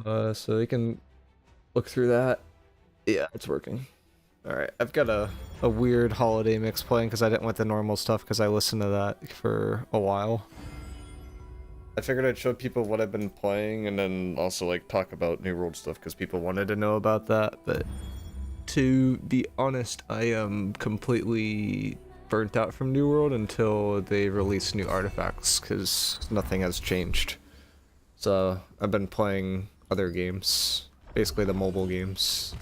So we can look through that. Yeah, it's working. Alright, I've got a weird holiday mix playing because I didn't want the normal stuff because I listened to that for a while. I figured I'd show people what I've been playing and then also like talk about New World stuff because people wanted to know about that, but to be honest, I am completely burnt out from New World until they release new artifacts because nothing has changed. So I've been playing other games, basically the mobile games.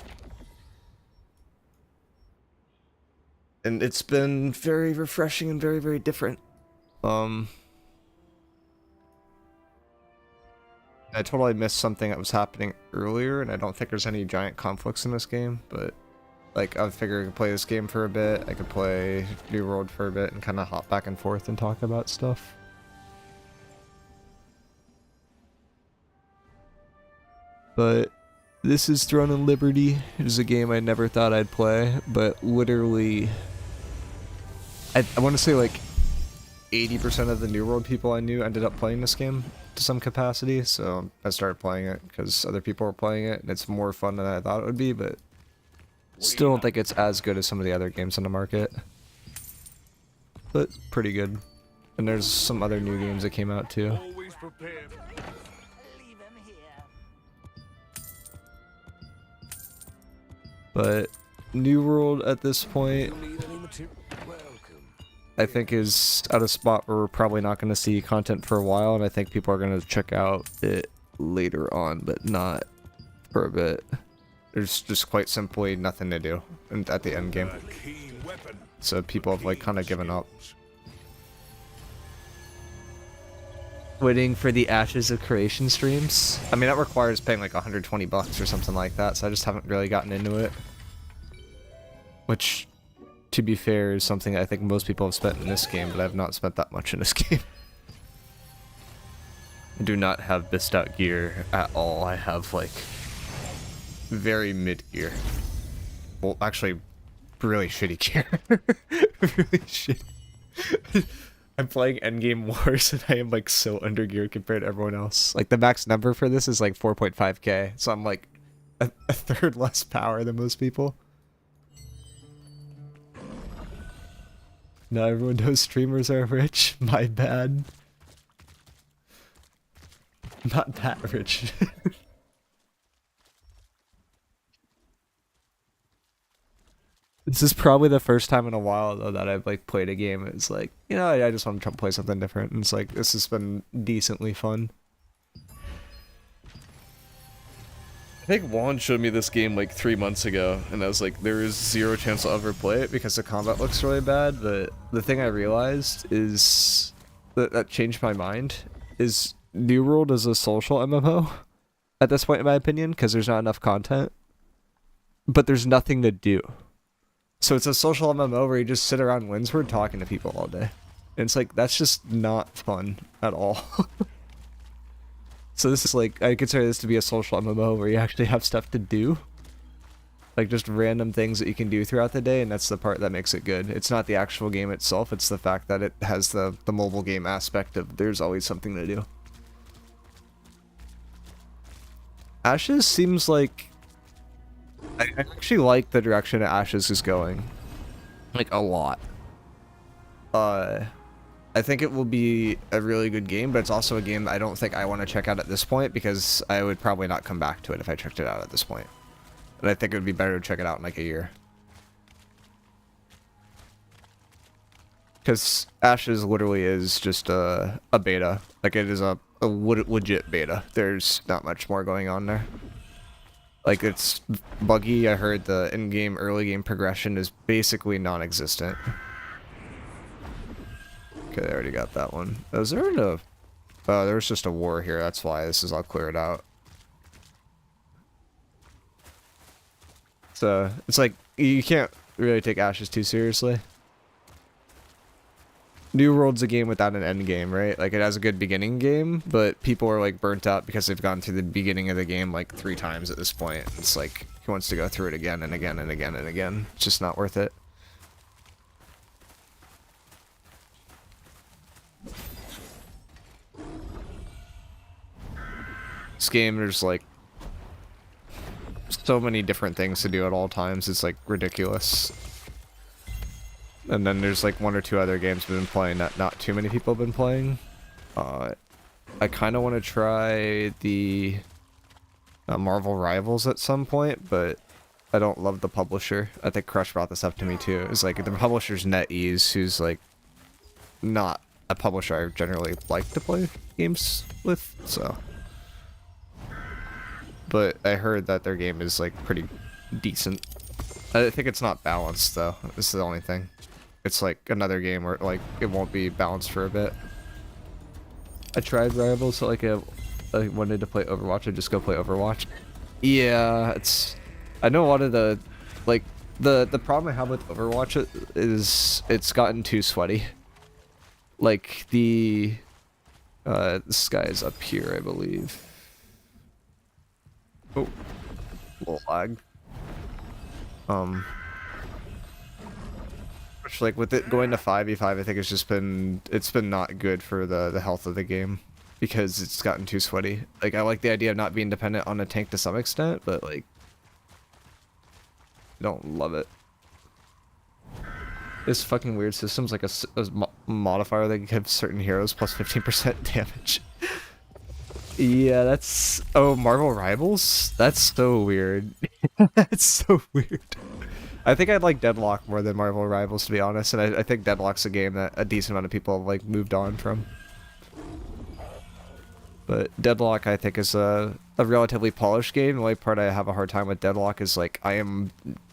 And it's been very refreshing and very, very different. I totally missed something that was happening earlier, and I don't think there's any giant conflicts in this game, but like I figured I could play this game for a bit, I could play New World for a bit and kind of hop back and forth and talk about stuff. But this is Throne and Liberty. It is a game I never thought I'd play, but literally I want to say like 80% of the New World people I knew ended up playing this game to some capacity, so I started playing it because other people were playing it, and it's more fun than I thought it would be, but still don't think it's as good as some of the other games on the market. But pretty good. And there's some other new games that came out too. But New World at this point, I think is at a spot where we're probably not going to see content for a while, and I think people are going to check out it later on, but not for a bit. There's just quite simply nothing to do at the end game. So people have like kind of given up. Waiting for the Ashes of Creation streams. I mean, that requires paying like 120 bucks or something like that, so I just haven't really gotten into it. Which, to be fair, is something I think most people have spent in this game, but I have not spent that much in this game. I do not have best out gear at all. I have like very mid gear. Well, actually, really shitty gear. Really shitty. I'm playing endgame wars and I am like so under geared compared to everyone else. Like the max number for this is like 4.5k, so I'm like a third less power than most people. Now everyone knows streamers are rich. My bad. Not that rich. This is probably the first time in a while though that I've like played a game. It's like, you know, I just want to play something different. And it's like, this has been decently fun. I think Juan showed me this game like 3 months ago, and I was like, there is zero chance I'll ever play it because the combat looks really bad. But the thing I realized is that changed my mind is New World is a social MMO at this point, in my opinion, because there's not enough content, but there's nothing to do. So it's a social MMO where you just sit around Windsward talking to people all day. And it's like, that's just not fun at all. So this is like, I consider this to be a social MMO where you actually have stuff to do. Like just random things that you can do throughout the day, and that's the part that makes it good. It's not the actual game itself, it's the fact that it has the mobile game aspect of there's always something to do. Ashes seems like... I actually like the direction Ashes is going. Like, a lot. I think it will be a really good game, but it's also a game that I don't think I want to check out at this point because I would probably not come back to it if I checked it out at this point. And I think it would be better to check it out in like a year. Because Ashes literally is just a beta. Like, it is a legit beta. There's not much more going on there. Like, it's buggy. I heard the in-game, early game progression is basically non-existent. Okay, they already got that one. Was there a... Oh, there was just a war here. That's why this is all cleared out. So, it's like, you can't really take Ashes too seriously. New World's a game without an end game, right? Like, it has a good beginning game, but people are, like, burnt out because they've gone through the beginning of the game, like, 3 times at this point. It's like, he wants to go through it again and again and again and again. It's just not worth it. This game, there's, like, so many different things to do at all times. It's like ridiculous. And then there's like one or two other games we've been playing that not too many people have been playing. I kind of want to try the Marvel Rivals at some point, but I don't love the publisher. I think Crush brought this up to me too. It's like the publisher's NetEase, who's like not a publisher I generally like to play games with, so. But I heard that their game is like pretty decent. I think it's not balanced though. This is the only thing. It's like another game where like it won't be balanced for a bit. I tried Rivals, so like I wanted to play Overwatch. I just go play Overwatch. Yeah, it's. I know a lot of the, like the problem I have with Overwatch is it's gotten too sweaty. Like the, this guy is up here, I believe. Oh, a little lag. Which, like, with it going to 5v5, I think it's been not good for the health of the game because it's gotten too sweaty. Like, I like the idea of not being dependent on a tank to some extent, but like, I don't love it. This fucking weird system's like a modifier that gives certain heroes plus 15% damage. Yeah, that's... Oh, Marvel Rivals? That's so weird. That's so weird. I think I'd like Deadlock more than Marvel Rivals, to be honest, and I think Deadlock's a game that a decent amount of people have like moved on from. But Deadlock, I think, is a relatively polished game. The only part I have a hard time with Deadlock is like I am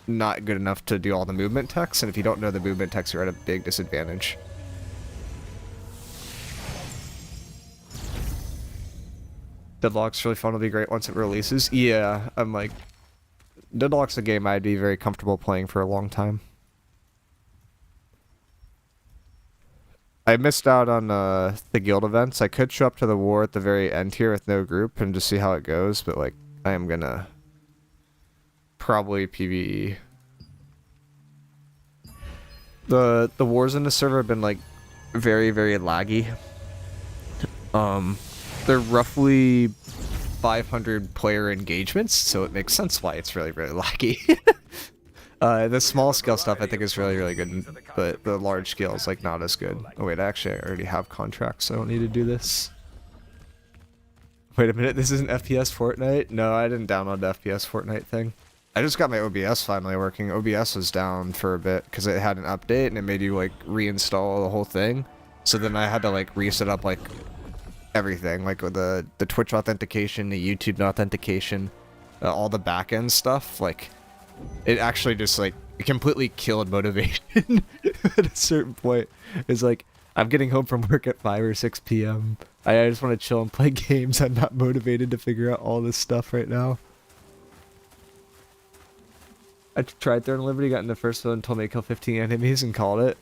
not good enough to do all the movement techs, and if you don't know the movement techs, you're at a big disadvantage. Deadlock's really fun. It'll be great once it releases. Yeah, I'm like... Deadlock's a game I'd be very comfortable playing for a long time. I missed out on the guild events. I could show up to the war at the very end here with no group and just see how it goes, but like, I am gonna probably PvE. The wars in the server have been like very, very laggy. They're roughly 500 player engagements, so it makes sense why it's really, really laggy. The small scale stuff I think is really, really good, but the large scale is like not as good. Oh wait, actually I already have contracts, so I don't need to do this. Wait a minute, this isn't FPS Fortnite? No, I didn't download the FPS Fortnite thing. I just got my OBS finally working. OBS was down for a bit because it had an update and it made you like reinstall the whole thing. So then I had to like reset up like everything, like with the Twitch authentication, the YouTube authentication, all the backend stuff. Like, it actually just like completely killed motivation at a certain point. It's like I'm getting home from work at 5 or 6 p.m. I just want to chill and play games. I'm not motivated to figure out all this stuff right now. I tried Throne of Liberty, got in the first one, told me to kill 15 enemies and called it.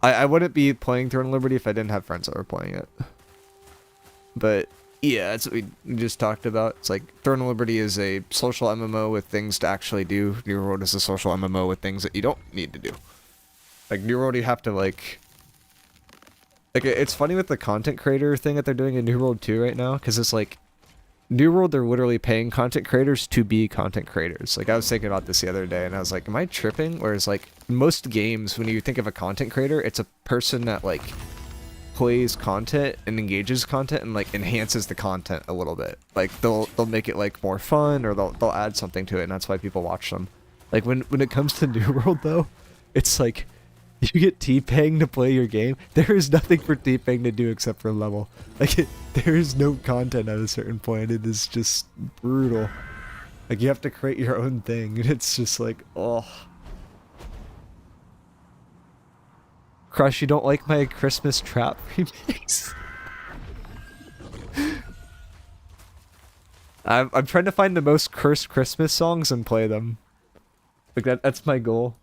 I wouldn't be playing Throne of Liberty if I didn't have friends that were playing it. But yeah, that's what we just talked about. It's like Throne of Liberty is a social MMO with things to actually do. New World is a social MMO with things that you don't need to do. Like New World, you have to like it's funny with the content creator thing that they're doing in New World 2 right now, because it's like New World, they're literally paying content creators to be content creators. Like I was thinking about this the other day and I was like, am I tripping? Whereas like most games, when you think of a content creator, it's a person that like plays content and engages content and like enhances the content a little bit. Like they'll make it like more fun, or they'll add something to it, and that's why people watch them. Like when it comes to New World though, it's like you get T-Pang to play your game. There is nothing for T-Pang to do except for level. Like there is no content at a certain point. It is just brutal. Like you have to create your own thing, and it's just like, oh. Crush, you don't like my Christmas trap remix? I'm trying to find the most cursed Christmas songs and play them. Like that's my goal.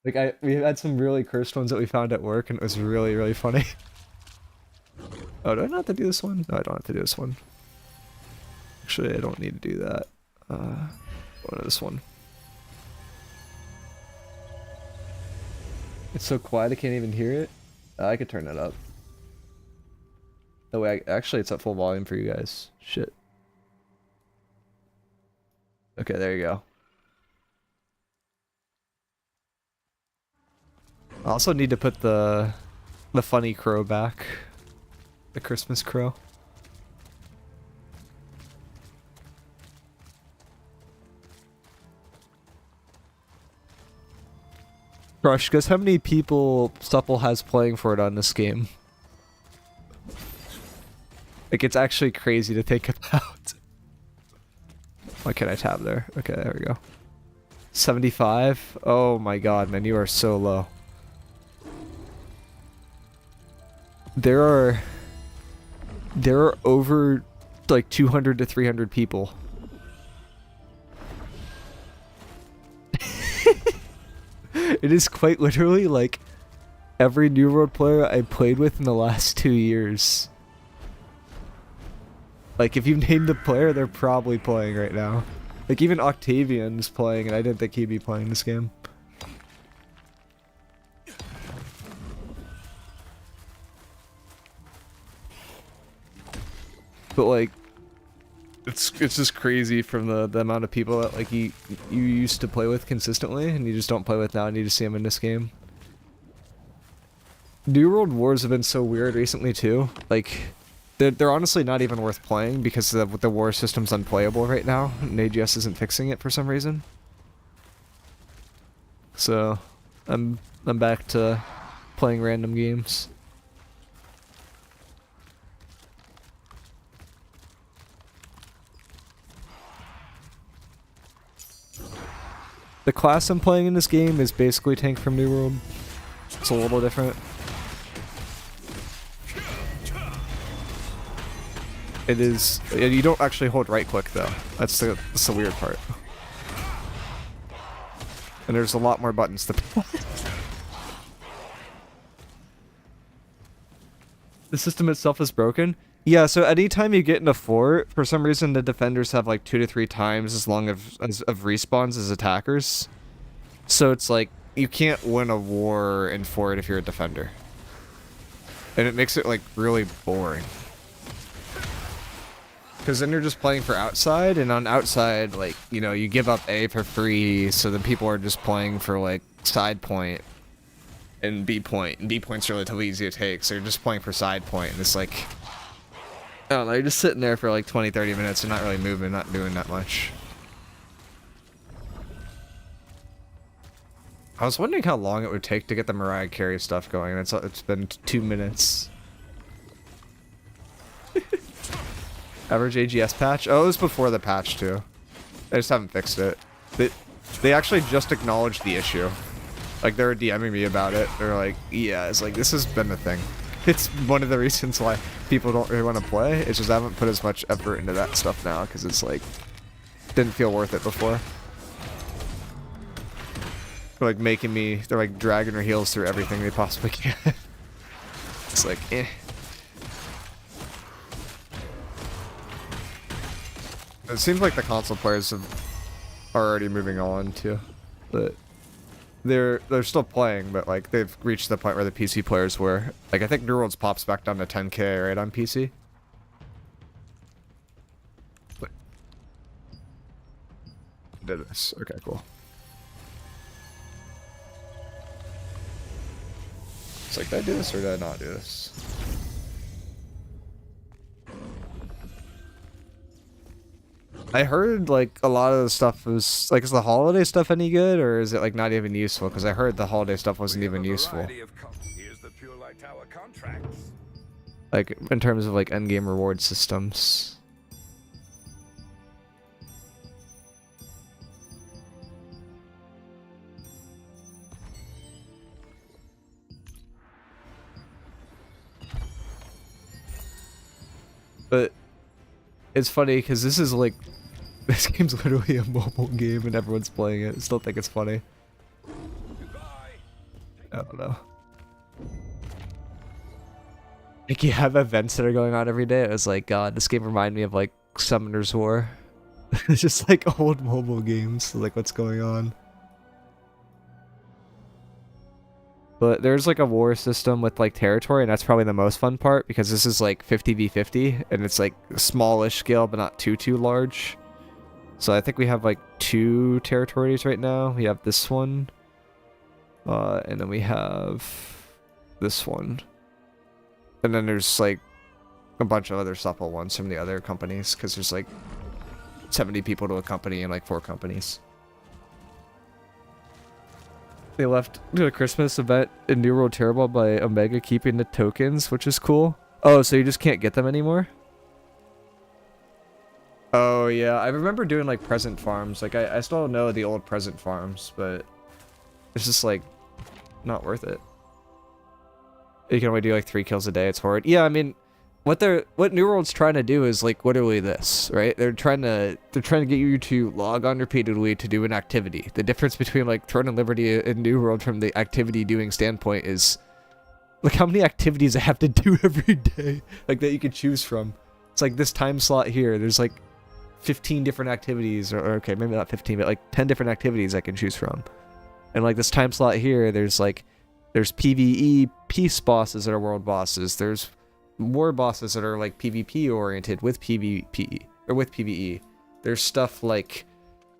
Like we had some really cursed ones that we found at work, and it was really, really funny. Oh, do I not have to do this one? No, I don't have to do this one. Actually, I don't need to do that. Go to this one. It's so quiet I can't even hear it. I could turn it up. Oh wait, actually it's at full volume for you guys. Shit. Okay, there you go. I also need to put the funny crow back. The Christmas crow. Crush, guess how many people Supple has playing for it on this game? Like, it's actually crazy to think about. Why can't I tab there? Okay, there we go. 75? Oh my god, man, you are so low. There are over like 200 to 300 people. It is quite literally like every New World player I played with in the last 2 years. Like, if you named the player, they're probably playing right now. Like, even Octavian's playing, and I didn't think he'd be playing this game. But, like, it's just crazy from the amount of people that, like, you used to play with consistently, and you just don't play with now, and you just see them in this game. New World Wars have been so weird recently, too. Like, they're honestly not even worth playing because the war system's unplayable right now, and AGS isn't fixing it for some reason. So, I'm back to playing random games. The class I'm playing in this game is basically Tank from New World. It's a little different. It is. You don't actually hold right click though. That's the weird part. And there's a lot more buttons to press. The system itself is broken. Yeah, so anytime you get in a fort, for some reason the defenders have like 2 to 3 times as long of respawns as attackers. So it's like, you can't win a war in fort if you're a defender. And it makes it like really boring. Because then you're just playing for outside, and on outside, like, you know, you give up A for free, so then people are just playing for like side point and B point. And B point's relatively easy to take, so you're just playing for side point, and it's like, I don't know, you're just sitting there for like 20-30 minutes and not really moving, not doing that much. I was wondering how long it would take to get the Mariah Carey stuff going, and it's been 2 minutes. Average AGS patch? Oh, it was before the patch too. They just haven't fixed it. They actually just acknowledged the issue. Like, they were DMing me about it. They're like, yeah, it's like, this has been a thing. It's one of the reasons why people don't really want to play. It's just I haven't put as much effort into that stuff now, because it's like, didn't feel worth it before. They're like making me, they're like dragging their heels through everything they possibly can. It's like, eh. It seems like the console players are already moving on too, but they're still playing, but like they've reached the point where the PC players were. Like, I think New Worlds pops back down to 10K right on PC. But did this? Okay, cool. It's like, did I do this or did I not do this? I heard, like, a lot of the stuff was, like, is the holiday stuff any good, or is it, like, not even useful? Because I heard the holiday stuff wasn't even useful. Like, in terms of, like, endgame reward systems. But it's funny, because this is, like, this game's literally a mobile game and everyone's playing it. I still think it's funny. I don't know. Like, you have events that are going on every day. It was like, God, this game reminded me of, like, Summoner's War. It's just, like, old mobile games. Like, what's going on? But there's like a war system with like territory, and that's probably the most fun part because this is like 50v50, and it's like smallish scale, but not too large. So I think we have like 2 territories right now. We have this one, and then we have this one, and then there's like a bunch of other supple ones from the other companies because there's like 70 people to a company and like 4 companies. They left the Christmas event in New World Terrible by Omega keeping the tokens, which is cool. Oh, so you just can't get them anymore? Oh, yeah. I remember doing, like, present farms. Like, I still know the old present farms, but it's just, like, not worth it. You can only do, like, 3 kills a day. It's horrid. Yeah, I mean, what New World's trying to do is, like, literally this, right? They're trying to get you to log on repeatedly to do an activity. The difference between, like, Throne and Liberty and New World from the activity doing standpoint is, look how many activities I have to do every day, like, that you could choose from. It's like this time slot here. There's, like, 15 different activities, or okay, maybe not 15, but like 10 different activities I can choose from. And like this time slot here, there's PvE peace bosses that are world bosses. There's war bosses that are like PvP oriented with PvP or with PvE. There's stuff like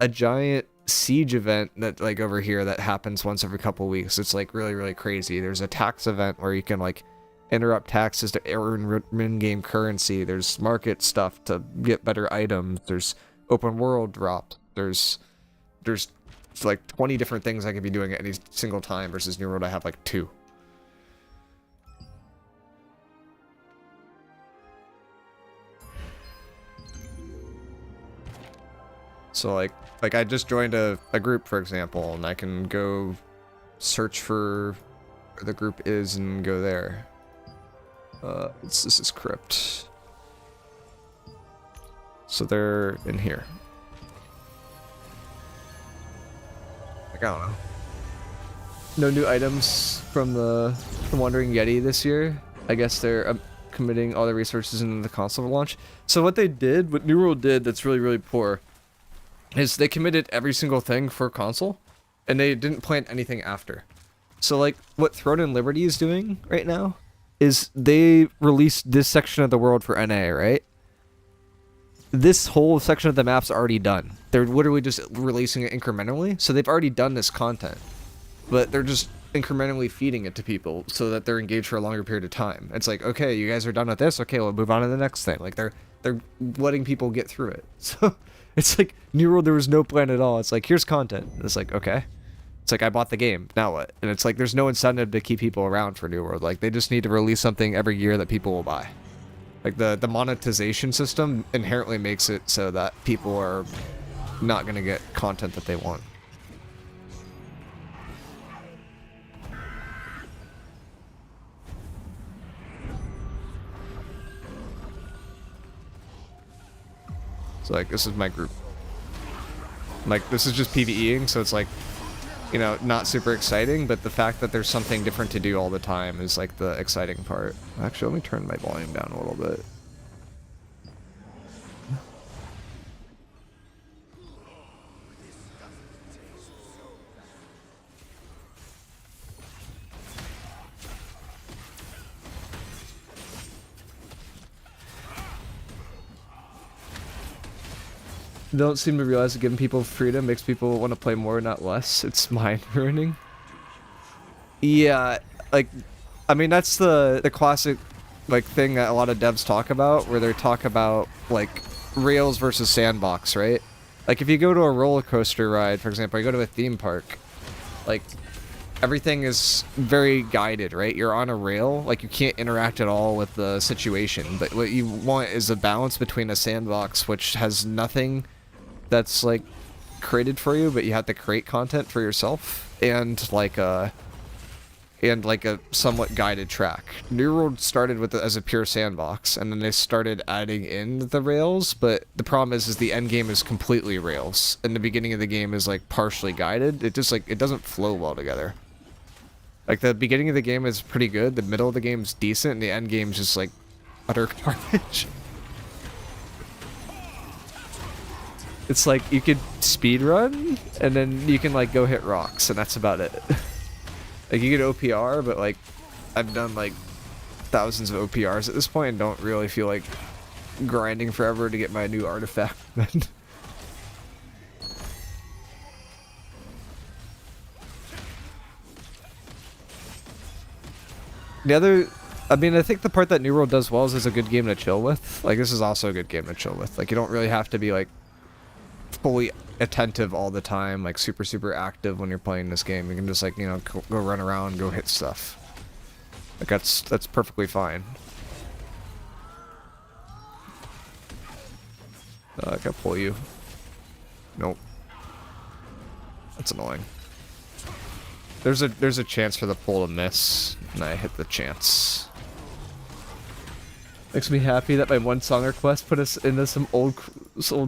a giant siege event that like over here that happens once every couple weeks. It's like really crazy. There's a tax event where you can like interrupt taxes to earn in-game currency. There's market stuff to get better items. There's open world drop. There's like 20 different things I could be doing at any single time versus New World I have like 2. So like I just joined a group, for example, and I can go search for where the group is and go there. This is Crypt. So they're in here. Like, I don't know. No new items from the Wandering Yeti this year. I guess they're committing all their resources into the console launch. So what New World did that's really poor, is they committed every single thing for console, and they didn't plan anything after. So like what Throne and Liberty is doing right now is they released this section of the world for NA, right? This whole section of the map's already done. They're literally just releasing it incrementally, so they've already done this content. But they're just incrementally feeding it to people so that they're engaged for a longer period of time. It's like, okay, you guys are done with this, okay, we'll move on to the next thing. Like they're letting people get through it. So it's like New World, there was no plan at all. It's like, here's content. It's like, okay. It's like, I bought the game, now what? And it's like, there's no incentive to keep people around for New World. Like, they just need to release something every year that people will buy. Like, the monetization system inherently makes it so that people are not going to get content that they want. So, like, this is my group. Like, this is just PvEing, so it's like, you know, not super exciting, but the fact that there's something different to do all the time is like the exciting part. Actually, let me turn my volume down a little bit. Don't seem to realize that giving people freedom makes people want to play more, not less. It's mind ruining. Yeah, like, I mean, that's the classic, like, thing that a lot of devs talk about, where they talk about, like, Rails versus sandbox, right? Like, if you go to a roller coaster ride, for example, you go to a theme park, like, everything is very guided, right? You're on a rail, like, you can't interact at all with the situation, but what you want is a balance between a sandbox, which has nothing that's like created for you, but you have to create content for yourself, and like a somewhat guided track. New World started with as a pure sandbox, and then they started adding in the rails, but the problem is the end game is completely rails, and the beginning of the game is like partially guided. It just like, it doesn't flow well together. Like, the beginning of the game is pretty good, the middle of the game is decent, and the end game is just like utter garbage. It's like, you could speed run, and then you can like go hit rocks, and that's about it. Like, you get OPR, but like, I've done like thousands of OPRs at this point and don't really feel like grinding forever to get my new artifact. The other, I mean, I think the part that New World does well is it's a good game to chill with. Like, this is also a good game to chill with. Like, you don't really have to be like fully attentive all the time, like super active when you're playing this game. You can just like, you know, go run around, go hit stuff. Like, that's perfectly fine. I can pull you. Nope. That's annoying. There's a chance for the pull to miss, and I hit the chance. Makes me happy that my one song request put us into some old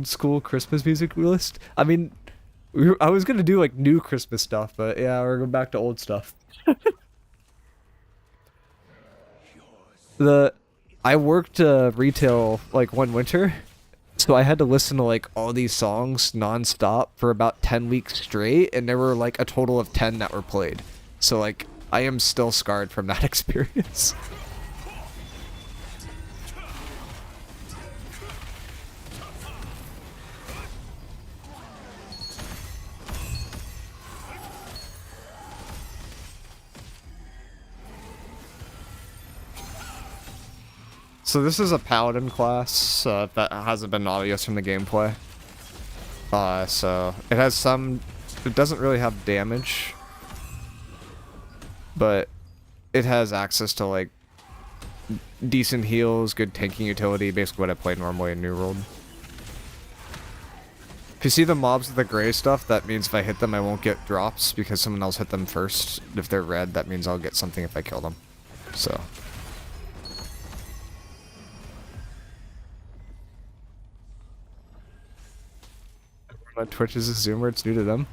school Christmas music list. I mean, I was gonna do like new Christmas stuff, but yeah, we're going back to old stuff. I worked retail like one winter, so I had to listen to like all these songs non-stop for about 10 weeks straight, and there were like a total of 10 that were played. So like, I am still scarred from that experience. So this is a paladin class that hasn't been obvious from the gameplay. So it has some, it doesn't really have damage, but it has access to like decent heals, good tanking utility, basically what I play normally in New World. If you see the mobs with the gray stuff, that means if I hit them I won't get drops because someone else hit them first. If they're red, that means I'll get something if I kill them. So. On Twitch is a Zoomer, it's new to them.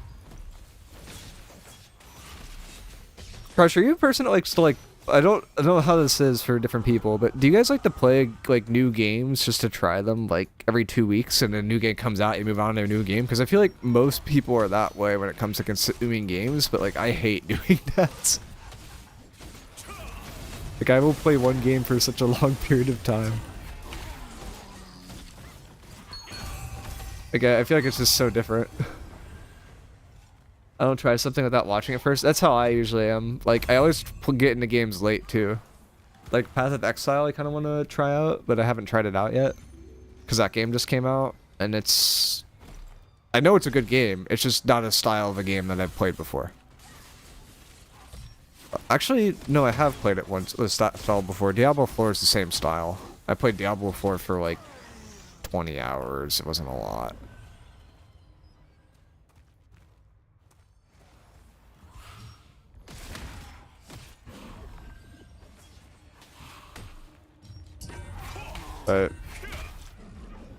Crush, are you a person that likes to like, I don't know how this is for different people, but do you guys like to play like new games just to try them like every 2 weeks and a new game comes out, you move on to a new game? Because I feel like most people are that way when it comes to consuming games, but like I hate doing that. Like I will play one game for such a long period of time. Like, I feel like it's just so different. I don't try something without watching it first. That's how I usually am. Like, I always get into games late, too. Like, Path of Exile I kind of want to try out, but I haven't tried it out yet. Because that game just came out, and it's... I know it's a good game, it's just not a style of a game that I've played before. Actually, no, I have played it once, this style before. Diablo 4 is the same style. I played Diablo 4 for, like, 20 hours. It wasn't a lot. But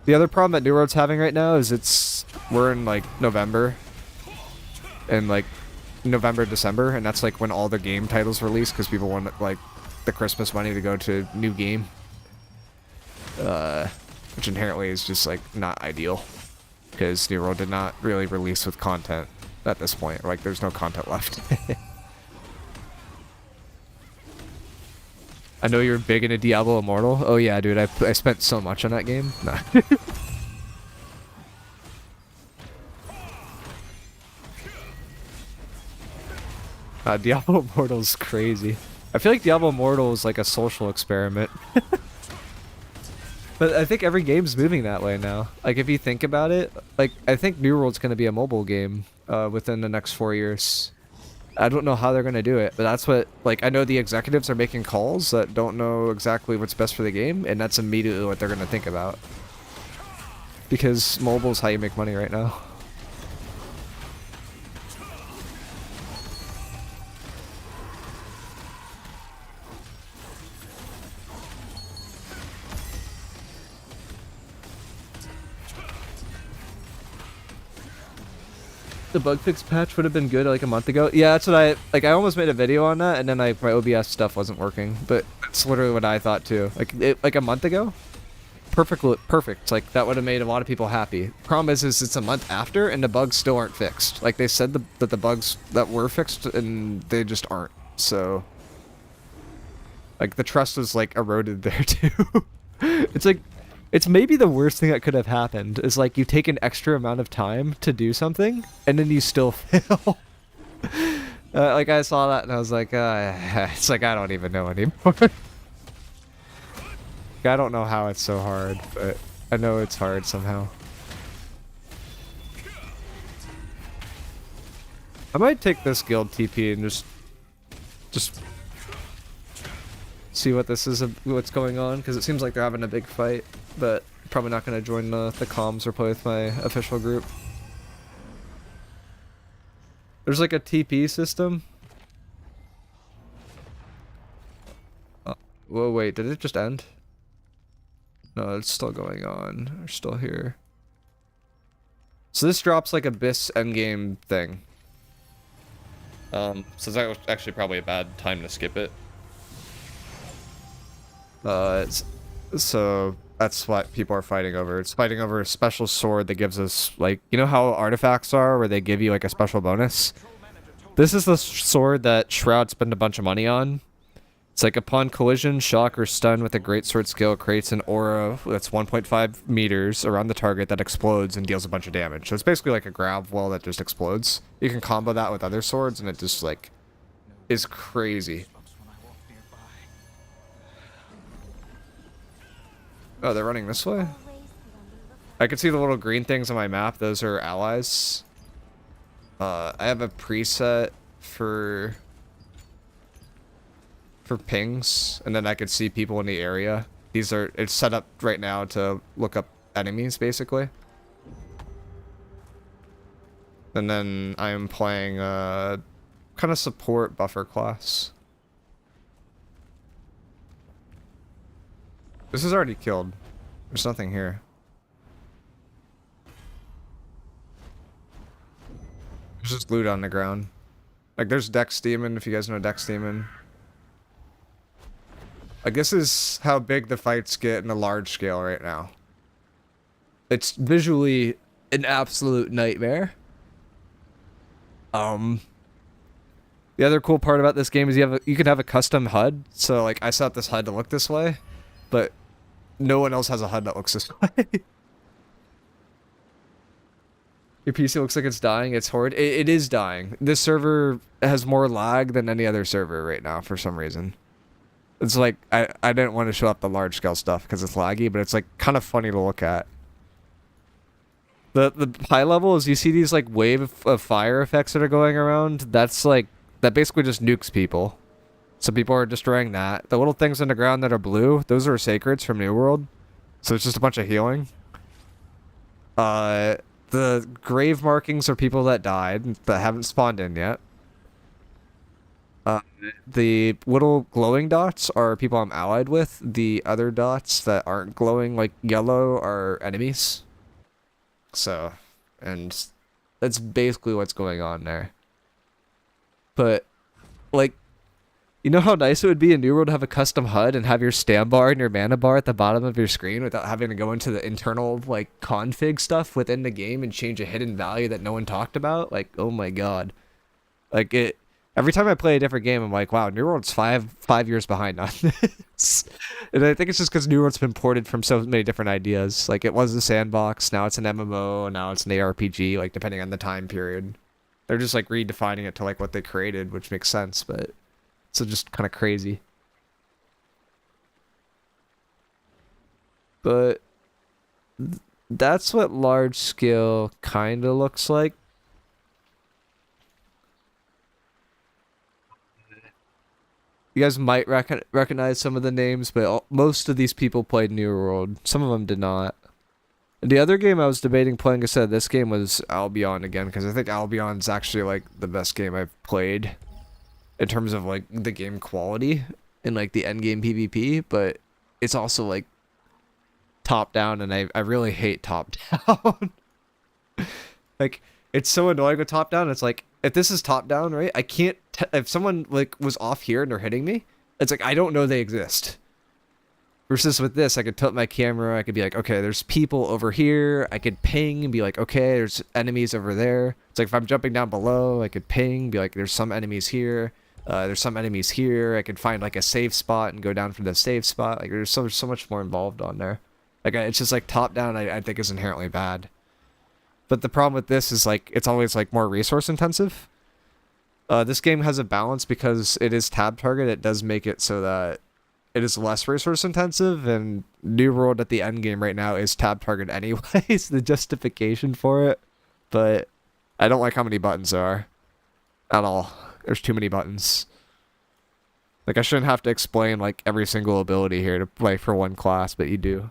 the other problem that New World's having right now is we're in like November and like November, December, and that's like when all the game titles release because people want like the Christmas money to go to new game. Which inherently is just like not ideal because New World did not really release with content at this point. Like there's no content left. I know you're big into Diablo Immortal. Oh yeah, dude, I spent so much on that game. Nah. Diablo Immortal is crazy. I feel like Diablo Immortal is like a social experiment. But I think every game's moving that way now. Like, if you think about it, like, I think New World's going to be a mobile game within the next 4 years. I don't know how they're going to do it, but that's what, like, I know the executives are making calls that don't know exactly what's best for the game, and that's immediately what they're going to think about. Because mobile's how you make money right now. The bug fix patch would have been good like a month ago. Yeah, that's what I almost made a video on that, and then my OBS stuff wasn't working. But that's literally what I thought too. Like a month ago, perfect. Like that would have made a lot of people happy. Problem is it's a month after, and the bugs still aren't fixed. Like they said that the bugs that were fixed, and they just aren't. So, like, the trust was, like, eroded there, too. It's like, it's maybe the worst thing that could have happened, is, like, you take an extra amount of time to do something, and then you still fail. Like, I saw that, and I was like, it's like, I don't even know anymore. I don't know how it's so hard, but I know it's hard somehow. I might take this guild TP and just see what this is, what's going on, because it seems like they're having a big fight, but probably not going to join the comms or play with my official group. There's like a TP system. Whoa, wait, did it just end? No, it's still going on. We're still here. So this drops like Abyss endgame thing. So that was actually probably a bad time to skip it. So that's what people are fighting over. It's fighting over a special sword that gives us, like, you know how artifacts are where they give you like a special bonus? This is the sword that Shroud spent a bunch of money on. It's like upon collision, shock, or stun with a greatsword skill creates an aura that's 1.5 meters around the target that explodes and deals a bunch of damage. So it's basically like a grab wall that just explodes. You can combo that with other swords and it just like is crazy. Oh, they're running this way? I can see the little green things on my map. Those are allies. I have a preset for pings, and then I could see people in the area. It's set up right now to look up enemies, basically. And then I am playing kind of support buffer class. This is already killed. There's nothing here. There's just loot on the ground. Like, there's Dex Demon, if you guys know Dex Demon. Like, this is how big the fights get in a large scale right now. It's visually an absolute nightmare. The other cool part about this game is you can have a custom HUD. So, like, I set up this HUD to look this way, but no one else has a HUD that looks this way. Your PC looks like it's dying. It's horrid. It is dying. This server has more lag than any other server right now for some reason. It's like, I didn't want to show up the large scale stuff because it's laggy, but it's like kind of funny to look at. The high level is you see these like wave of fire effects that are going around. That's like, that basically just nukes people. So people are destroying that. The little things on the ground that are blue, those are sacreds from New World. So it's just a bunch of healing. The grave markings are people that died that haven't spawned in yet. The little glowing dots are people I'm allied with. The other dots that aren't glowing, like yellow, are enemies. So, and that's basically what's going on there. But, like, you know how nice it would be in New World to have a custom HUD and have your stam bar and your mana bar at the bottom of your screen without having to go into the internal, like, config stuff within the game and change a hidden value that no one talked about? Like, oh my god. Like, every time I play a different game, I'm like, wow, New World's five years behind on this. And I think it's just because New World's been ported from so many different ideas. Like, it was a sandbox, now it's an MMO, now it's an ARPG, like, depending on the time period. They're just, like, redefining it to, like, what they created, which makes sense, but it's just kind of crazy. But that's what large scale kind of looks like. You guys might recognize some of the names, but most of these people played New World. Some of them did not. And the other game I was debating playing, I said this game was Albion again, because I think Albion's actually like the best game I've played in terms of like the game quality and like the end game PvP, but it's also like top down, and I really hate top down. Like, it's so annoying with top down. It's like, if this is top down, right, I can't if someone like was off here and they're hitting me, it's like I don't know they exist. Versus with this, I could tilt my camera, I could be like, okay, there's people over here, I could ping and be like, okay, there's enemies over there. It's like if I'm jumping down below, I could ping, be like, there's some enemies here. There's some enemies here. I could find like a safe spot and go down from the safe spot. Like there's so much more involved on there. Like it's just like top down. I think is inherently bad. But the problem with this is like it's always like more resource intensive. This game has a balance because it is tab target. It does make it so that it is less resource intensive, and New World at the end game right now is tab target anyways. The justification for it, but I don't like how many buttons there are at all. There's too many buttons. Like, I shouldn't have to explain, like, every single ability here to play for one class, but you do.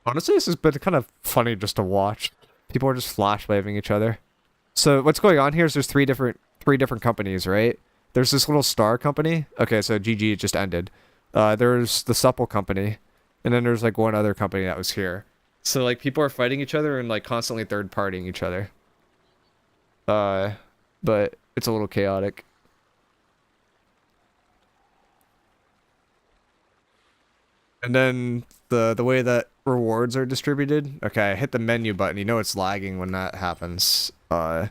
Honestly, this has been kind of funny just to watch. People are just flash waving each other. So, what's going on here is there's three different companies, right? There's this little star company. Okay, so GG just ended. There's the Supple company. And then there's, like, one other company that was here. So, like, people are fighting each other and, like, constantly third-partying each other. But it's a little chaotic. And then the way that rewards are distributed. Okay, I hit the menu button. You know it's lagging when that happens. The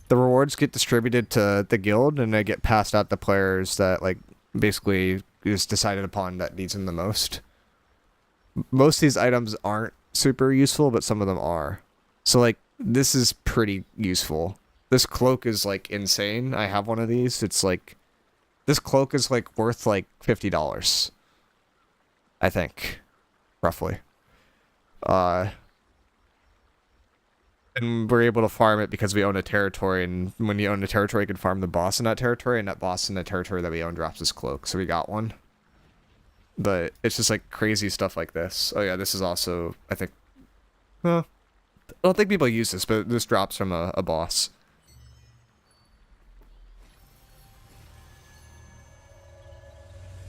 rewards get distributed to the guild, and they get passed out to players that, like, basically is decided upon that needs them the most. Most of these items aren't super useful, but some of them are. So, like, this is pretty useful. This cloak is, like, insane. I have one of these. It's, like... This cloak is, like, worth, like, $50. I think. Roughly. And we're able to farm it because we own a territory, and when you own a territory, you can farm the boss in that territory, and that boss in the territory that we own drops his cloak, so we got one. But it's just, like, crazy stuff like this. Oh, yeah, this is also, I think... Well, I don't think people use this, but this drops from a boss.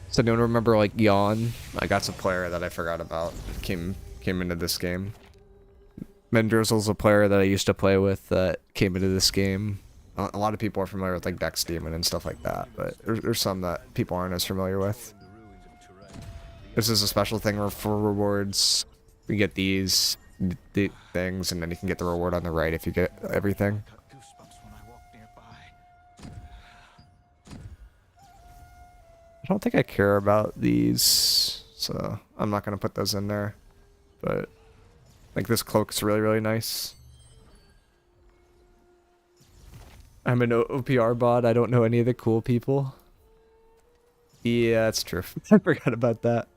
So anyone remember, like, Yawn? I got some player that I forgot about. Came into this game. Mendrizzle's a player that I used to play with that came into this game. A lot of people are familiar with, like, Dex Demon and stuff like that, but there's some that people aren't as familiar with. This is a special thing for rewards. You get these things, and then you can get the reward on the right if you get everything. I don't think I care about these, so I'm not going to put those in there. But, like, this cloak's really, really nice. I'm an OPR bot. I don't know any of the cool people. Yeah, that's true. I forgot about that.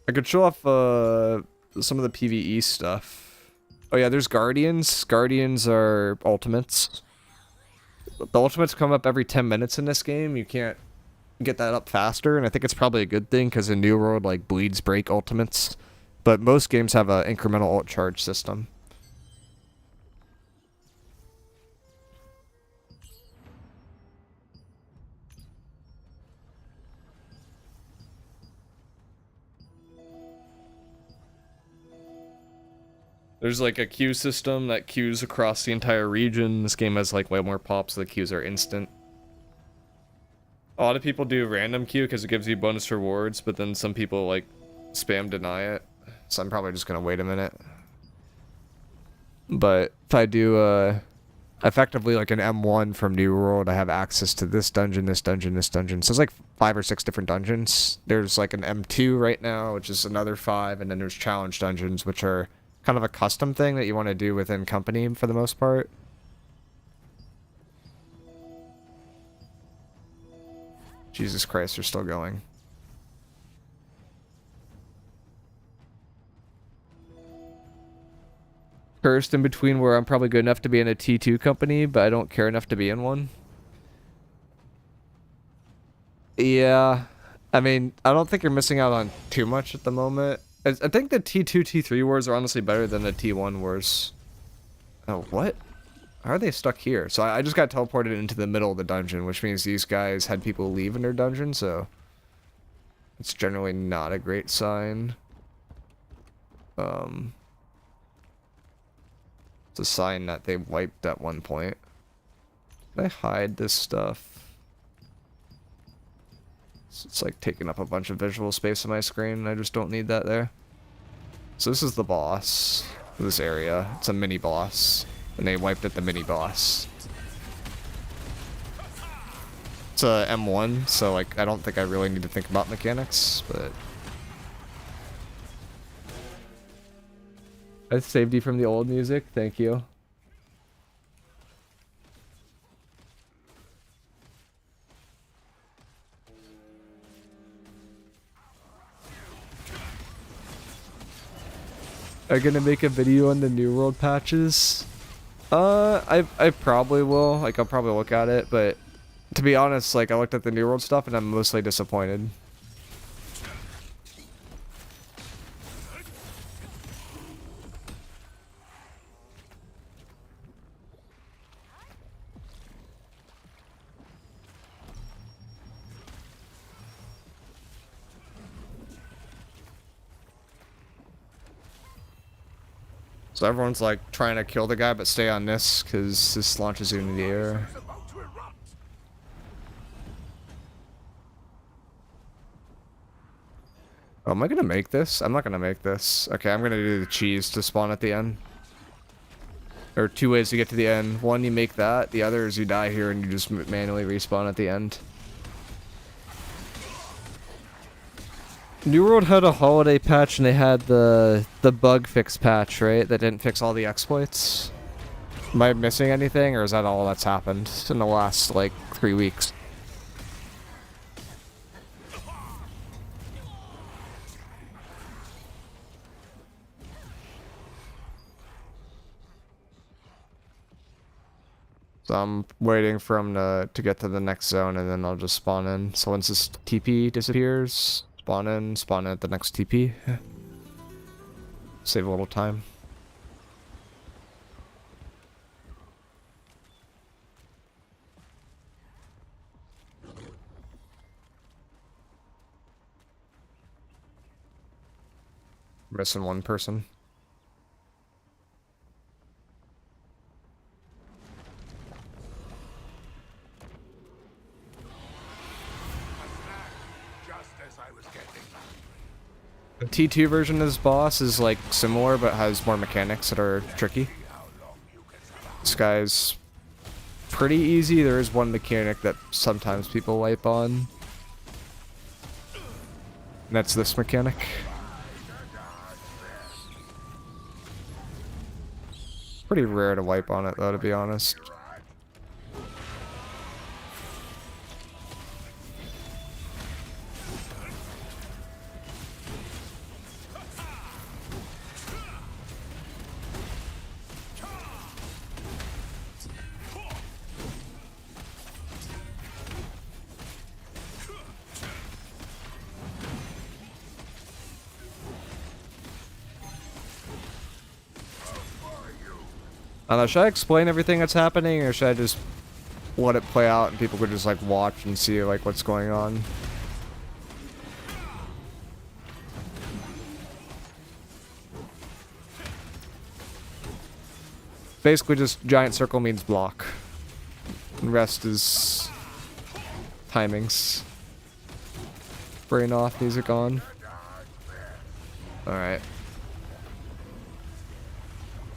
I could show off some of the PvE stuff. Oh yeah, there's Guardians. Guardians are ultimates. The ultimates come up every 10 minutes in this game. You can't get that up faster, and I think it's probably a good thing because in New World, like, bleeds break ultimates. But most games have an incremental ult charge system. There's, like, a queue system that queues across the entire region. This game has, like, way more pops, so the queues are instant. A lot of people do random queue because it gives you bonus rewards, but then some people, like, spam deny it. So I'm probably just gonna wait a minute. But if I do, effectively, like, an M1 from New World, I have access to this dungeon, this dungeon, this dungeon. So it's, like, 5 or 6 different dungeons. There's, like, an M2 right now, which is another 5, and then there's challenge dungeons, which are kind of a custom thing that you want to do within company for the most part. Jesus Christ, they're still going. Cursed in between where I'm probably good enough to be in a T2 company, but I don't care enough to be in one. Yeah, I mean, I don't think you're missing out on too much at the moment. I think the T2, T3 wars are honestly better than the T1 wars. Oh, what? How are they stuck here? So I just got teleported into the middle of the dungeon, which means these guys had people leave in their dungeon, so it's generally not a great sign. It's a sign that they wiped at one point. Did I hide this stuff? It's like taking up a bunch of visual space on my screen, and I just don't need that there. So this is the boss of this area. It's a mini boss. And they wiped at the mini boss. It's a M1, so like I don't think I really need to think about mechanics, but I saved you from the old music, thank you. Are you gonna make a video on the New World patches? I probably will. Like, I'll probably look at it, but to be honest, like, I looked at the New World stuff and I'm mostly disappointed. So everyone's like trying to kill the guy, but stay on this because this launches you into the air. Oh, am I gonna make this? I'm not gonna make this. Okay, I'm gonna do the cheese to spawn at the end. There are two ways to get to the end. One, you make that. The other is you die here and you just manually respawn at the end. New World had a holiday patch and they had the bug fix patch, right? That didn't fix all the exploits. Am I missing anything, or is that all that's happened in the last, like, 3 weeks? So I'm waiting for him to get to the next zone, and then I'll just spawn in. So once this TP disappears, spawn in at the next TP. Save a little time. Missing one person. The T2 version of this boss is like similar, but has more mechanics that are tricky. This guy's pretty easy. There is one mechanic that sometimes people wipe on. And that's this mechanic. Pretty rare to wipe on it though, to be honest. I don't know, should I explain everything that's happening, or should I just let it play out and people could just like watch and see like what's going on? Basically just giant circle means block. And rest is timings. Brain off, music on. Alright.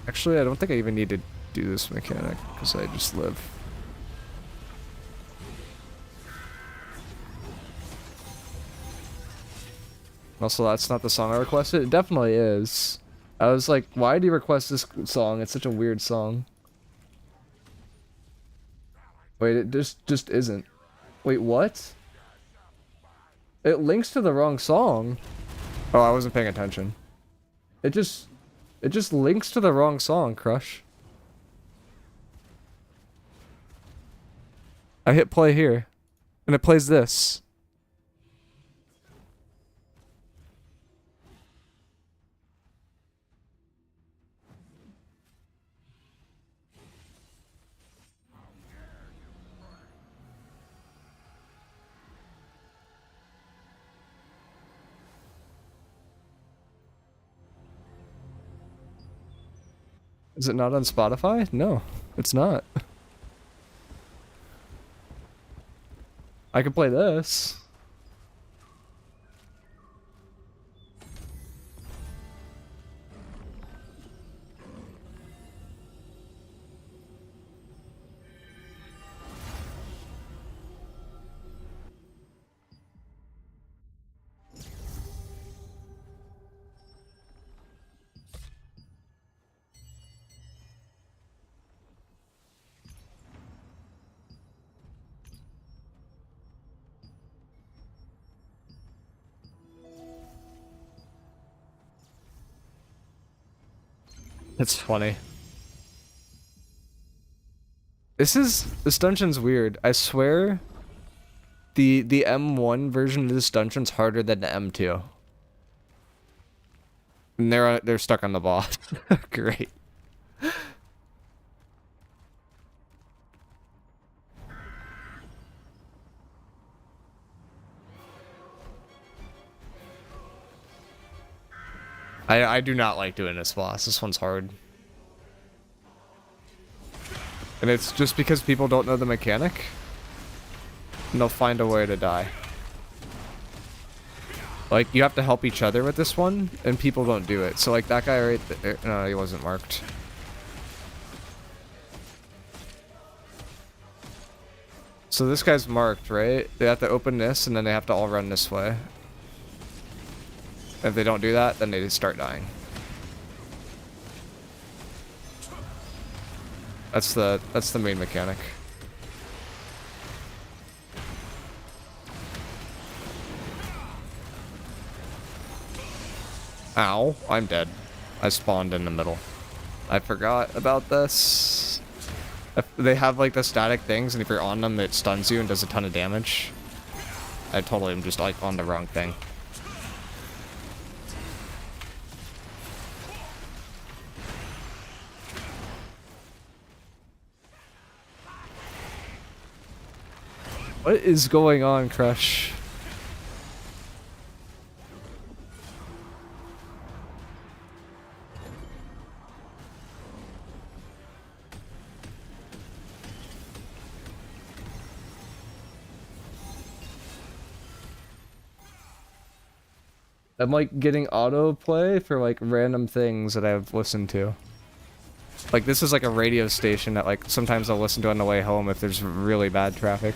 Actually, I don't think I even need to do this mechanic, because I just live. Also, that's not the song I requested. It definitely is. I was like, why do you request this song? It's such a weird song. Wait, it just isn't. Wait, what? It links to the wrong song. Oh, I wasn't paying attention. It just links to the wrong song, Crush. I hit play here, and it plays this. Is it not on Spotify? No, it's not. I can play this. It's funny. This dungeon's weird. I swear the M1 version of this dungeon's harder than the M2. And they're stuck on the boss. Great. I do not like doing this boss. This one's hard. And it's just because people don't know the mechanic. And they'll find a way to die. Like, you have to help each other with this one, and people don't do it. So, like, that guy right there... No, he wasn't marked. So this guy's marked, right? They have to open this, and then they have to all run this way. If they don't do that, then they just start dying. That's the main mechanic. Ow, I'm dead. I spawned in the middle. I forgot about this. They have like the static things, and if you're on them, it stuns you and does a ton of damage. I totally am just like on the wrong thing. What is going on, Crush? I'm like getting autoplay for like random things that I've listened to. Like this is like a radio station that like sometimes I'll listen to on the way home if there's really bad traffic.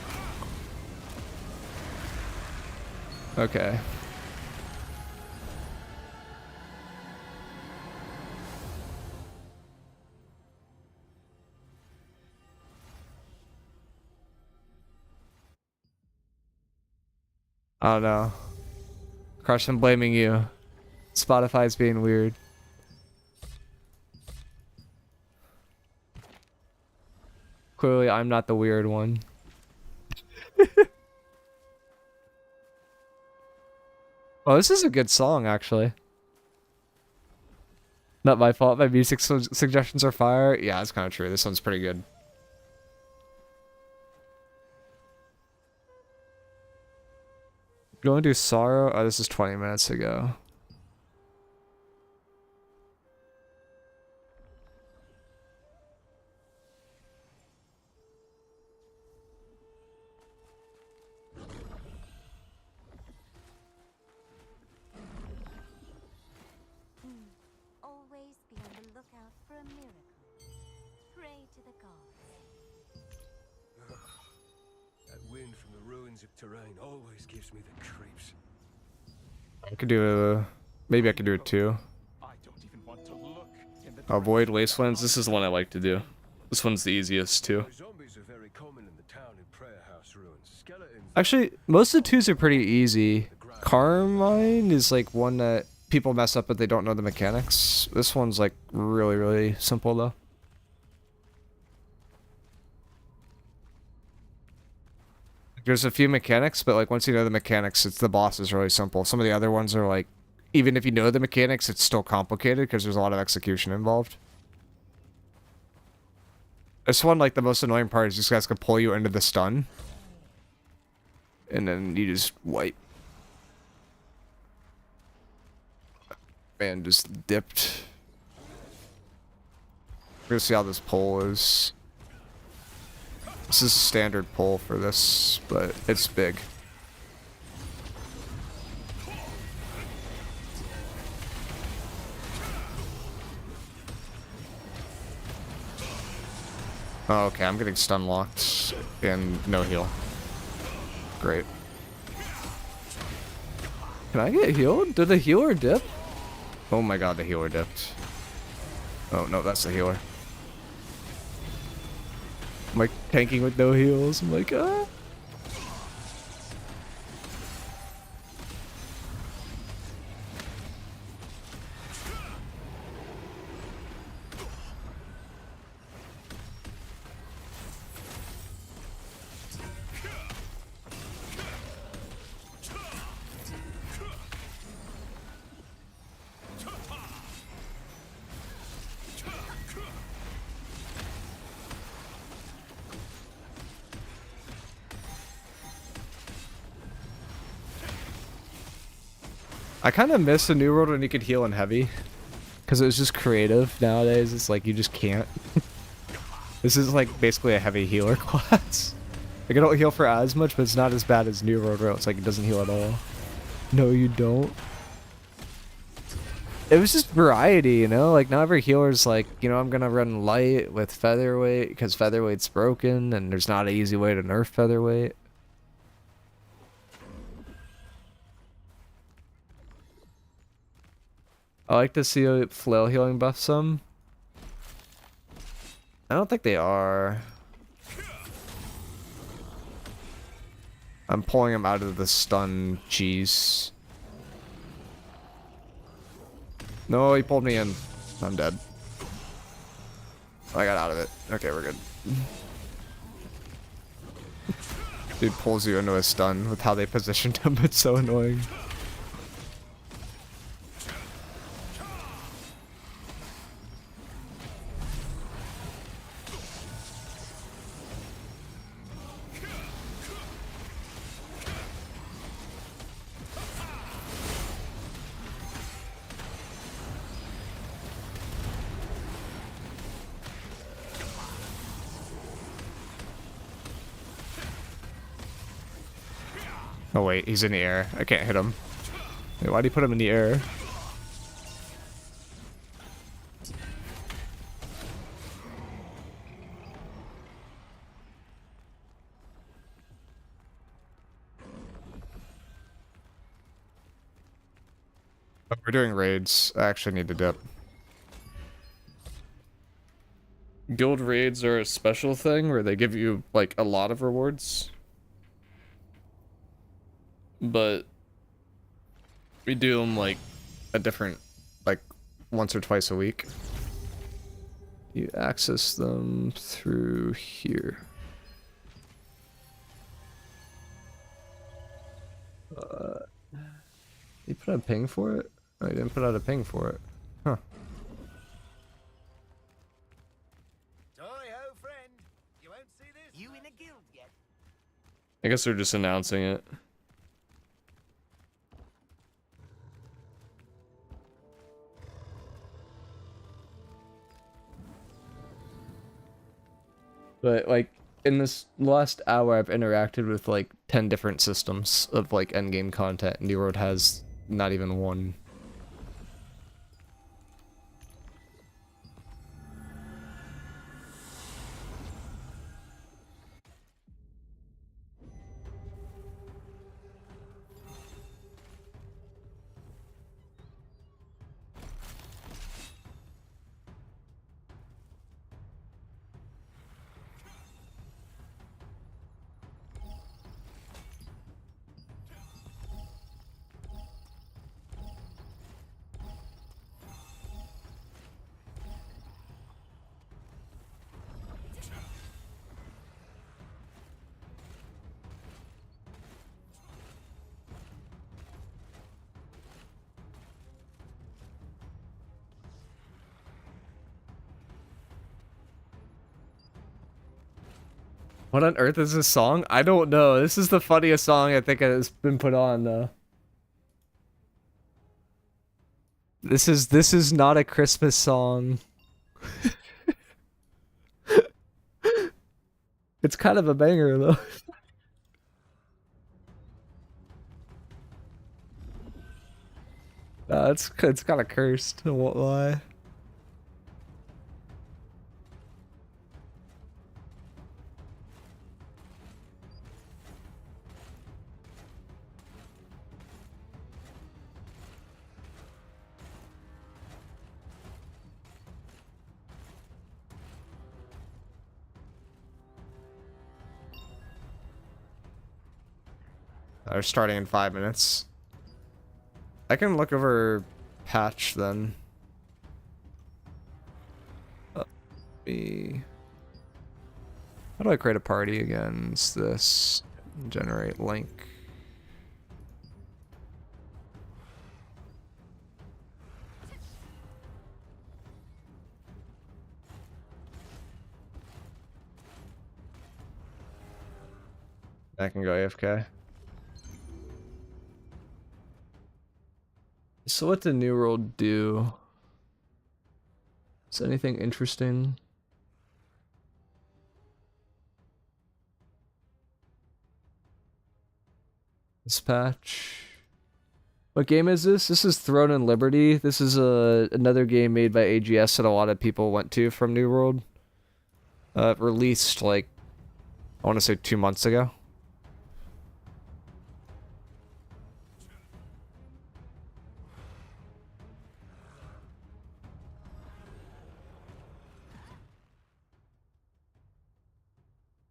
Okay. I don't know. Crush, I'm blaming you. Spotify's being weird. Clearly, I'm not the weird one. Oh, this is a good song, actually. Not my fault. My music suggestions are fire. Yeah, it's kind of true. This one's pretty good. Going to do Sorrow? Oh, this is 20 minutes ago. Always be on the lookout for a miracle. Pray to the gods. That wind from the ruins of terrain always gives me the creeps. I could do a... Maybe I could do it too. I don't even want to look in the Avoid Wastelands. This is the one I like to do. This one's the easiest too. Zombies are very common in the town in Prayer House ruins. Skeletons. Actually, most of the twos are pretty easy. Carmine is like one that people mess up but they don't know the mechanics. This one's like really, really simple though. There's a few mechanics, but like once you know the mechanics, the boss is really simple. Some of the other ones are like, even if you know the mechanics, it's still complicated because there's a lot of execution involved. This one, like the most annoying part is these guys can pull you into the stun. And then you just wipe. Man, just dipped. We're gonna see how this pull is. This is a standard pull for this, but it's big. Oh, okay, I'm getting stun locked and no heal. Great. Can I get healed? Did the healer dip? Oh my god, the healer dipped. Oh no, that's the healer. I'm like tanking with no heals. I'm like, ah. I kind of miss a new world when you could heal in heavy. Because it was just creative. Nowadays, it's like you just can't. This is like basically a heavy healer class. Like I don't heal for as much, but it's not as bad as New World where it's like it doesn't heal at all. No, you don't. It was just variety, you know? Like now every healer's like, you know, I'm gonna run light with featherweight because featherweight's broken and there's not an easy way to nerf featherweight. I like to see a flail healing buff some. I don't think they are. I'm pulling him out of the stun cheese. No, he pulled me in. I'm dead. I got out of it. Okay, we're good. Dude pulls you into a stun with how they positioned him. It's so annoying. Oh wait, he's in the air. I can't hit him. Wait, why'd he put him in the air? Oh, we're doing raids. I actually need to dip. Guild raids are a special thing where they give you like a lot of rewards. But we do them like a different, like once or twice a week. You access them through here. You put a ping for it? Oh, you didn't put out a ping for it. Huh. Hi-ho, friend. You won't see this. You in a guild yet? I guess they're just announcing it. But like in this last hour I've interacted with like 10 different systems of like endgame content. New World has not even one. What on earth is this song? I don't know. This is the funniest song I think has been put on though. This is not a Christmas song. It's kind of a banger though. It's kind of cursed, I won't lie. They're starting in 5 minutes. I can look over patch then. Me. How do I create a party against this? Generate link. I can go AFK. So what did New World do? Is anything interesting? This patch. What game is this? This is Throne and Liberty. This is another game made by AGS that a lot of people went to from New World. Released like, I want to say 2 months ago.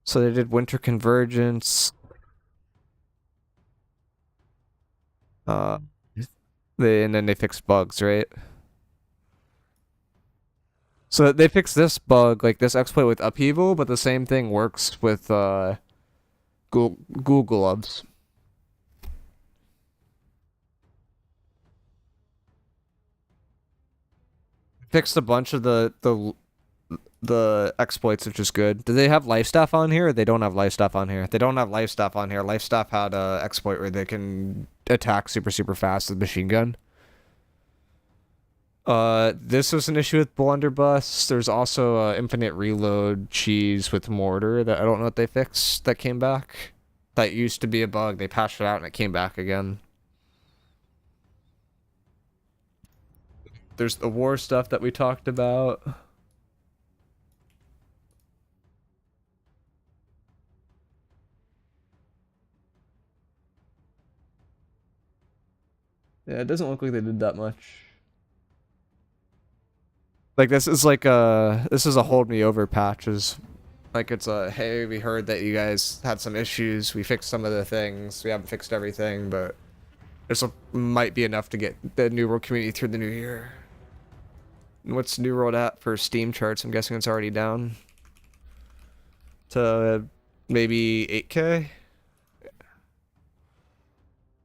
So they did Winter Convergence. And then they fixed bugs, right? So they fixed this bug, like this exploit with upheaval, but the same thing works with Google Gloves. Fixed a bunch of the exploits, which is good. Do they have life staff on here? Or they don't have life staff on here. They don't have life staff on here. Life staff had a exploit where they can attack super fast with machine gun. This was an issue with blunderbuss. There's also infinite reload cheese with mortar that I don't know what they fixed that came back. That used to be a bug. They patched it out and it came back again. There's the war stuff that we talked about. Yeah, it doesn't look like they did that much. Like this is like this is a hold me over patches. Like it's a hey, we heard that you guys had some issues. We fixed some of the things. We haven't fixed everything, but this might be enough to get the New World community through the new year. And what's New World at for Steam charts? I'm guessing it's already down to maybe 8K.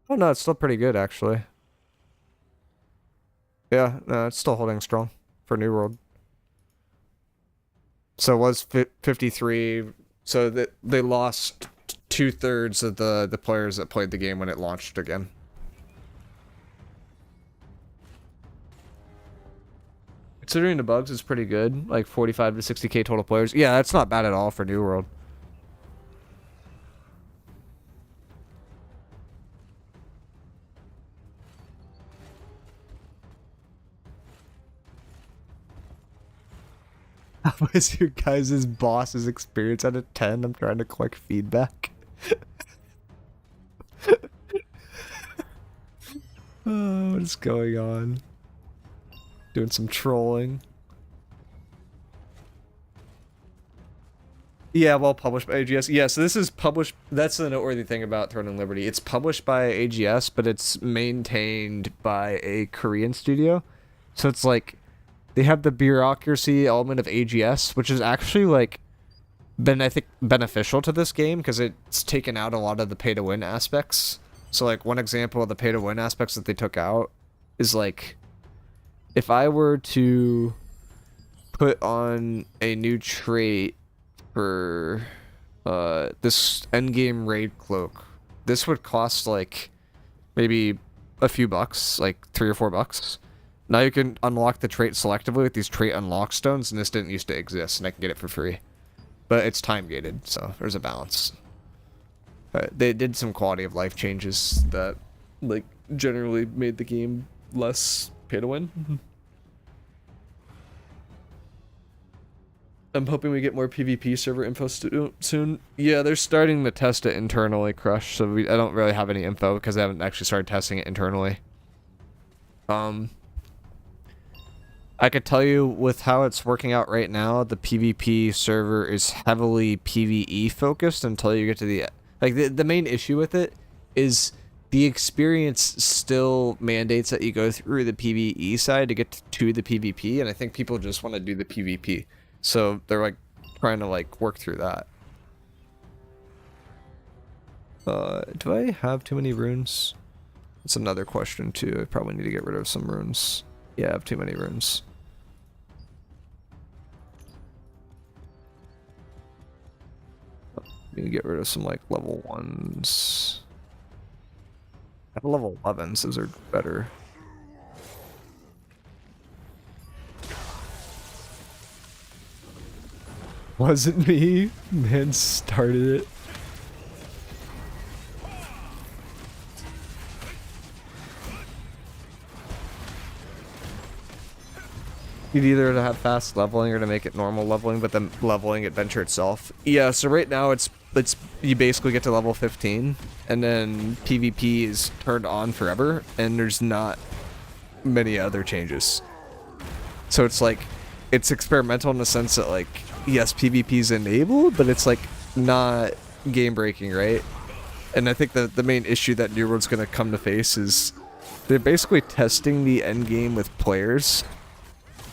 Oh no, it's still pretty good actually. Yeah, no, it's still holding strong for New World. So it was 53. So that they lost 2/3 of the players that played the game when it launched again. Considering the bugs, it's pretty good. Like 45 to 60K total players. Yeah, that's not bad at all for New World. How is your guys' boss's experience out of 10? I'm trying to collect feedback. Oh, what is going on? Doing some trolling. Yeah, well published by AGS. Yeah, so this is published. That's the noteworthy thing about Throne and Liberty. It's published by AGS, but it's maintained by a Korean studio. So it's like they have the bureaucracy element of AGS, which is actually like been, I think, beneficial to this game because it's taken out a lot of the pay to win aspects. So like one example of the pay to win aspects that they took out is like if I were to put on a new trait for this endgame raid cloak, this would cost like maybe a few bucks, like $3 or $4. Now you can unlock the trait selectively with these trait unlock stones, and this didn't used to exist, and I can get it for free. But it's time gated, so there's a balance. They did some quality of life changes that, like, generally made the game less pay to win. I'm hoping we get more PvP server info soon. Yeah, they're starting to test it internally, Crush, so I don't really have any info because they haven't actually started testing it internally. I could tell you with how it's working out right now, the PvP server is heavily PvE focused until you get to the... Like, the main issue with it is the experience still mandates that you go through the PvE side to get to the PvP, and I think people just want to do the PvP. So they're, like, trying to, like, work through that. Do I have too many runes? That's another question, too. I probably need to get rid of some runes. Yeah, I have too many runes. Need to get rid of some like level 1s. I have level 11s, those are better. Wasn't me. Man started it. You'd either to have fast leveling or to make it normal leveling, but then leveling adventure itself. Yeah, so right now it's you basically get to level 15, and then PvP is turned on forever, and there's not many other changes. So it's like, it's experimental in the sense that like, yes, PvP is enabled, but it's like not game breaking, right? And I think the main issue that New World's gonna come to face is they're basically testing the end game with players.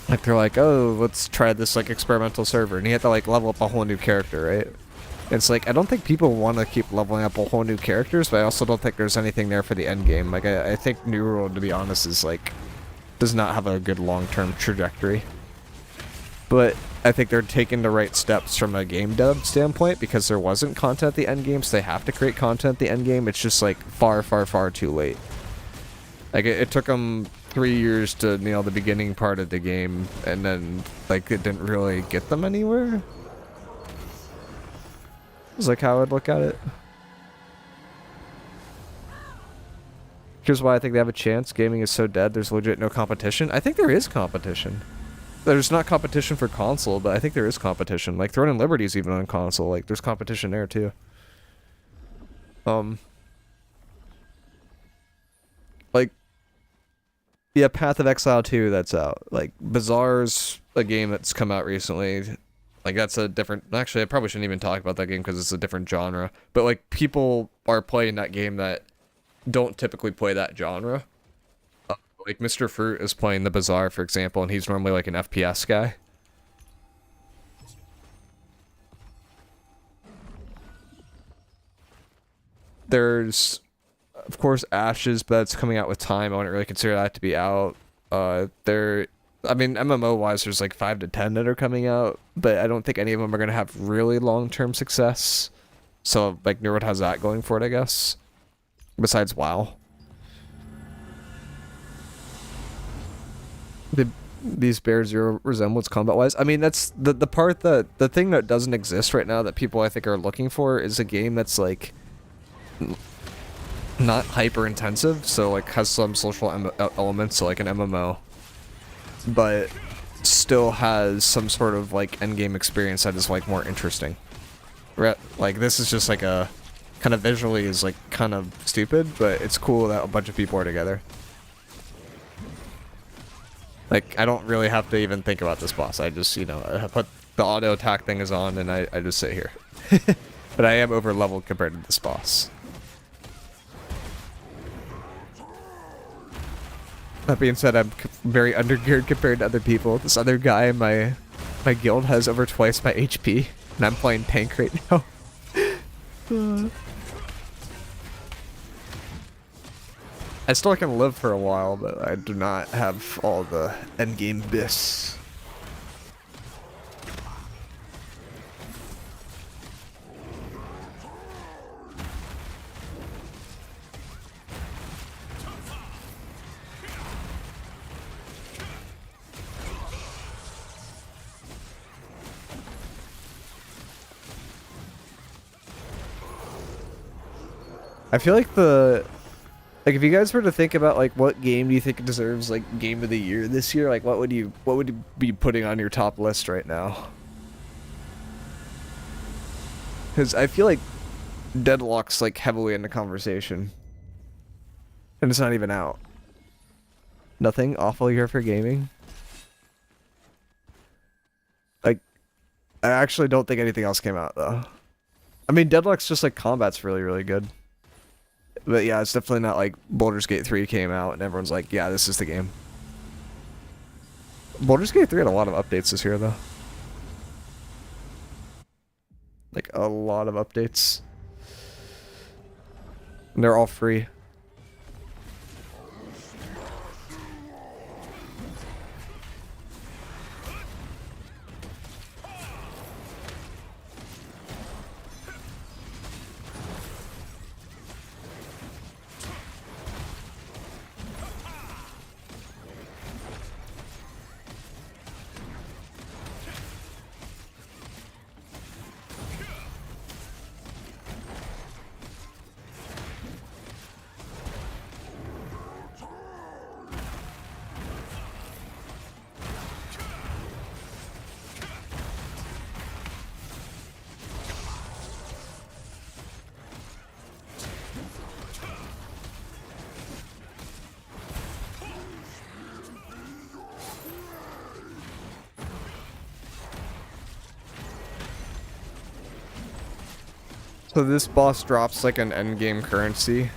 Like they're like, oh, let's try this like experimental server, and you have to like level up a whole new character, right? It's like, I don't think people want to keep leveling up a whole new characters, but I also don't think there's anything there for the end game. Like I think New World, to be honest, is like, does not have a good long-term trajectory. But I think they're taking the right steps from a game dev standpoint, because there wasn't content at the end game, so they have to create content at the end game. It's just like far, far, far too late. Like it took them 3 years to nail the beginning part of the game, and then like it didn't really get them anywhere. It's like how I would look at it. Here's why I think they have a chance. Gaming is so dead, there's legit no competition. I think there is competition. There's not competition for console, but I think there is competition. Like Throne and Liberty is even on console. Like there's competition there too. Like, yeah, Path of Exile 2, that's out. Like Bazaar's a game that's come out recently. Like that's a different, actually I probably shouldn't even talk about that game because it's a different genre. But like people are playing that game that don't typically play that genre. Like Mr. Fruit is playing the Bazaar, for example, and he's normally like an FPS guy. There's, of course, Ashes, but it's coming out with time. I wouldn't really consider that to be out. I mean, MMO-wise, there's like 5 to 10 that are coming out, but I don't think any of them are going to have really long-term success. So, like, New World has that going for it, I guess. Besides WoW. These bear zero resemblance combat-wise. I mean, that's the part that... The thing that doesn't exist right now that people, I think, are looking for is a game that's, like... not hyper-intensive, so, like, has some social elements, so, like, an MMO. But still has some sort of like endgame experience that is like more interesting. Like this is just like a kind of visually is like kind of stupid, but it's cool that a bunch of people are together. Like I don't really have to even think about this boss. I just, you know, I put the auto attack thing is on and I just sit here. But I am over leveled compared to this boss. That being said, I'm very undergeared compared to other people. This other guy in my guild has over twice my HP, and I'm playing tank right now. I still can live for a while, but I do not have all the endgame bis. I feel like if you guys were to think about like what game do you think deserves like game of the year this year, like what would you be putting on your top list right now? Because I feel like Deadlock's like heavily in the conversation, and it's not even out. Nothing awful here for gaming. Like, I actually don't think anything else came out though. I mean, Deadlock's just like combat's really, really good. But yeah, it's definitely not like Baldur's Gate 3 came out and everyone's like, yeah, this is the game. Baldur's Gate 3 had a lot of updates this year, though. Like, a lot of updates. And they're all free. So this boss drops like an endgame currency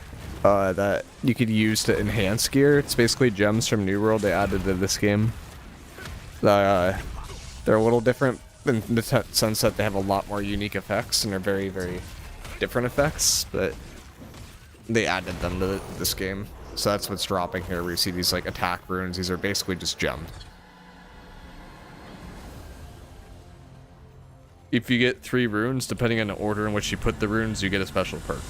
that you could use to enhance gear. It's basically gems from New World they added to this game. They're a little different in the sense that they have a lot more unique effects and they're very, very different effects, but they added them to this game. So that's what's dropping here, where you see these like attack runes. These are basically just gems. If you get 3 runes, depending on the order in which you put the runes, you get a special perk.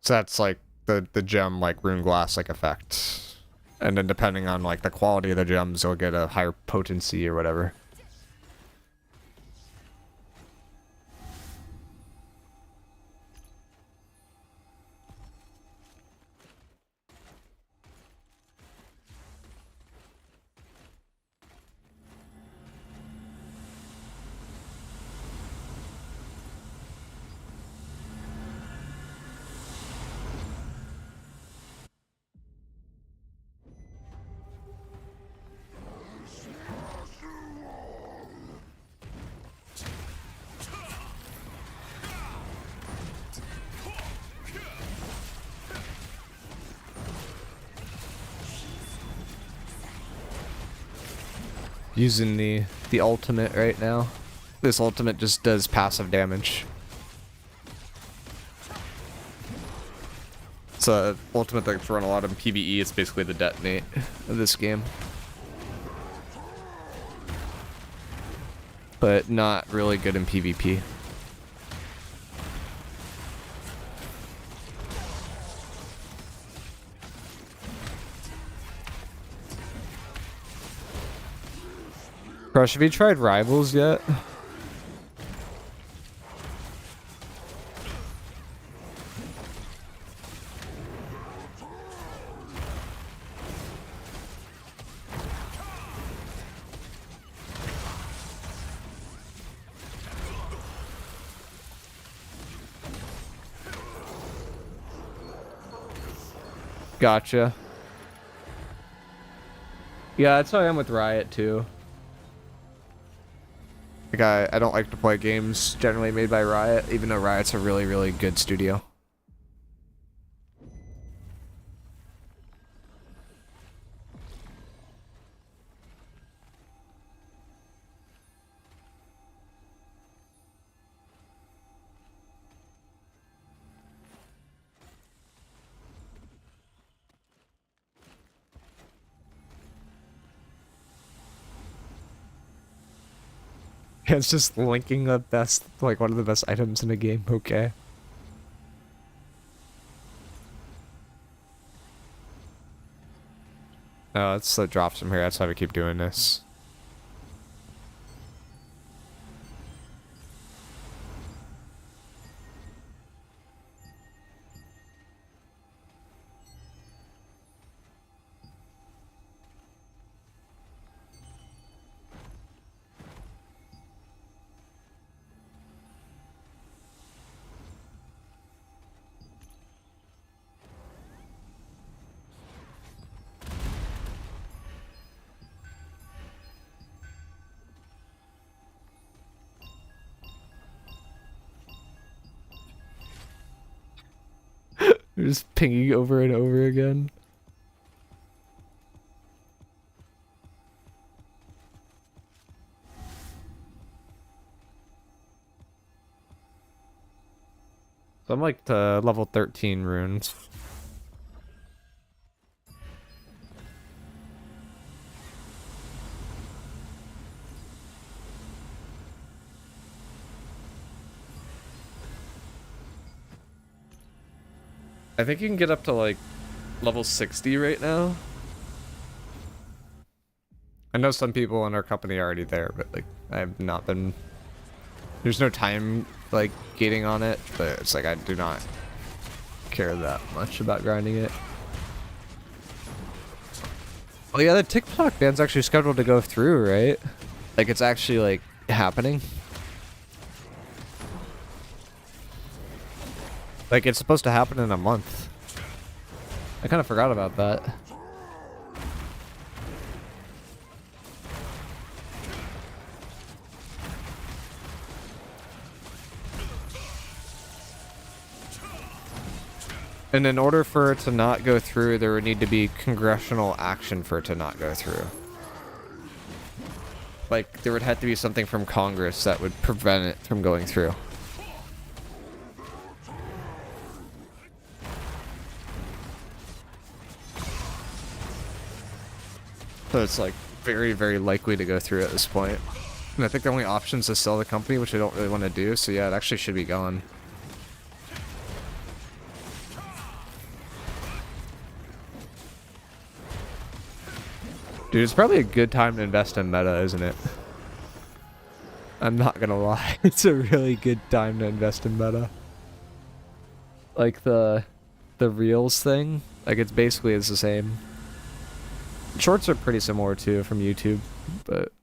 So that's like the gem like rune glass like effect. And then depending on like the quality of the gems, you'll get a higher potency or whatever. Using the ultimate right now. This ultimate just does passive damage. It's a ultimate that's run a lot in PvE. It's basically the detonate of this game. But not really good in PvP. Crush, have you tried Rivals yet? Gotcha. Yeah, that's how I am with Riot too. Like I don't like to play games generally made by Riot, even though Riot's a really, really good studio. Yeah, it's just linking the best, like one of the best items in a game, okay. No, it's the drops from here, that's why we keep doing this. You're just pinging over and over again. So I'm like to level 13 runes. I think you can get up to like level 60 right now. I know some people in our company are already there, but like I have not been. There's no time like gating on it, but it's like I do not care that much about grinding it. Oh yeah, the TikTok ban's actually scheduled to go through, right? Like it's actually like happening. Like, it's supposed to happen in a month. I kind of forgot about that. And in order for it to not go through, there would need to be congressional action for it to not go through. Like, there would have to be something from Congress that would prevent it from going through. So it's like very, very likely to go through at this point. And I think the only option is to sell the company, which I don't really want to do, so yeah, it actually should be gone. Dude, it's probably a good time to invest in meta, isn't it? I'm not gonna lie, it's a really good time to invest in meta. Like the Reels thing, like it's the same. Shorts are pretty similar too from YouTube, but...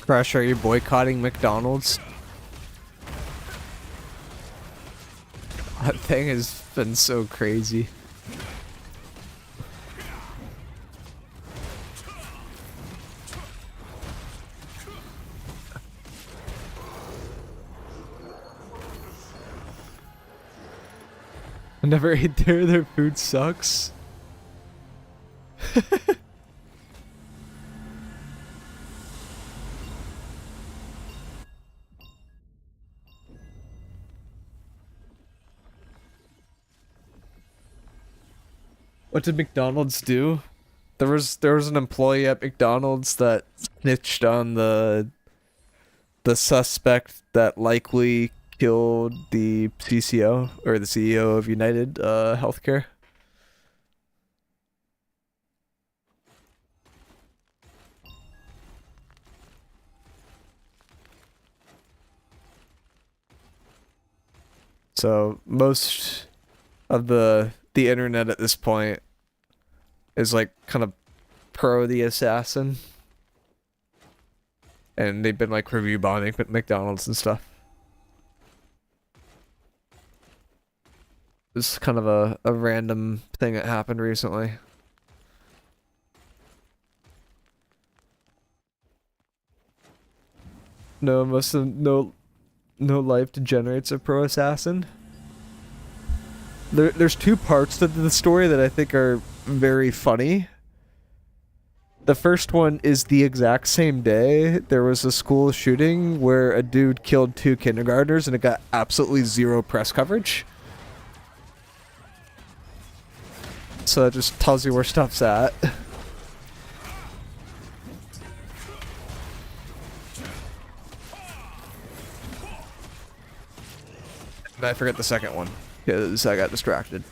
Crush, are you boycotting McDonald's? That thing has been so crazy. I never ate there, their food sucks. What did McDonald's do? There was an employee at McDonald's that snitched on the suspect that likely killed the CCO or the CEO of United Healthcare. So most of the internet at this point is like kind of pro the assassin, and they've been like review bombing McDonald's and stuff. This is kind of a random thing that happened recently. No, no life degenerates a pro assassin. There's two parts to the story that I think are very funny. The first one is the exact same day there was a school shooting where a dude killed 2 kindergartners and it got absolutely 0 press coverage. So that just tells you where stuff's at. And I forget the second one because I got distracted.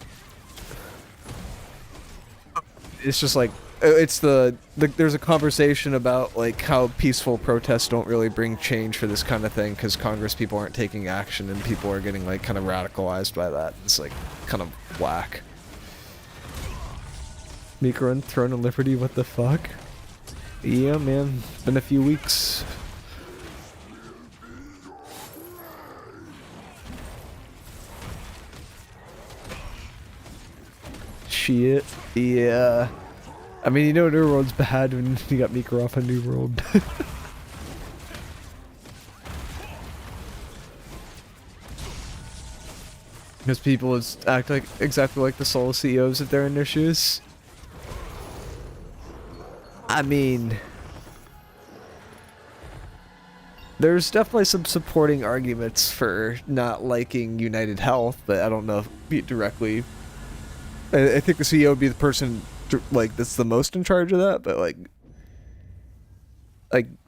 It's just like it's there's a conversation about like how peaceful protests don't really bring change for this kind of thing because Congress people aren't taking action and people are getting like kind of radicalized by that. It's like kind of whack. Micro and Throne and Liberty, what the fuck? Yeah, man. It's been a few weeks. Shit. Yeah. I mean, you know New World's bad when you got Micro off a New World. Because people just act like exactly like the solo CEOs if they're in their shoes. I mean, there's definitely some supporting arguments for not liking United Health, but I don't know if it directly. I think the CEO would be the person like that's the most in charge of that, but like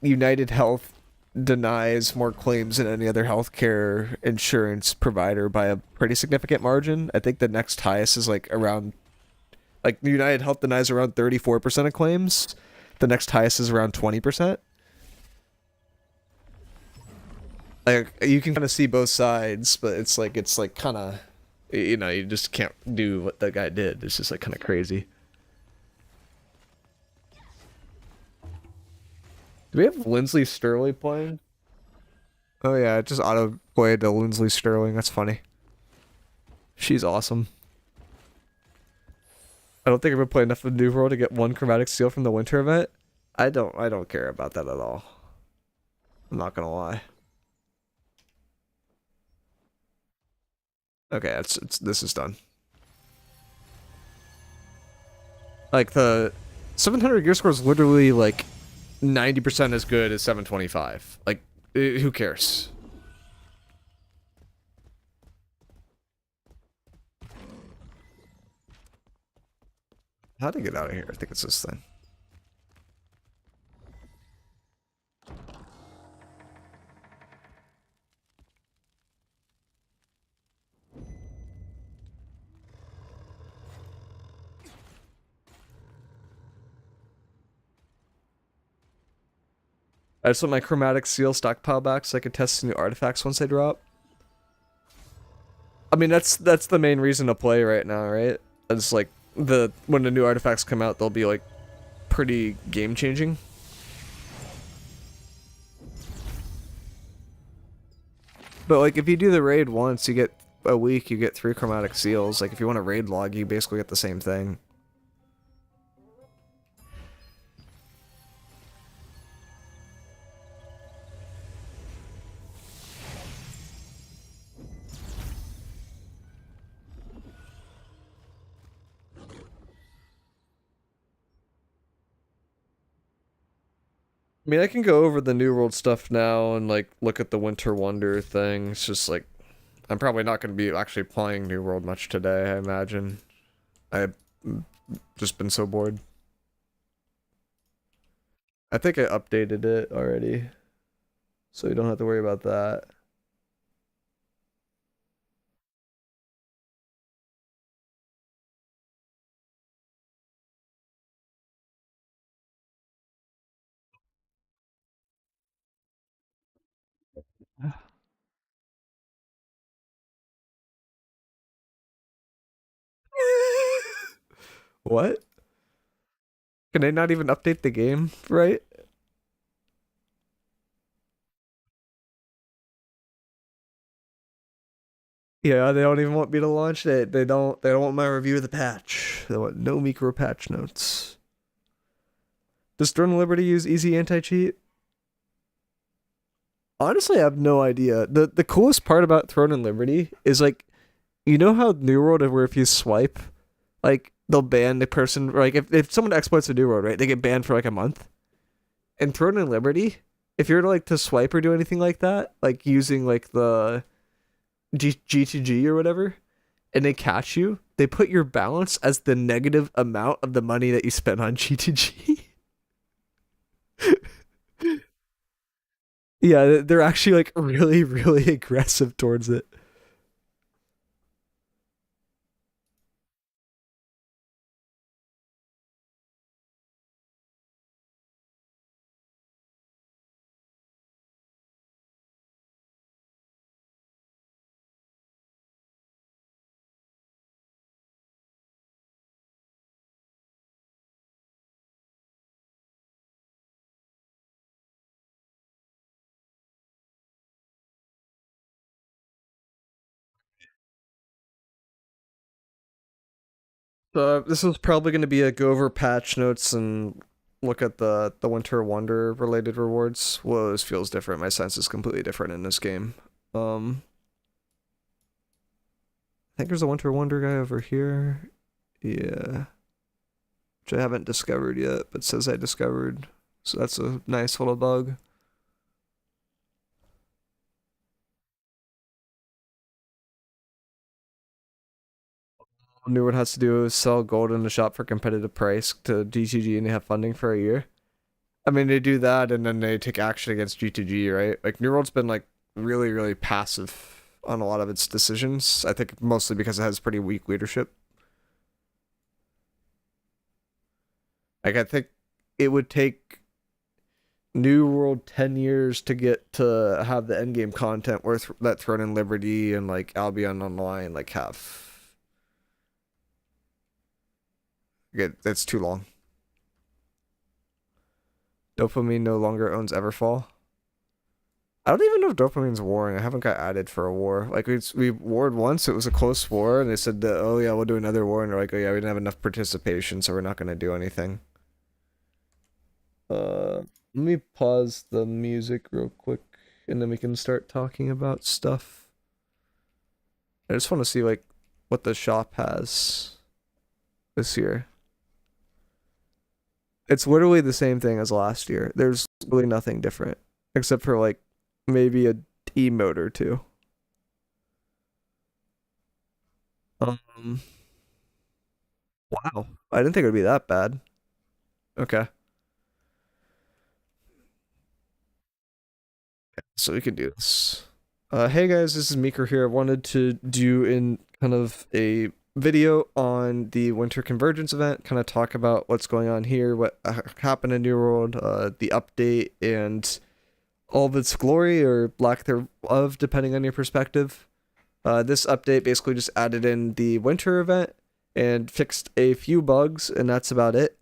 United Health denies more claims than any other healthcare insurance provider by a pretty significant margin. I think the next highest is like around like United Health denies around 34% of claims. The next highest is around 20%. Like you can kind of see both sides, but it's like kind of you just can't do what that guy did. It's just like kind of crazy. Do we have Lindsley Sterling playing? Oh yeah, it just auto played to Lindsley Sterling. That's funny. She's awesome. I don't think I've ever played enough of New World to get one chromatic seal from the winter event. I don't care about that at all. I'm not gonna lie. Okay, this is done. Like the 700 gear score is literally like 90% as good as 725. Like, who cares? How to get out of here? I think it's this thing. I just want my chromatic seal stockpile back so I can test new artifacts once they drop. I mean, that's the main reason to play right now, right? It's like when the new artifacts come out, they'll be like pretty game changing. But like if you do the raid once, you get a week, you get 3 chromatic seals. Like if you want a raid log, you basically get the same thing. I mean, I can go over the New World stuff now and like look at the Winter Wonder thing. It's just like I'm probably not going to be actually playing New World much today, I imagine. I've just been so bored. I think I updated it already, so you don't have to worry about that. What? Can they not even update the game, right? Yeah, they don't even want me to launch it. They don't want my review of the patch. They want no micro patch notes. Does Throne of Liberty use easy anti-cheat? Honestly, I have no idea. The coolest part about Throne and Liberty is like, you know how New World where if you swipe, like they'll ban the person. Like if someone exploits a New World, right, they get banned for like a month. In Throne and Liberty, if you're like to swipe or do anything like that, like using like the G2G or whatever, and they catch you, they put your balance as the negative amount of the money that you spent on G2G. Yeah, they're actually like really, really aggressive towards it. So this is probably going to be a go over patch notes and look at the Winter Wonder related rewards. Whoa, this feels different. My sense is completely different in this game. I think there's a Winter Wonder guy over here. Yeah. Which I haven't discovered yet, but says I discovered. So that's a nice little bug. New one has to do is sell gold in the shop for competitive price to GTG and they have funding for a year. I mean, they do that and then they take action against GTG, right? Like, New World's been, like, really, really passive on a lot of its decisions. I think mostly because it has pretty weak leadership. Like, I think it would take New World 10 years to get to have the endgame content where that Throne and Liberty and, like, Albion Online, like, have. That's too long. Dopamine no longer owns Everfall. I don't even know if Dopamine's warring. I haven't got added for a war. Like, we warred once, it was a close war, and they said that, oh yeah, we'll do another war, and they're like, oh yeah, we didn't have enough participation, so we're not going to do anything. Let me pause the music real quick, and then we can start talking about stuff. I just want to see, like, what the shop has this year. It's literally the same thing as last year. There's really nothing different, except for, like, maybe a emote or two. Wow. I didn't think it would be that bad. Okay. So we can do this. Hey guys, this is miicrow here. I wanted to do in kind of a video on the Winter Convergence event, kind of talk about what's going on here, what happened in New World, the update, and all of its glory or lack thereof, depending on your perspective. This update basically just added in the winter event and fixed a few bugs, and that's about it.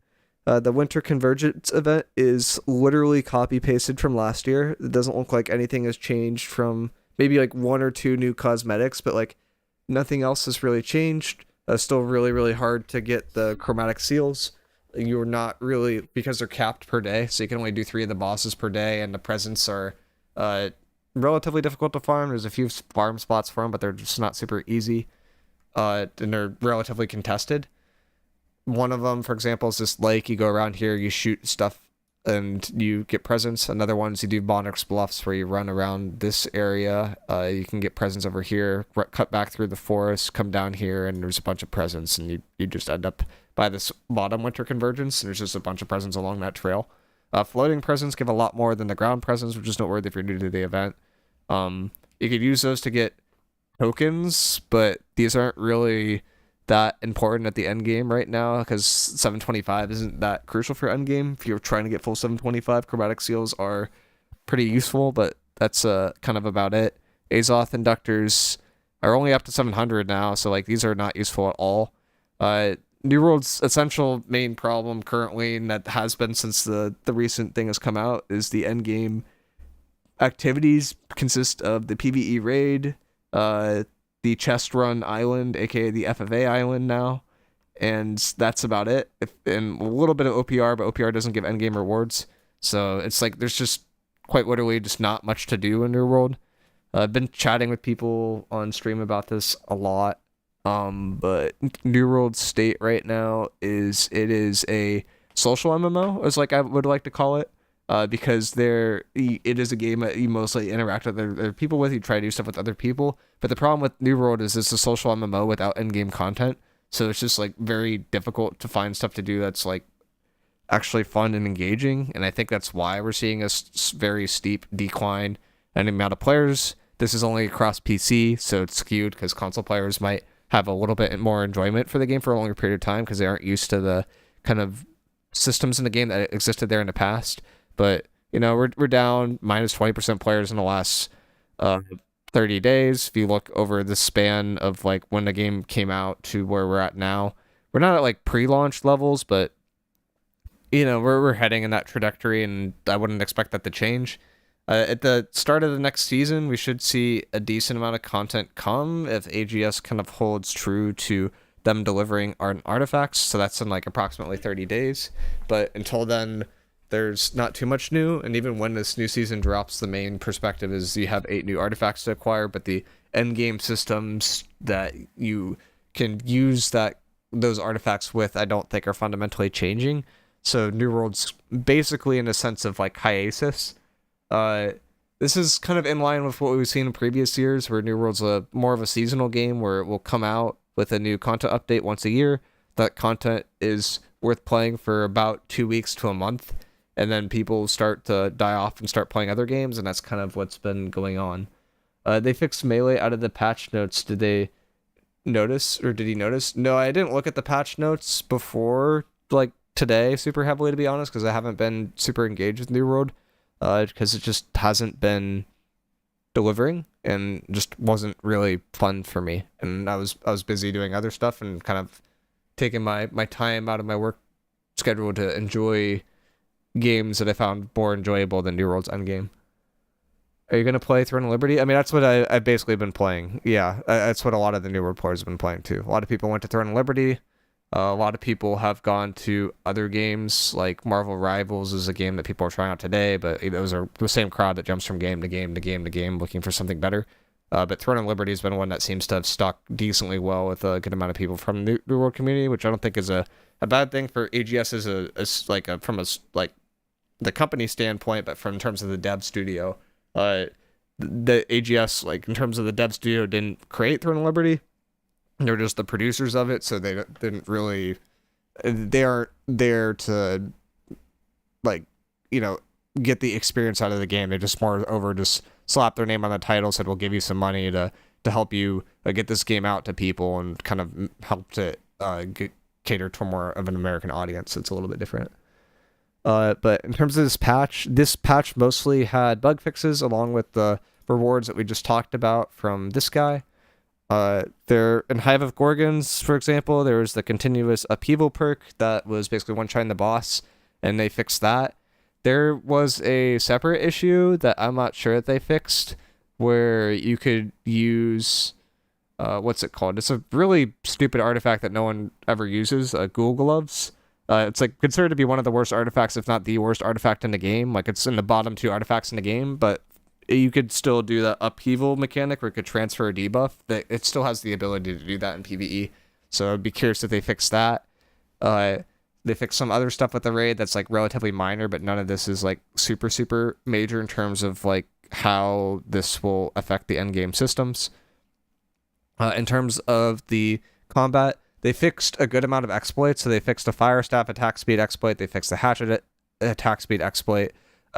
The Winter Convergence event is literally copy-pasted from last year. It doesn't look like anything has changed from maybe like one or two new cosmetics, but like nothing else has really changed. Still really, really hard to get the chromatic seals. You're not really, because they're capped per day, so you can only do 3 of the bosses per day, and the presents are relatively difficult to farm. There's a few farm spots for them, but they're just not super easy, and they're relatively contested. One of them, for example, is this lake. You go around here, you shoot stuff, and you get presents. Another one is you do Monarch's Bluffs, where you run around this area. You can get presents over here, cut back through the forest, come down here, and there's a bunch of presents, and you just end up by this bottom Winter Convergence, and there's just a bunch of presents along that trail. Floating presents give a lot more than the ground presents, which is noteworthy if you're new to the event. You could use those to get tokens, but these aren't really that important at the end game right now because 725 isn't that crucial for end game. If you're trying to get full 725, chromatic seals are pretty useful, but that's kind of about it. Azoth inductors are only up to 700 now, so like these are not useful at all. New World's essential main problem currently, and that has been since the recent thing has come out, is the end game activities consist of the PvE raid, the chest run island, aka the FFA island now, and that's about it. And a little bit of OPR, but OPR doesn't give endgame rewards, so it's like there's just quite literally just not much to do in New World. I've been chatting with people on stream about this a lot, but New World's state right now is it is a social MMO, as like I would like to call it. Because it is a game that you mostly interact with other people with. You try to do stuff with other people, but the problem with New World is it's a social MMO without endgame content, so it's just like very difficult to find stuff to do that's like actually fun and engaging. And I think that's why we're seeing a very steep decline in the amount of players. This is only across PC, so it's skewed because console players might have a little bit more enjoyment for the game for a longer period of time because they aren't used to the kind of systems in the game that existed there in the past. But, you know, we're down minus 20% players in the last 30 days. If you look over the span of, like, when the game came out to where we're at now, we're not at, like, pre-launch levels, but, you know, we're heading in that trajectory, and I wouldn't expect that to change. At the start of the next season, we should see a decent amount of content come if AGS kind of holds true to them delivering artifacts, so that's in like approximately 30 days. But until then, there's not too much new, and even when this new season drops, the main perspective is you have 8 new artifacts to acquire, but the end game systems that you can use those artifacts with, I don't think are fundamentally changing. So New World's basically in a sense of like hiatus. This is kind of in line with what we've seen in previous years, where New World's more of a seasonal game where it will come out with a new content update once a year. That content is worth playing for about 2 weeks to a month, and then people start to die off and start playing other games, and that's kind of what's been going on. They fixed Melee out of the patch notes. Did they notice, or did he notice? No, I didn't look at the patch notes before, like, today super heavily, to be honest, because I haven't been super engaged with New World, because it just hasn't been delivering and just wasn't really fun for me. And I was busy doing other stuff and kind of taking my time out of my work schedule to enjoy games that I found more enjoyable than New World's endgame. Are you going to play Throne of Liberty? I mean, that's what I've basically been playing. Yeah, that's what a lot of the New World players have been playing too. A lot of people went to Throne of Liberty. A lot of people have gone to other games, like Marvel Rivals is a game that people are trying out today, but those are the same crowd that jumps from game to game to game to game looking for something better. But Throne of Liberty has been one that seems to have stuck decently well with a good amount of people from the New World community, which I don't think is a bad thing for AGS from the company standpoint, but from in terms of the dev studio. The AGS, like in terms of the dev studio, didn't create Throne of Liberty. They're just the producers of it, so they didn't really. They aren't there to, like, get the experience out of the game. They just just slap their name on the title, said we'll give you some money to help you get this game out to people and kind of help to cater to more of an American audience. It's a little bit different. But in terms of this patch mostly had bug fixes along with the rewards that we just talked about from this guy. There in Hive of Gorgons, for example, there was the continuous upheaval perk that was basically one-shotting the boss, and they fixed that. There was a separate issue that I'm not sure that they fixed, where you could use what's it called? It's a really stupid artifact that no one ever uses, Ghoul Gloves. It's like considered to be one of the worst artifacts, if not the worst artifact in the game. Like, it's in the bottom 2 artifacts in the game, but you could still do the upheaval mechanic where it could transfer a debuff. That it still has the ability to do that in PvE. So I'd be curious if they fix that. They fixed some other stuff with the raid that's like relatively minor, but none of this is like super, super major in terms of like how this will affect the endgame systems. In terms of the combat, they fixed a good amount of exploits. So they fixed a Fire Staff attack speed exploit. They fixed the Hatchet attack speed exploit.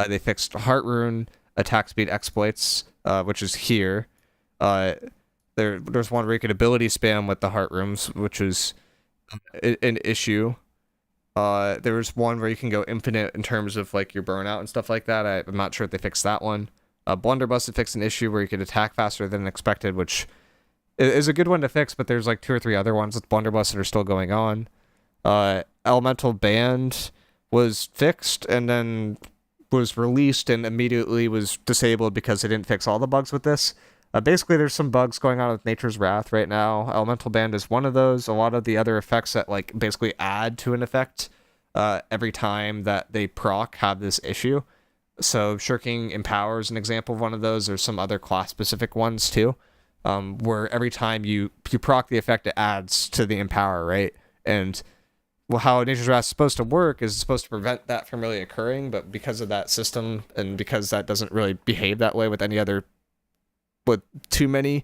They fixed Heart Rune attack speed exploits, which is here. There's one where you could ability spam with the Heart Runes, which is an issue. There was one where you can go infinite in terms of like your burnout and stuff like that. I'm not sure if they fixed that one. Blunderbuss had fixed an issue where you could attack faster than expected, which is a good one to fix, but there's like 2 or 3 other ones with Blunderbuss that are still going on. Elemental Band was fixed and then was released and immediately was disabled because they didn't fix all the bugs with this. Basically, there's some bugs going on with Nature's Wrath right now. Elemental Band is one of those. A lot of the other effects that like basically add to an effect every time that they proc have this issue. So Shirking Empower is an example of one of those. There's some other class-specific ones too, where every time you proc the effect, it adds to the Empower, right? And well, how Nature's Wrath is supposed to work is it's supposed to prevent that from really occurring, but because of that system and because that doesn't really behave that way with too many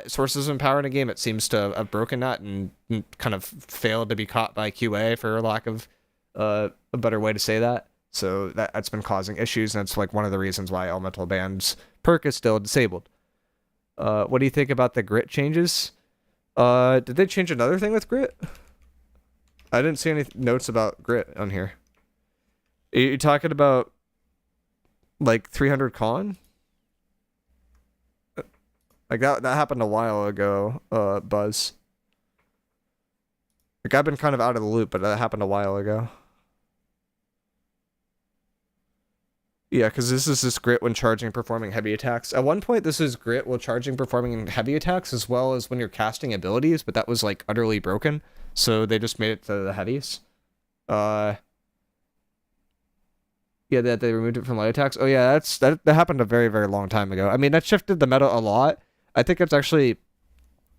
sources of power in a game, it seems to have broken that and kind of failed to be caught by QA, for lack of a better way to say that. So that's been causing issues, and it's like one of the reasons why Elemental Band's perk is still disabled. What do you think about the grit changes? Did they change another thing with grit? I didn't see any notes about grit on here. Are you talking about like 300 con? Like that happened a while ago, Buzz. Like, I've been kind of out of the loop, but that happened a while ago. Yeah, because this is this grit when charging, performing heavy attacks. At one point, this is grit while charging, performing heavy attacks, as well as when you're casting abilities, but that was like utterly broken. So they just made it to the heavies. Uh, yeah, that they removed it from light attacks. Oh yeah, that happened a very very long time ago. I mean, that shifted the meta a lot. I think it's actually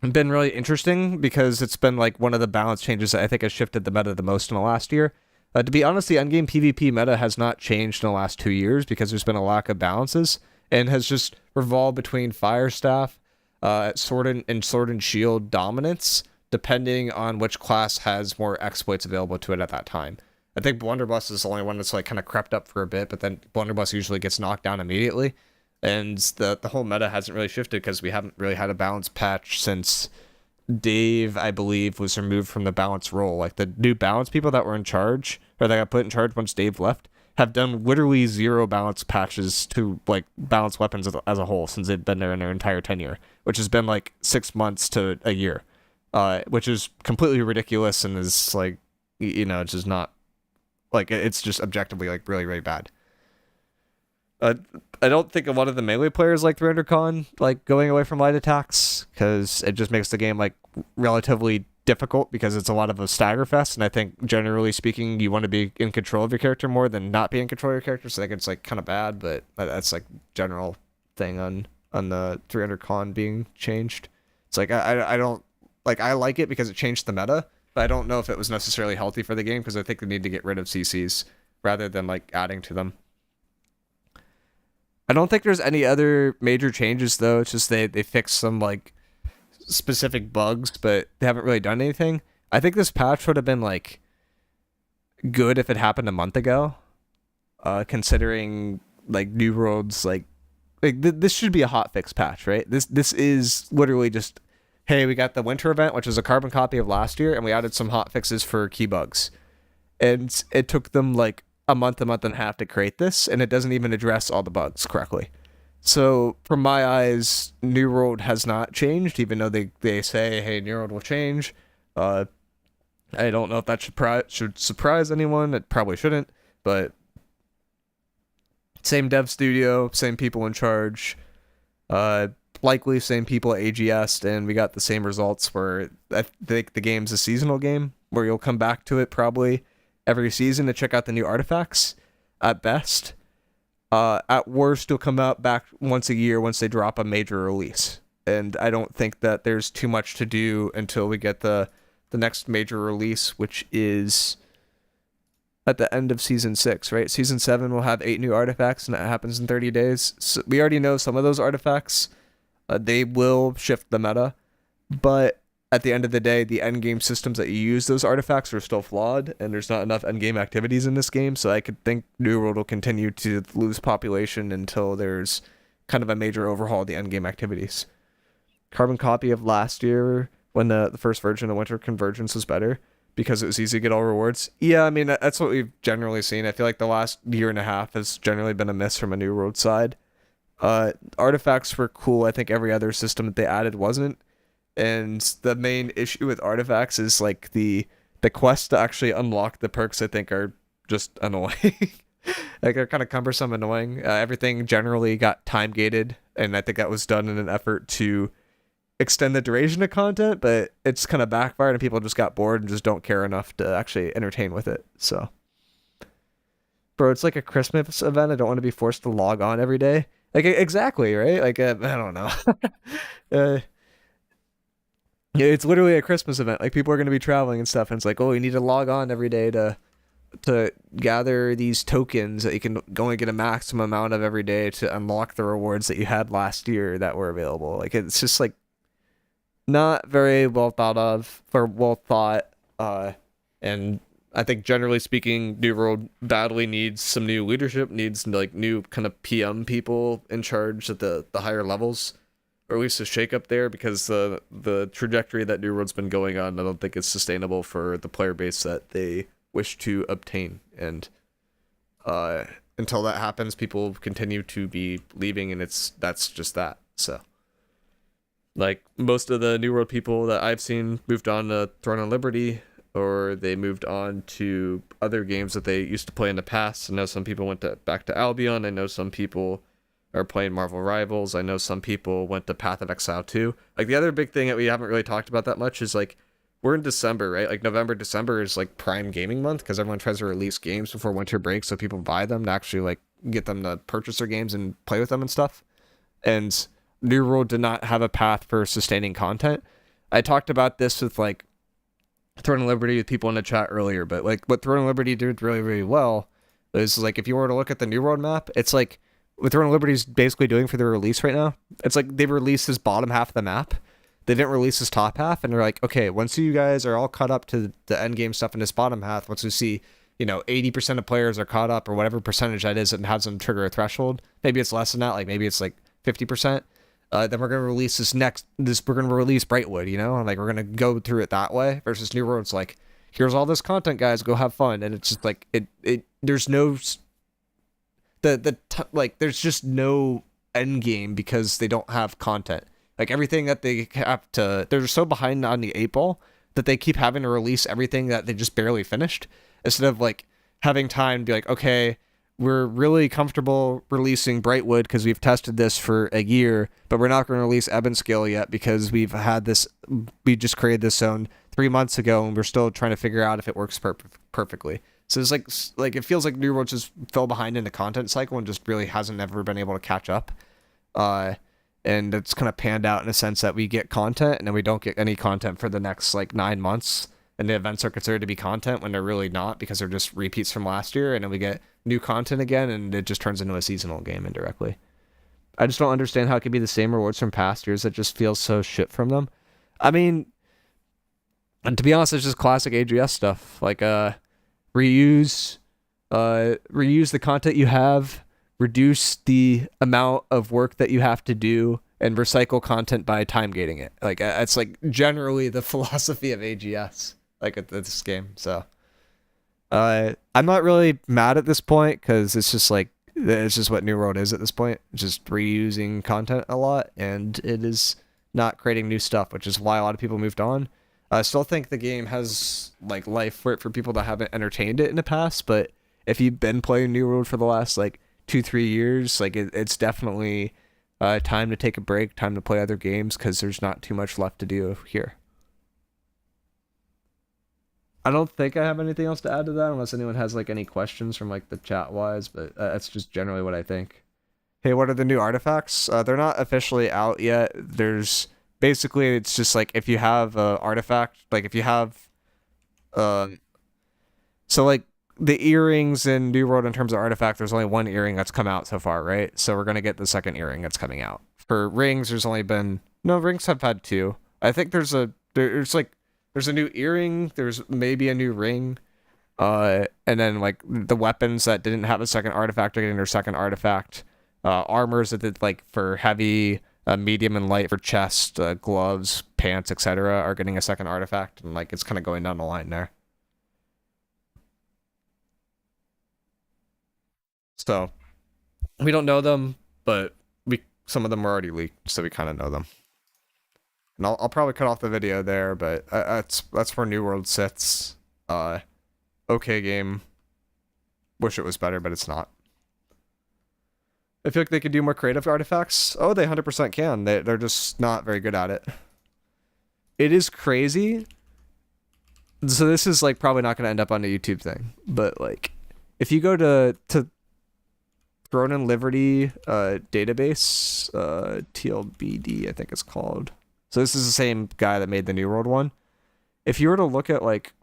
been really interesting because it's been like one of the balance changes that I think has shifted the meta the most in the last year. To be honest, the endgame PvP meta has not changed in the last 2 years because there's been a lack of balances and has just revolved between Fire Staff, Sword and Shield dominance, depending on which class has more exploits available to it at that time. I think Blunderbuss is the only one that's like kind of crept up for a bit, but then Blunderbuss usually gets knocked down immediately. And the whole meta hasn't really shifted because we haven't really had a balance patch since Dave, I believe, was removed from the balance role. Like the new balance people that were in charge, or that got put in charge once Dave left, have done literally 0 balance patches to like balance weapons as a whole since they've been there in their entire tenure, which has been like 6 months to a year, which is completely ridiculous and is like, it's just not like it's just objectively like really really bad. I don't think a lot of the melee players like 300 Con like going away from light attacks because it just makes the game like relatively difficult because it's a lot of a stagger fest, and I think generally speaking you want to be in control of your character more than not be in control of your character, so I think it's like kind of bad, but that's like general thing on the 300 Con being changed. It's like I don't like, I like it because it changed the meta, but I don't know if it was necessarily healthy for the game because I think they need to get rid of CCs rather than like adding to them. I don't think there's any other major changes though. It's just they fixed some like specific bugs, but they haven't really done anything. I think this patch would have been like good if it happened a month ago, considering like New World's like this should be a hotfix patch, right? This is literally just, hey, we got the winter event, which is a carbon copy of last year, and we added some hotfixes for key bugs, and it took them like a month and a half to create this, and it doesn't even address all the bugs correctly. So from my eyes, New World has not changed, even though they say, hey, New World will change. I don't know if that should surprise anyone. It probably shouldn't, but same dev studio, same people in charge, likely same people at AGS, and we got the same results where I think the game's a seasonal game where you'll come back to it probably every season to check out the new artifacts at best. At worst, you'll come out back once a year once they drop a major release. And I don't think that there's too much to do until we get the next major release, which is at the end of Season 6, right? Season 7 will have 8 new artifacts, and that happens in 30 days. So we already know some of those artifacts. They will shift the meta, but at the end of the day, the endgame systems that you use those artifacts are still flawed, and there's not enough endgame activities in this game, so I could think New World will continue to lose population until there's kind of a major overhaul of the endgame activities. Carbon copy of last year, when the first version of Winter Convergence was better, because it was easy to get all rewards. Yeah, I mean, that's what we've generally seen. I feel like the last year and a half has generally been a miss from a New World side. Artifacts were cool. I think every other system that they added wasn't. And the main issue with artifacts is like the quest to actually unlock the perks, I think, are just annoying. Like they're kind of cumbersome, annoying. Everything generally got time gated, and I think that was done in an effort to extend the duration of content, but it's kind of backfired and people just got bored and just don't care enough to actually entertain with it. So, bro, it's like a Christmas event. I don't want to be forced to log on every day. Like, exactly, right? Like, I don't know. Yeah, it's literally a Christmas event. Like, people are going to be traveling and stuff, and it's like, oh, you need to log on every day to gather these tokens that you can only get a maximum amount of every day to unlock the rewards that you had last year that were available. Like, it's just like not very well thought of or well thought. And I think generally speaking, New World badly needs some new leadership, needs like new kind of PM people in charge at the higher levels, or at least a shakeup there, because the trajectory that New World's been going on, I don't think is sustainable for the player base that they wish to obtain. And until that happens, people continue to be leaving, and that's just that. So, like, most of the New World people that I've seen moved on to Throne of Liberty, or they moved on to other games that they used to play in the past. I know some people went back to Albion. I know some people are playing Marvel Rivals. I know some people went to Path of Exile 2. Like, the other big thing that we haven't really talked about that much is, like, we're in December, right? Like, November, December is, like, prime gaming month because everyone tries to release games before winter break so people buy them to actually, like, get them to purchase their games and play with them and stuff. And New World did not have a path for sustaining content. I talked about this with, like, Throne of Liberty with people in the chat earlier, but, like, what Throne of Liberty did really, really well is, like, if you were to look at the New World map, it's, like, what Throne of Liberty is basically doing for their release right now, it's like they've released this bottom half of the map. They didn't release this top half, and they're like, okay, once you guys are all caught up to the end game stuff in this bottom half, once we see, 80% of players are caught up, or whatever percentage that is, and has them trigger a threshold, maybe it's less than that, like maybe it's like 50%, then we're going to release we're going to release Brightwood, like we're going to go through it that way, versus New World's like, here's all this content, guys, go have fun, and it's just like, there's no... there's just no end game because they don't have content. Like, everything that they have to, they're so behind on the 8 ball that they keep having to release everything that they just barely finished, instead of like having time to be like, okay, we're really comfortable releasing Brightwood because we've tested this for a year, but we're not going to release Ebonscale yet because we just created this zone 3 months ago and we're still trying to figure out if it works perfectly. So it's like it feels like New World just fell behind in the content cycle and just really hasn't ever been able to catch up. And it's kind of panned out in a sense that we get content and then we don't get any content for the next like 9 months. And the events are considered to be content when they're really not, because they're just repeats from last year. And then we get new content again and it just turns into a seasonal game indirectly. I just don't understand how it could be the same rewards from past years that just feels so shit from them. I mean, and to be honest, it's just classic AGS stuff. Like, reuse the content you have, reduce the amount of work that you have to do, and recycle content by time gating it. Like, it's like generally the philosophy of AGS, like at this game. So I'm not really mad at this point because it's just what New World is at this point. It's just reusing content a lot, and it is not creating new stuff, which is why a lot of people moved on. I still think the game has like life for people that haven't entertained it in the past, but if you've been playing New World for the last like 2-3 years, like it's definitely time to take a break, time to play other games, because there's not too much left to do here. I don't think I have anything else to add to that unless anyone has like any questions from like the chat wise, but that's just generally what I think. Hey, what are the new artifacts? They're not officially out yet. Basically, it's just like if you have an artifact, like if you have, so like the earrings in New World in terms of artifact, there's only one earring that's come out so far, right? So we're gonna get the second earring that's coming out. For rings, rings have had 2. I think there's a new earring, there's maybe a new ring, and then like the weapons that didn't have a second artifact are getting their second artifact. Armors that did like for heavy, medium and light for chest, gloves, pants, etc. are getting a second artifact, and like it's kind of going down the line there. So we don't know them, but some of them are already leaked, so we kind of know them. And I'll probably cut off the video there, but that's where New World sits. Okay game. Wish it was better, but it's not. I feel like they could do more creative artifacts. Oh, they 100% can. They're just not very good at it. It is crazy. So this is like probably not going to end up on the YouTube thing, but like if you go to Throne and Liberty database, TLBD I think it's called. So this is the same guy that made the New World one. If you were to look at like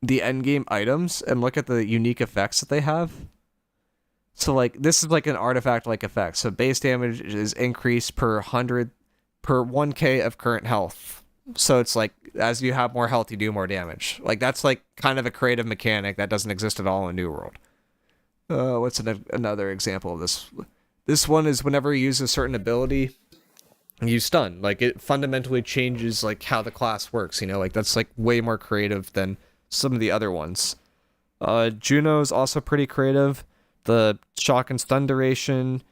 the endgame items and look at the unique effects that they have. So like this is like an artifact like effect. So base damage is increased per 1k of current health. So it's like as you have more health, you do more damage. Like that's like kind of a creative mechanic that doesn't exist at all in New World. What's another example of this? This one is whenever you use a certain ability, you stun. Like it fundamentally changes like how the class works. Like that's like way more creative than some of the other ones. Juno's also pretty creative. The shock and stun duration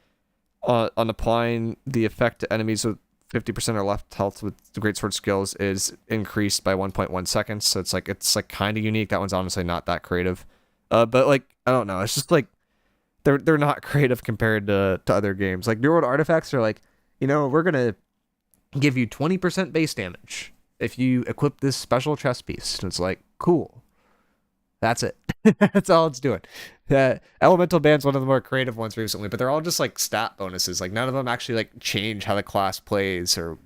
on applying the effect to enemies with 50% or left health with the greatsword skills is increased by 1.1 seconds. So it's like kind of unique. That one's honestly not that creative. But like I don't know. It's just like they're not creative compared to other games. Like New World Artifacts are like, we're gonna give you 20% base damage if you equip this special chest piece. And it's like, cool. That's it. That's all it's doing. Elemental Band's one of the more creative ones recently, but they're all just like stat bonuses. Like none of them actually like change how the class plays, or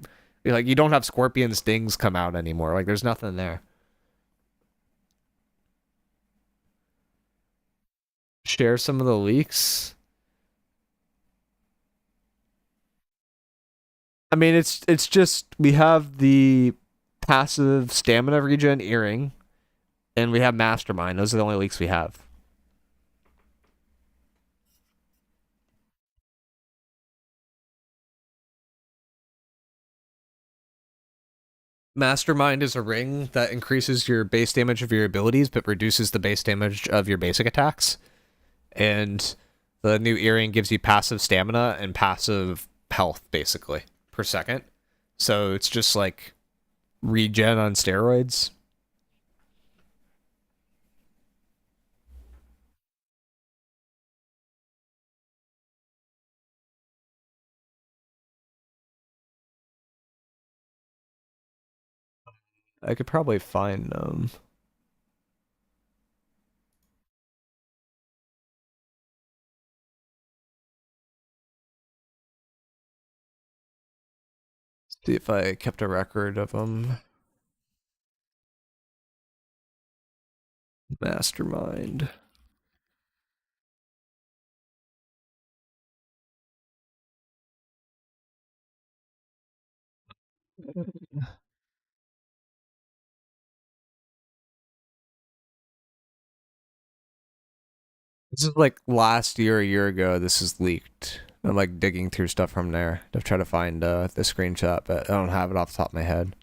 like you don't have Scorpion Stings come out anymore. Like there's nothing there. Share some of the leaks. I mean, it's just we have the passive stamina regen earring, and we have Mastermind. Those are the only leaks we have. Mastermind is a ring that increases your base damage of your abilities, but reduces the base damage of your basic attacks. And the new earring gives you passive stamina and passive health, basically, per second. So it's just like regen on steroids. I could probably find see if I kept a record of them. Mastermind. This is like last year, a year ago. This is leaked. I'm like digging through stuff from there to try to find the screenshot, but I don't have it off the top of my head.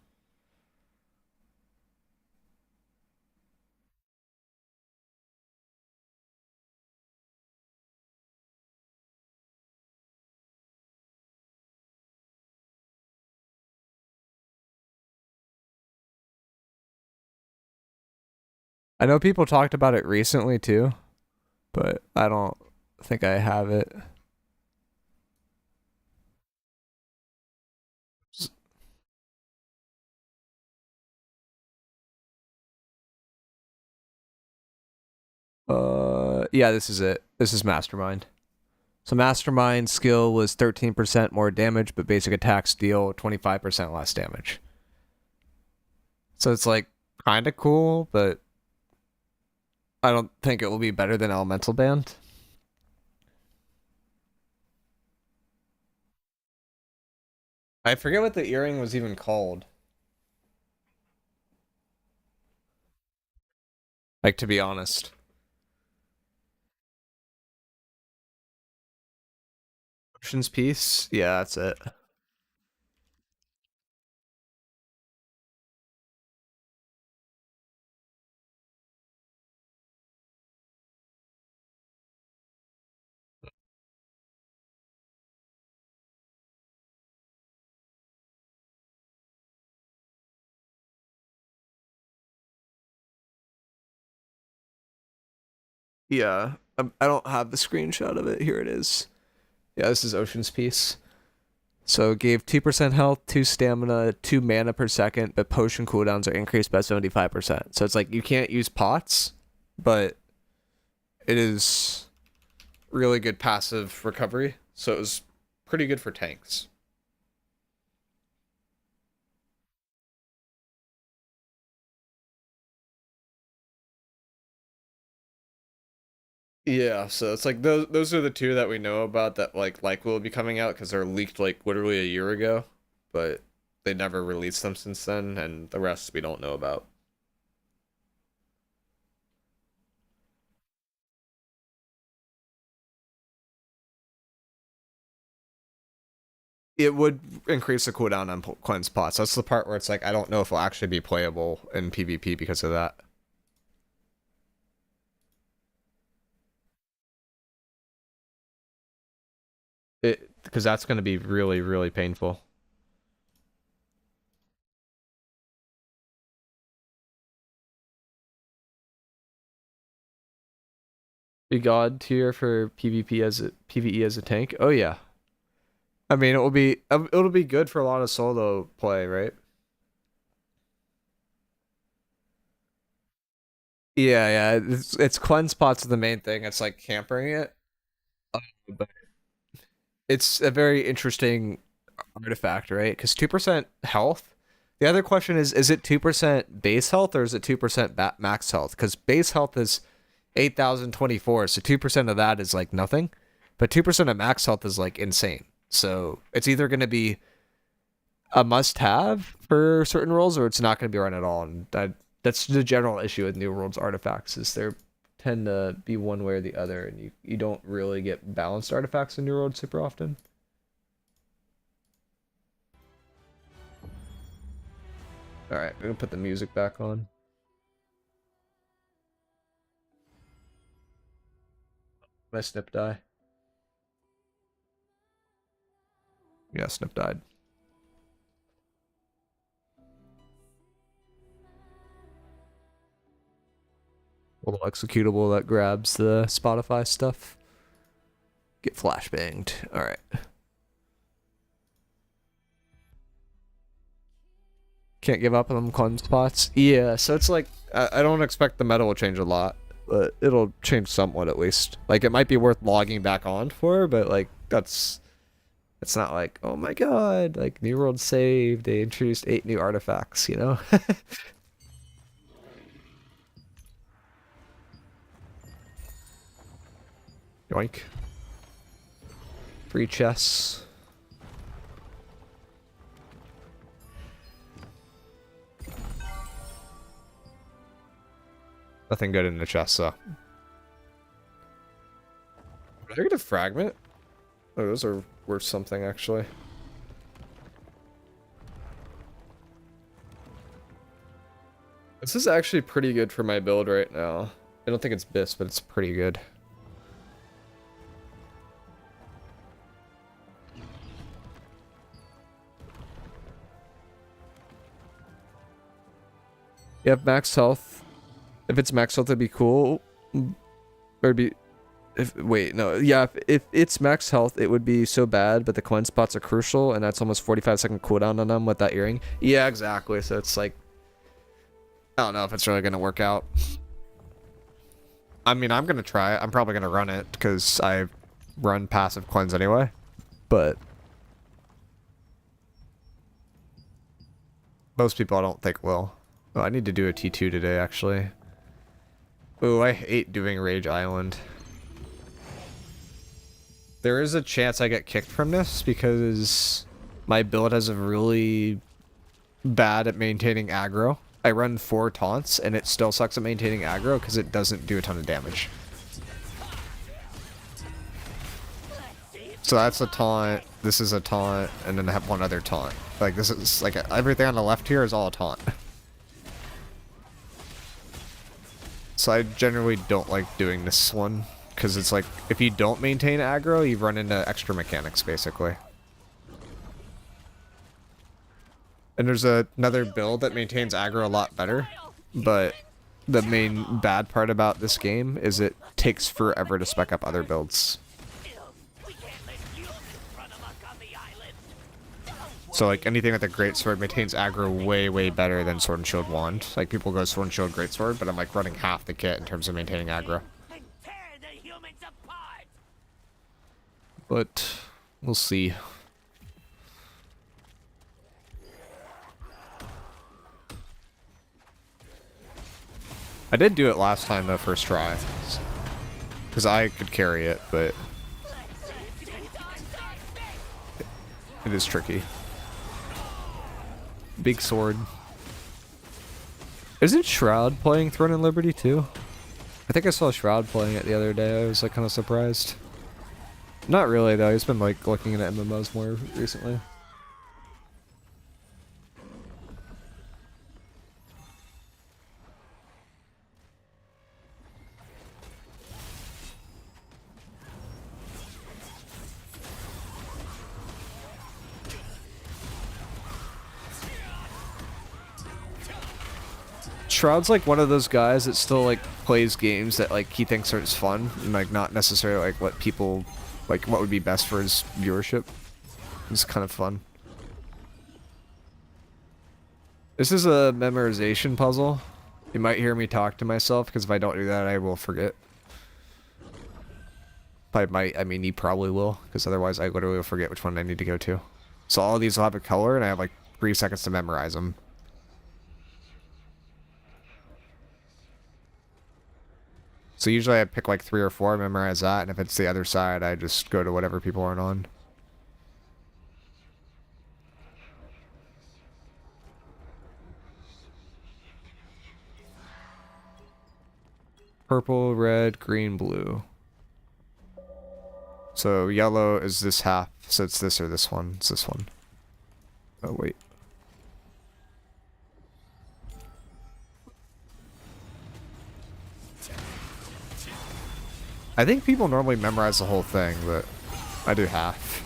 I know people talked about it recently too, but I don't think I have it. Yeah, this is it. This is Mastermind. So Mastermind skill was 13% more damage, but basic attacks deal 25% less damage. So it's like kind of cool, but I don't think it will be better than Elemental Band. I forget what the earring was even called. Like, to be honest. Ocean's Piece? Yeah, that's it. Yeah, I don't have the screenshot of it. Here it is. Yeah, this is Ocean's Piece. So it gave 2% health, 2 stamina, 2 mana per second, but potion cooldowns are increased by 75%. So it's like you can't use pots, but it is really good passive recovery. So it was pretty good for tanks. Yeah, so it's like those are the two that we know about that like will be coming out because they're leaked like literally a year ago, but they never released them since then, and the rest we don't know about. It would increase the cooldown on cleanse pots. That's the part where it's like I don't know if it'll actually be playable in PvP because of that. It because that's going to be really painful. Be god tier for PvP as a PvE as a tank. Oh yeah. I mean, it'll be good for a lot of solo play, right? Yeah, yeah. It's cleanse spots are the main thing. It's like hampering it, but it's a very interesting artifact, right? Because 2% health. The other question is it 2% base health or is it 2% max health? Because base health is 8,024, so 2% of that is like nothing, but 2% of max health is like insane. So it's either going to be a must-have for certain roles or it's not going to be run at all. And that's the general issue with New World's artifacts is they tend to be one way or the other, and you don't really get balanced artifacts in New World super often. All right, I'm gonna put the music back on. My Snip die. Yeah, Snip died. Little executable that grabs the Spotify stuff. Get flashbanged. All right. Can't give up on them cleanse spots. Yeah, so it's like I don't expect the meta will change a lot, but it'll change somewhat at least. Like it might be worth logging back on for, but like it's not like, oh my god, like New World saved, they introduced 8 new artifacts, you know? Yoink. Free chests. Nothing good in the chest, so. Did I get a fragment? Oh, those are worth something, actually. This is actually pretty good for my build right now. I don't think it's BIS, but it's pretty good. You have max health. If it's max health, it'd be cool. Or it'd be... wait, no. Yeah, if it's max health, it would be so bad, but the cleanse spots are crucial, and that's almost 45-second cooldown on them with that earring. Yeah, exactly. So it's like... I don't know if it's really going to work out. I mean, I'm going to try it. I'm probably going to run it, because I run passive cleanse anyway. But... most people I don't think will. Oh, I need to do a T2 today, actually. Ooh, I hate doing Rage Island. There is a chance I get kicked from this because my build has a really bad at maintaining aggro. I run 4 taunts and it still sucks at maintaining aggro because it doesn't do a ton of damage. So that's a taunt, this is a taunt, and then I have one other taunt. Like this is like everything on the left here is all a taunt. So I generally don't like doing this one, because it's like, if you don't maintain aggro, you run into extra mechanics, basically. And there's another build that maintains aggro a lot better, but the main bad part about this game is it takes forever to spec up other builds. So like anything with a greatsword maintains aggro way, way better than Sword and Shield Wand. Like people go Sword and Shield Greatsword, but I'm like running half the kit in terms of maintaining aggro. But we'll see. I did do it last time though, first try. Because I could carry it, but it is tricky. Big sword. Isn't Shroud playing Throne and Liberty too? I think I saw Shroud playing it the other day. I was like kind of surprised. Not really though. He's been like looking at MMOs more recently. Shroud's like one of those guys that still like plays games that like he thinks are just fun and like not necessarily like what people like what would be best for his viewership. It's kind of fun. This is a memorization puzzle. You might hear me talk to myself because if I don't do that, I will forget. I might, I mean, you probably will because otherwise I literally will forget which one I need to go to. So all of these will have a color and I have like 3 seconds to memorize them. So usually I pick like 3 or 4, memorize that, and if it's the other side, I just go to whatever people aren't on. Purple, red, green, blue. So yellow is this half, so it's this or this one. It's this one. Oh, wait. I think people normally memorize the whole thing, but I do half.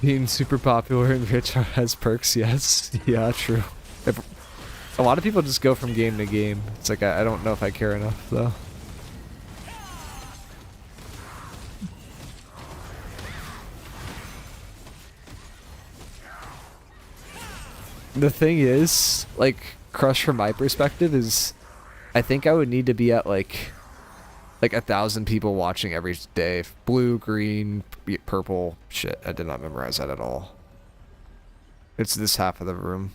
Being super popular and rich has perks, yes. Yeah, true. A lot of people just go from game to game. It's like, I don't know if I care enough, though. The thing is, like, Crush from my perspective is, I think I would need to be at, like 1,000 people watching every day. Blue, green, purple. Shit, I did not memorize that at all. It's this half of the room.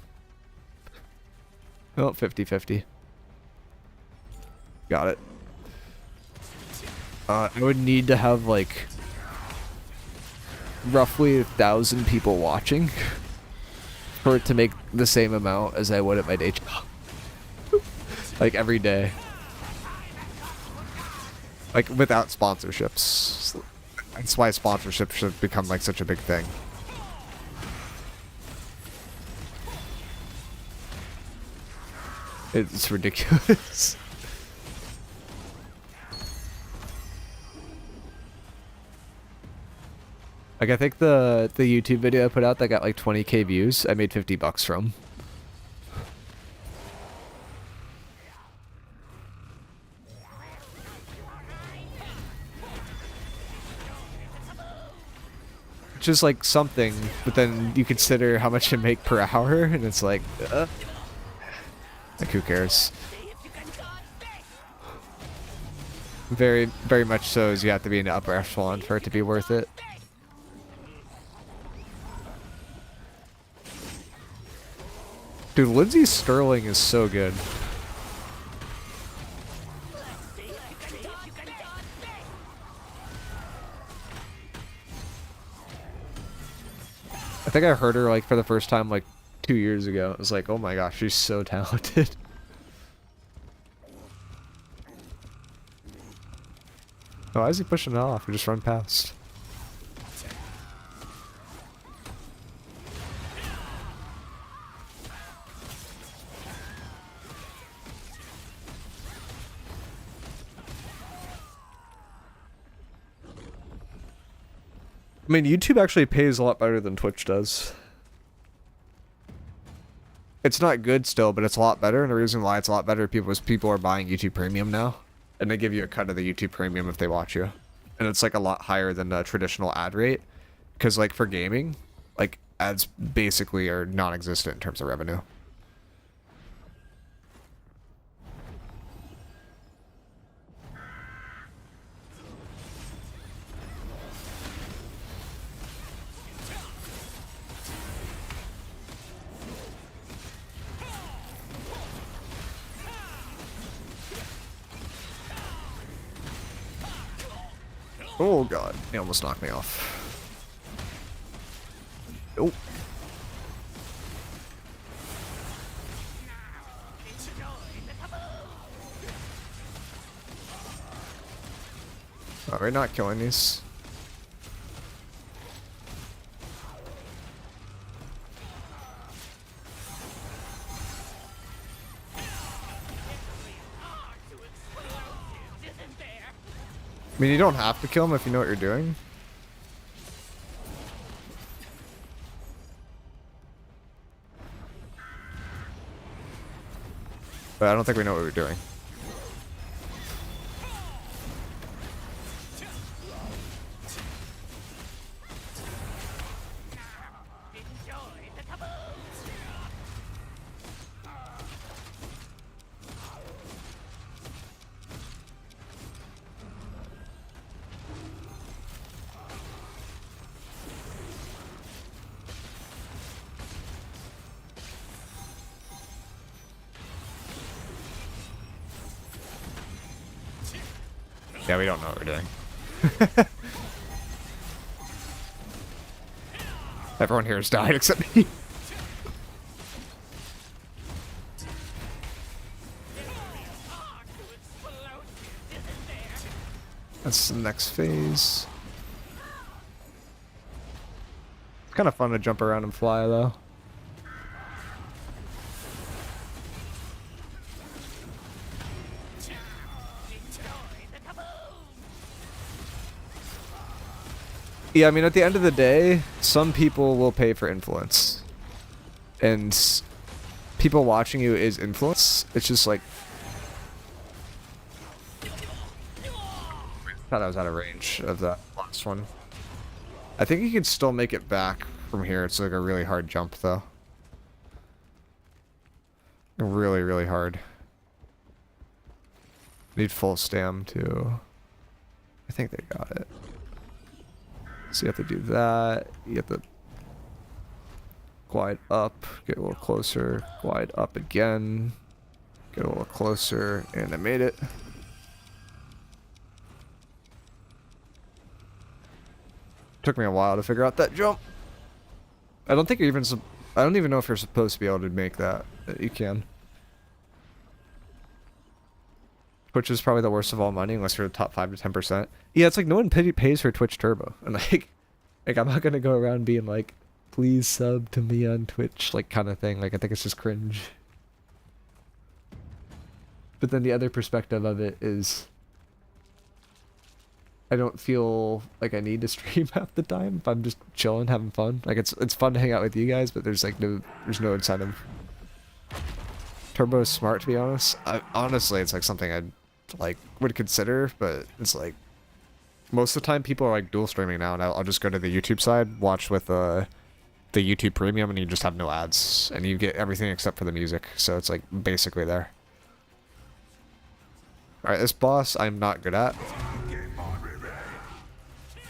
Oh, 50-50. Got it. I would need to have, like, roughly 1,000 people watching for it to make the same amount as I would at my day job. Like, every day. Like, without sponsorships. That's why sponsorships should become, like, such a big thing. It's ridiculous. Like, I think the YouTube video I put out that got, like, 20k views, I made $50 from. Which is like something, but then you consider how much you make per hour, and it's like who cares? Very, very much so as you have to be in the upper echelon for it to be worth it. Dude, Lindsay Sterling is so good. I think I heard her like for the first time like 2 years ago. It was like, oh my gosh, she's so talented. Oh, why is he pushing it off? We just run past. I mean, YouTube actually pays a lot better than Twitch does. It's not good still, but it's a lot better, and the reason why it's a lot better is people are buying YouTube Premium now, and they give you a cut of the YouTube Premium if they watch you. And it's like a lot higher than the traditional ad rate, because like for gaming, like ads basically are non-existent in terms of revenue. Oh god, he almost knocked me off. Oh. Are we not killing these? I mean, you don't have to kill him if you know what you're doing. But I don't think we know what we're doing. Yeah, we don't know what we're doing. Everyone here has died except me. That's the next phase. It's kind of fun to jump around and fly, though. Yeah, I mean, at the end of the day, some people will pay for influence. And people watching you is influence. It's just like... thought I was out of range of that last one. I think you can still make it back from here. It's like a really hard jump, though. Really, really hard. Need full stam, too. I think they got it. So you have to do that. You have to glide up, get a little closer, glide up again, get a little closer, and I made it. Took me a while to figure out that jump. I don't think you're even. I don't even know if you're supposed to be able to make that. You can. Twitch is probably the worst of all money unless you're the top 5 to 10%. Yeah, it's like no one pays for Twitch Turbo, and like I'm not gonna go around being like, please sub to me on Twitch, like kind of thing. Like I think it's just cringe. But then the other perspective of it is, I don't feel like I need to stream half the time if I'm just chilling, having fun. Like it's fun to hang out with you guys, but there's like no incentive. Turbo is smart, to be honest. Honestly, it's like something I'd like would consider, but it's like most of the time people are like dual streaming now, and I'll just go to the YouTube side, watch with the YouTube Premium, and you just have no ads, and you get everything except for the music. So it's like basically there. All right, this boss I'm not good at,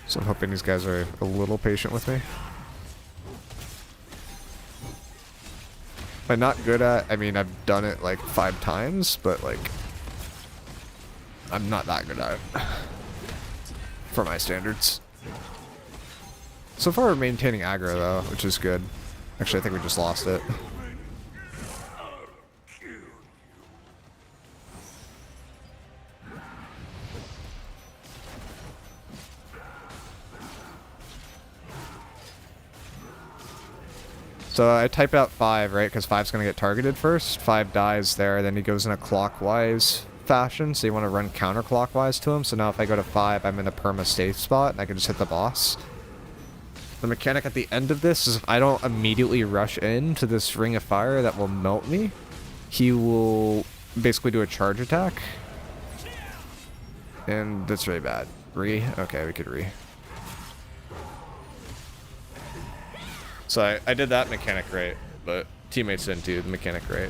so I'm hoping these guys are a little patient with me. By not good at, I mean I've done it like 5 times, but like I'm not that good at it for my standards. So far we're maintaining aggro though, which is good. Actually, I think we just lost it. So I type out 5, right? Because 5's going to get targeted first. 5 dies there, then he goes in a clockwise fashion, so you want to run counterclockwise to him. So now if I go to 5, I'm in a perma safe spot, and I can just hit the boss. The mechanic at the end of this is if I don't immediately rush into this ring of fire that will melt me, he will basically do a charge attack. And that's really bad. Re? Okay, we could re. So I did that mechanic right, but teammates didn't do the mechanic right.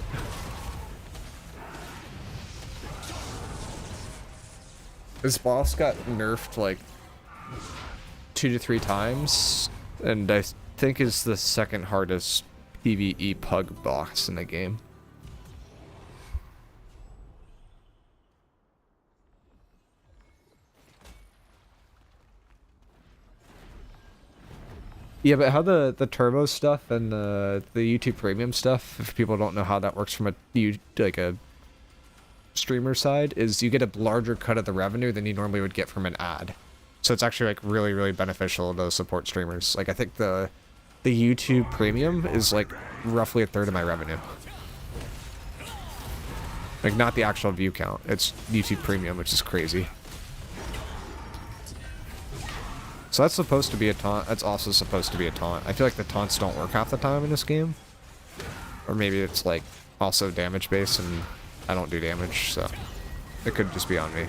This boss got nerfed like 2 to 3 times, and I think is the second hardest PvE pug boss in the game. Yeah, but how the turbo stuff and the YouTube Premium stuff, if people don't know how that works from a streamer side, is you get a larger cut of the revenue than you normally would get from an ad. So it's actually like really, really beneficial to support streamers. Like I think the YouTube Premium is like roughly 1/3 of my revenue. Like not the actual view count, it's YouTube Premium, which is crazy. So that's supposed to be a taunt. That's also supposed to be a taunt. I feel like the taunts don't work half the time in this game. Or maybe it's like also damage based and I don't do damage, so it could just be on me.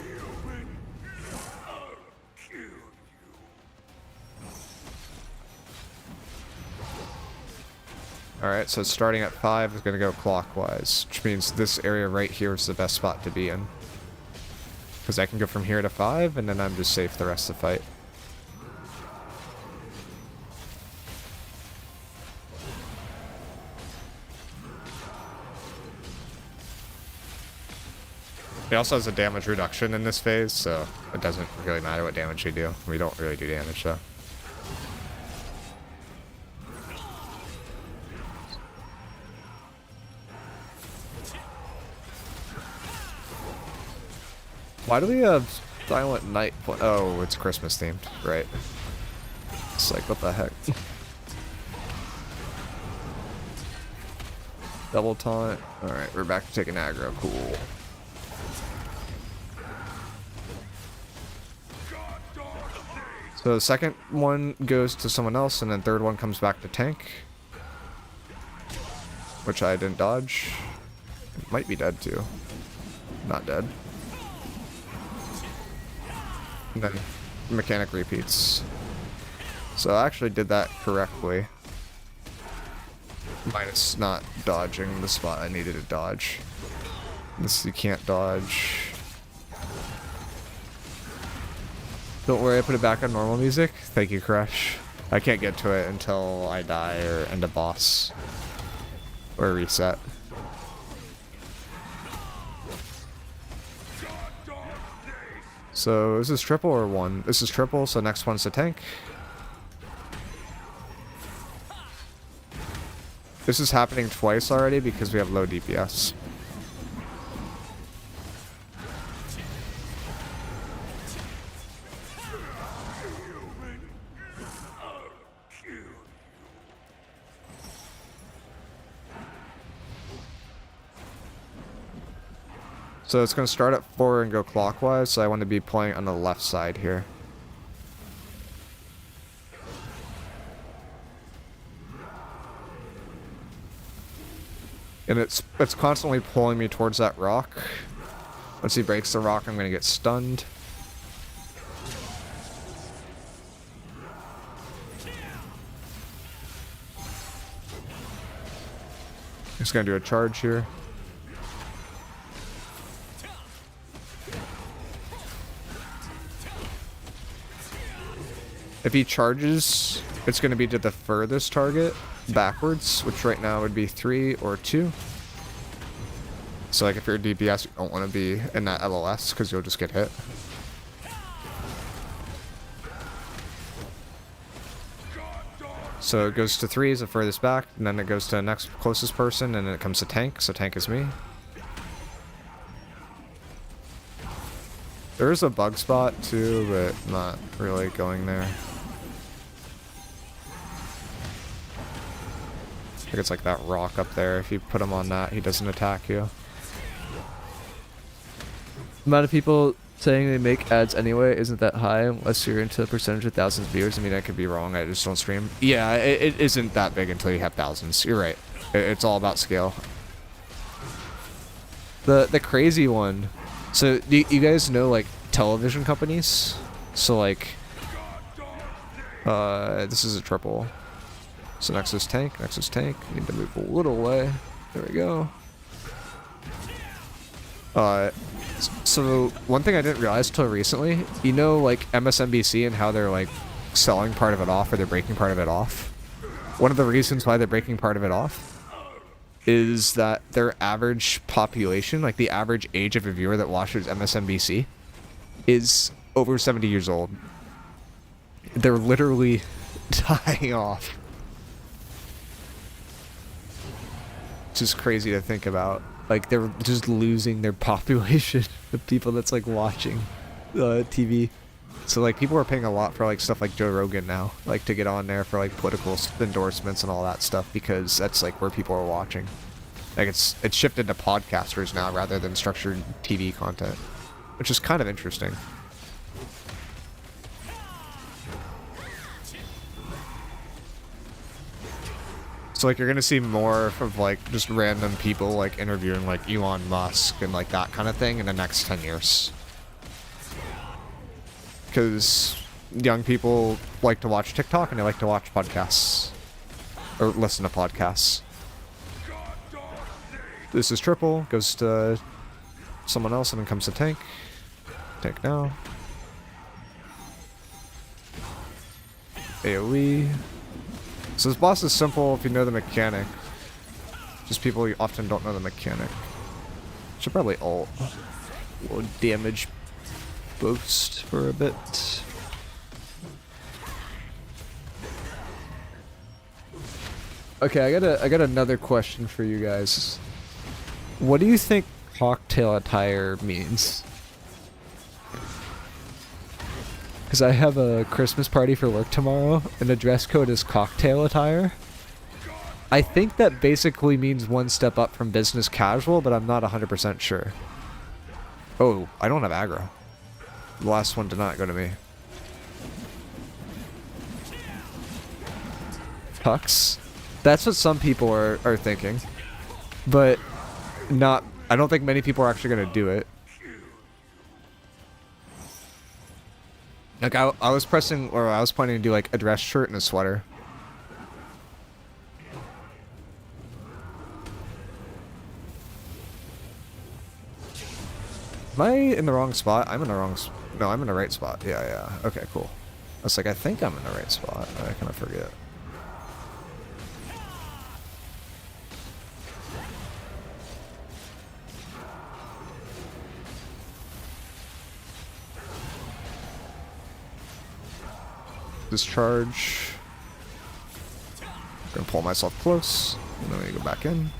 Alright, so starting at 5 is going to go clockwise, which means this area right here is the best spot to be in. Because I can go from here to 5, and then I'm just safe the rest of the fight. He also has a damage reduction in this phase, so it doesn't really matter what damage we do. We don't really do damage, though. Why do we have Silent Night? Oh, it's Christmas themed, right? It's like, what the heck? Double taunt. Alright, we're back to taking aggro. Cool. So the second one goes to someone else, and then third one comes back to tank. Which I didn't dodge. It might be dead too. Not dead. And then mechanic repeats. So I actually did that correctly. Minus not dodging the spot I needed to dodge. This you can't dodge. Don't worry, I put it back on normal music. Thank you, Crush. I can't get to it until I die or end a boss. Or reset. So, is this triple or one? This is triple, so next one's the tank. This is happening twice already because we have low DPS. So it's going to start at 4 and go clockwise, so I want to be playing on the left side here. And it's constantly pulling me towards that rock. Once he breaks the rock, I'm going to get stunned. Just going to do a charge here. If he charges, it's going to be to the furthest target backwards, which right now would be 3 or 2. So like if you're a DPS, you don't want to be in that LLS because you'll just get hit. So it goes to 3 is the furthest back, and then it goes to the next closest person, and then it comes to tank, so tank is me. There's a bug spot too, but not really going there. I think it's like that rock up there. If you put him on that, he doesn't attack you. The amount of people saying they make ads anyway isn't that high unless you're into the percentage of thousands of viewers. I mean, I could be wrong. I just don't stream. Yeah, it isn't that big until you have thousands. You're right. It's all about scale. The crazy one. So do you guys know like television companies? So like, this is a triple. So next is tank. Next is tank. Need to move a little way. There we go. So one thing I didn't realize till recently, you know, like MSNBC and how they're like selling part of it off or they're breaking part of it off. One of the reasons why they're breaking part of it off is that their average population, like the average age of a viewer that watches MSNBC, is over 70 years old. They're literally dying off. It's just crazy to think about. Like, they're just losing their population of people that's, like, watching TV. So, like, people are paying a lot for, like, stuff like Joe Rogan now. Like, to get on there for, like, political endorsements and all that stuff because that's, like, where people are watching. Like, it's shifted to podcasters now rather than structured TV content. Which is kind of interesting. So like you're gonna see more of like just random people like interviewing like Elon Musk and like that kind of thing in the next 10 years. Because young people like to watch TikTok and they like to watch podcasts. Or listen to podcasts. This is triple, goes to someone else and then comes to tank. Tank now. AoE. So this boss is simple if you know the mechanic. Just people often don't know the mechanic. Should probably ult. A little damage boost for a bit. Okay, I got another question for you guys. What do you think cocktail attire means? Because I have a Christmas party for work tomorrow, and the dress code is cocktail attire. I think that basically means one step up from business casual, but I'm not 100% sure. Oh, I don't have aggro. The last one did not go to me. Tux? That's what some people are thinking. But not... I don't think many people are actually going to do it. Like, I was pressing... Or I was planning to do, like, a dress shirt and a sweater. Am I in the wrong spot? I'm in the wrong... No, I'm in the right spot. Yeah, yeah. Okay, cool. I was like, I think I'm in the right spot. I kind of forget. Discharge. Gonna pull myself close, and then we go back in.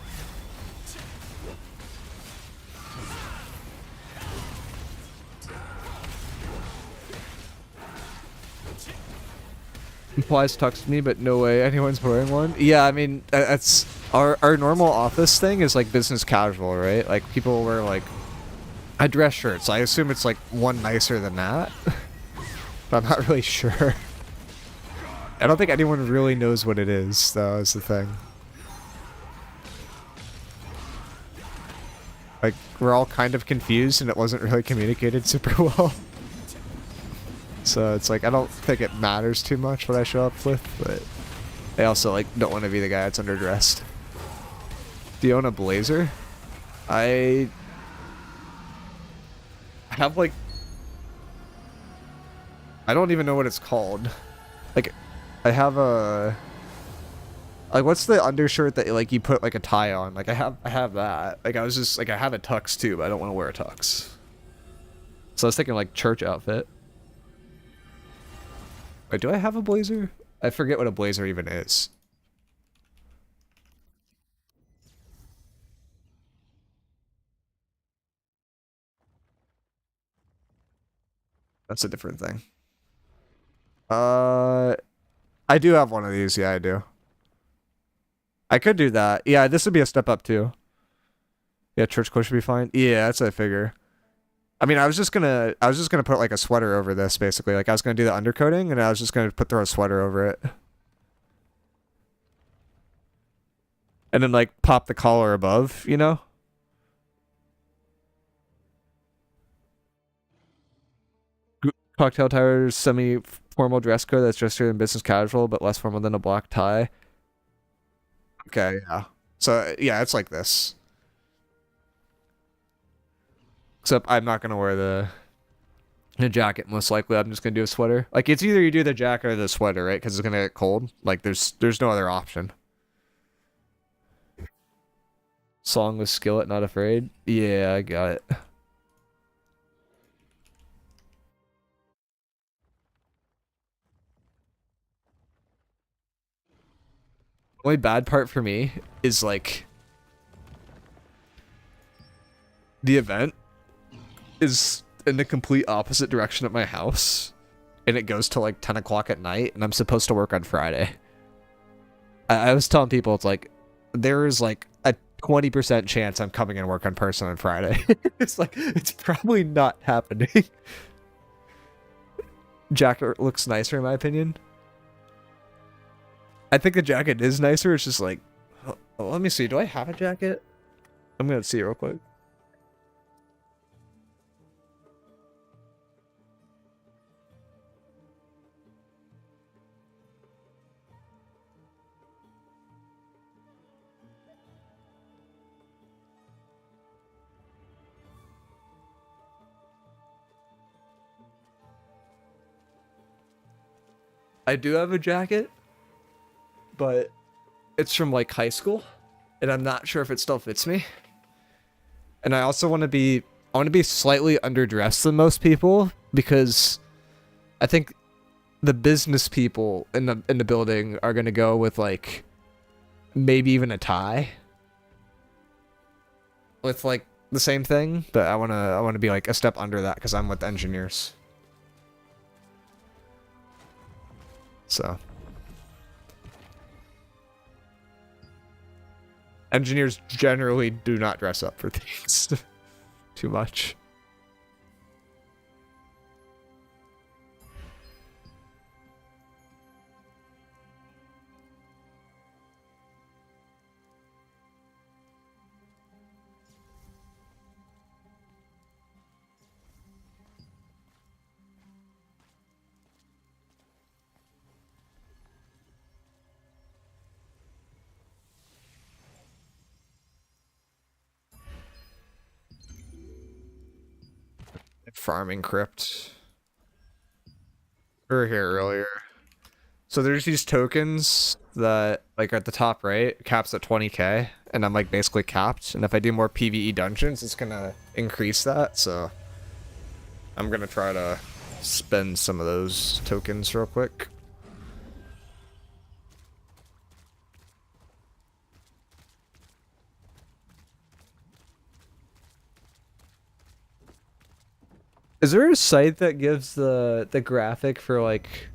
Implies tux to me, but no way anyone's wearing one. Yeah, I mean, that's our normal office thing is like business casual, right? Like people wear like a dress shirt, so I assume it's like one nicer than that. But I'm not really sure. I don't think anyone really knows what it is, though, is the thing. Like, we're all kind of confused and it wasn't really communicated super well. So it's like, I don't think it matters too much what I show up with, but I also, like, don't want to be the guy that's underdressed. Do you own a blazer? I have, like... I don't even know what it's called. Like... I have a like what's the undershirt that like you put like a tie on? Like I have that. Like I was just like I have a tux too, but I don't want to wear a tux. So I was thinking like church outfit. Wait, do I have a blazer? I forget what a blazer even is. That's a different thing. I do have one of these. Yeah, I do. I could do that. Yeah, this would be a step up too. Yeah, church clothes should be fine. Yeah, that's what I figure. I mean, I was just gonna put like a sweater over this basically. Like I was gonna do the undercoating and I was just gonna throw a sweater over it. And then like pop the collar above, you know? Cocktail attire, semi-formal dress code that's dressier than business casual, but less formal than a black tie. Okay, yeah. So, yeah, it's like this. Except I'm not going to wear the jacket, most likely. I'm just going to do a sweater. Like, it's either you do the jacket or the sweater, right? Because it's going to get cold. Like, there's no other option. Song with Skillet, Not Afraid. Yeah, I got it. Only bad part for me is like the event is in the complete opposite direction at my house and it goes to like 10 o'clock at night and I'm supposed to work on Friday. I was telling people it's like there is like a 20% chance I'm coming and work in person on Friday. It's like it's probably not happening. Jacket looks nicer in my opinion. I think the jacket is nicer. It's just like Oh, let me see. Do I have a jacket? I'm gonna see real quick. I do have a jacket, but it's from like high school, and I'm not sure if it still fits me. And I also I want to be slightly underdressed than most people because I think the business people in the building are gonna go with like maybe even a tie with like the same thing, but I wanna be like a step under that because I'm with engineers. So engineers generally do not dress up for things too much. Farming crypt. We were here earlier. So there's these tokens that like at the top right, caps at 20k, and I'm like basically capped. And if I do more PvE dungeons, it's gonna increase that. So I'm gonna try to spend some of those tokens real quick. Is there a site that gives the graphic for like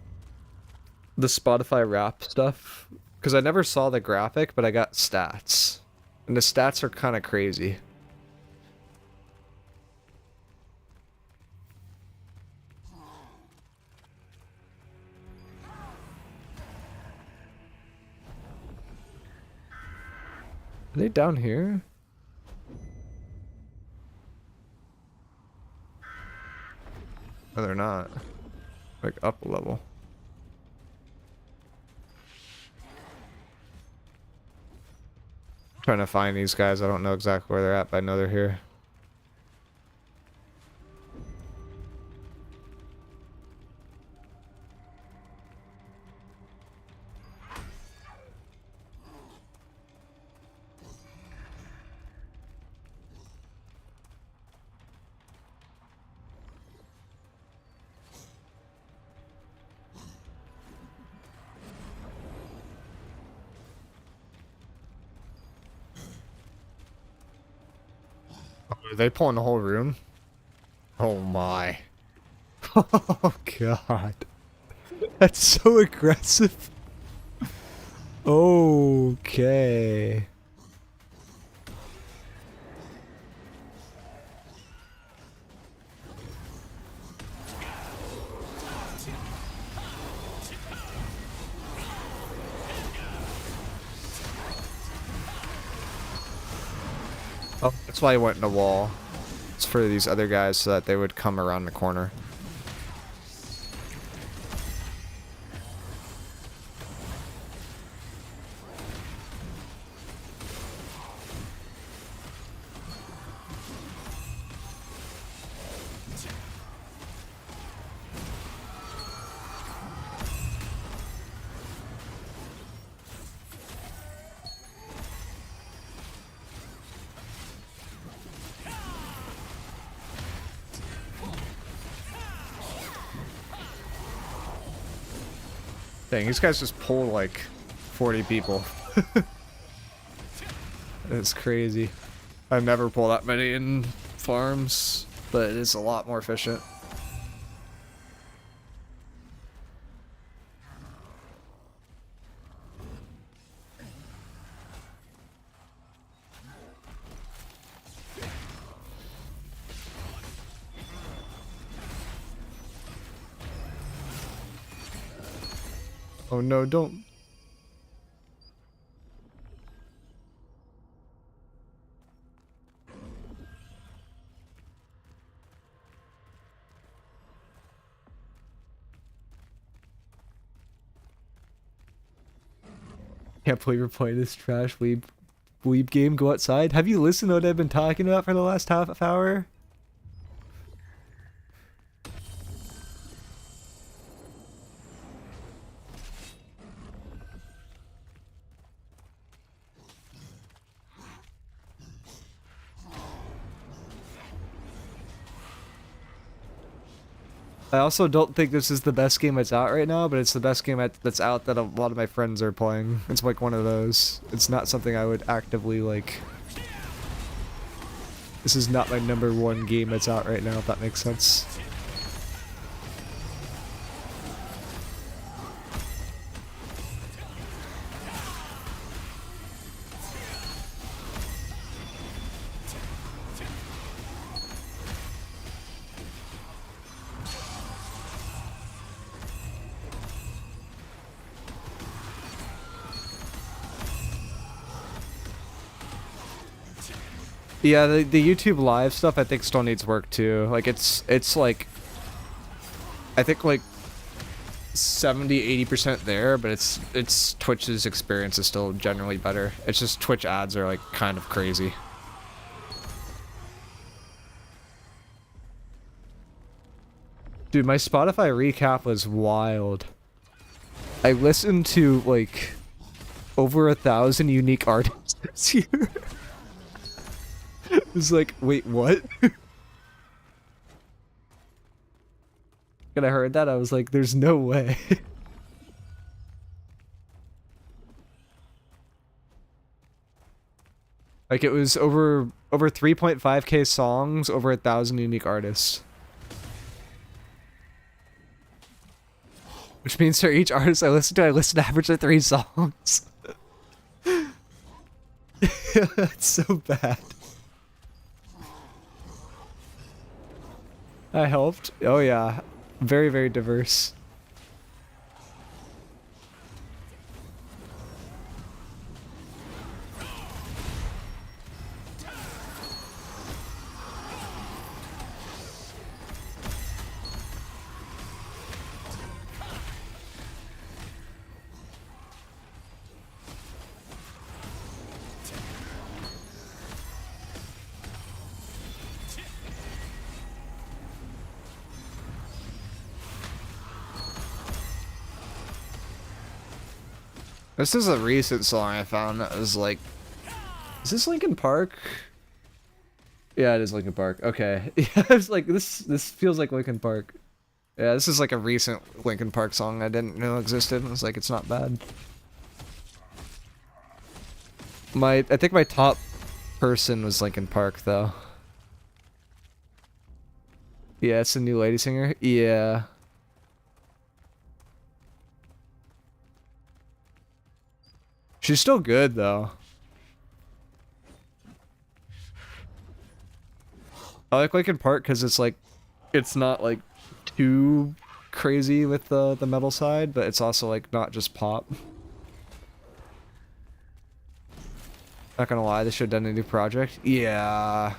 the Spotify rap stuff? Because I never saw the graphic, but I got stats. And the stats are kind of crazy. Are they down here? No, they're not. Like up a level. Trying to find these guys. I don't know exactly where they're at, but I know they're here. Are they pulling the whole room? Oh my. Oh god. That's so aggressive. Okay. Oh, that's why I went in a wall. It's for these other guys so that they would come around the corner. Dang, these guys just pull like 40 people. It's crazy. I've never pulled that many in farms, but it is a lot more efficient. Oh no, don't. Can't believe you're playing this trash weeb game. Go outside. Have you listened to what I've been talking about for the last half hour? I also don't think this is the best game that's out right now, but it's the best game that's out that a lot of my friends are playing. It's like one of those. It's not something I would actively like. This is not my #1 game that's out right now, if that makes sense. Yeah, the YouTube live stuff I think still needs work too. Like it's like I think like 70-80% there, but it's Twitch's experience is still generally better. It's just Twitch ads are like kind of crazy. Dude, my Spotify recap was wild. I listened to like over 1,000 unique artists this year. It's like, wait, what? When I heard that, I was like, there's no way. Like, it was over 3.5K songs, over 1,000 unique artists. Which means for each artist I listen to average of 3 songs. That's so bad. I helped. Oh yeah. Very, very diverse. This is a recent song I found that was like... Is this Linkin Park? Yeah, it is Linkin Park. Okay. Yeah, it's like, this feels like Linkin Park. Yeah, this is like a recent Linkin Park song I didn't know existed. I was like, it's not bad. I think my top person was Linkin Park, though. Yeah, it's a new lady singer. Yeah. She's still good, though. I like Linkin Park because it's like, it's not like too crazy with the metal side, but it's also like not just pop. Not gonna lie, they should have done a new project. Yeah.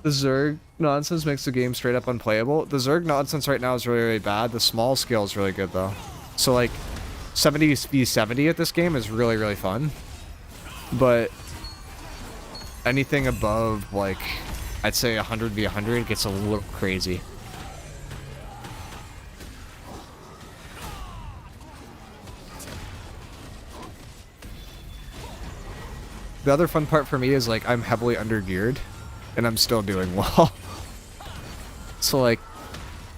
The Zerg nonsense makes the game straight up unplayable. The Zerg nonsense right now is really, really bad. The small scale is really good, though. So, like, 70v70 at this game is really, really fun. But anything above, like, I'd say 100v100 gets a little crazy. The other fun part for me is, like, I'm heavily undergeared. And I'm still doing well. So like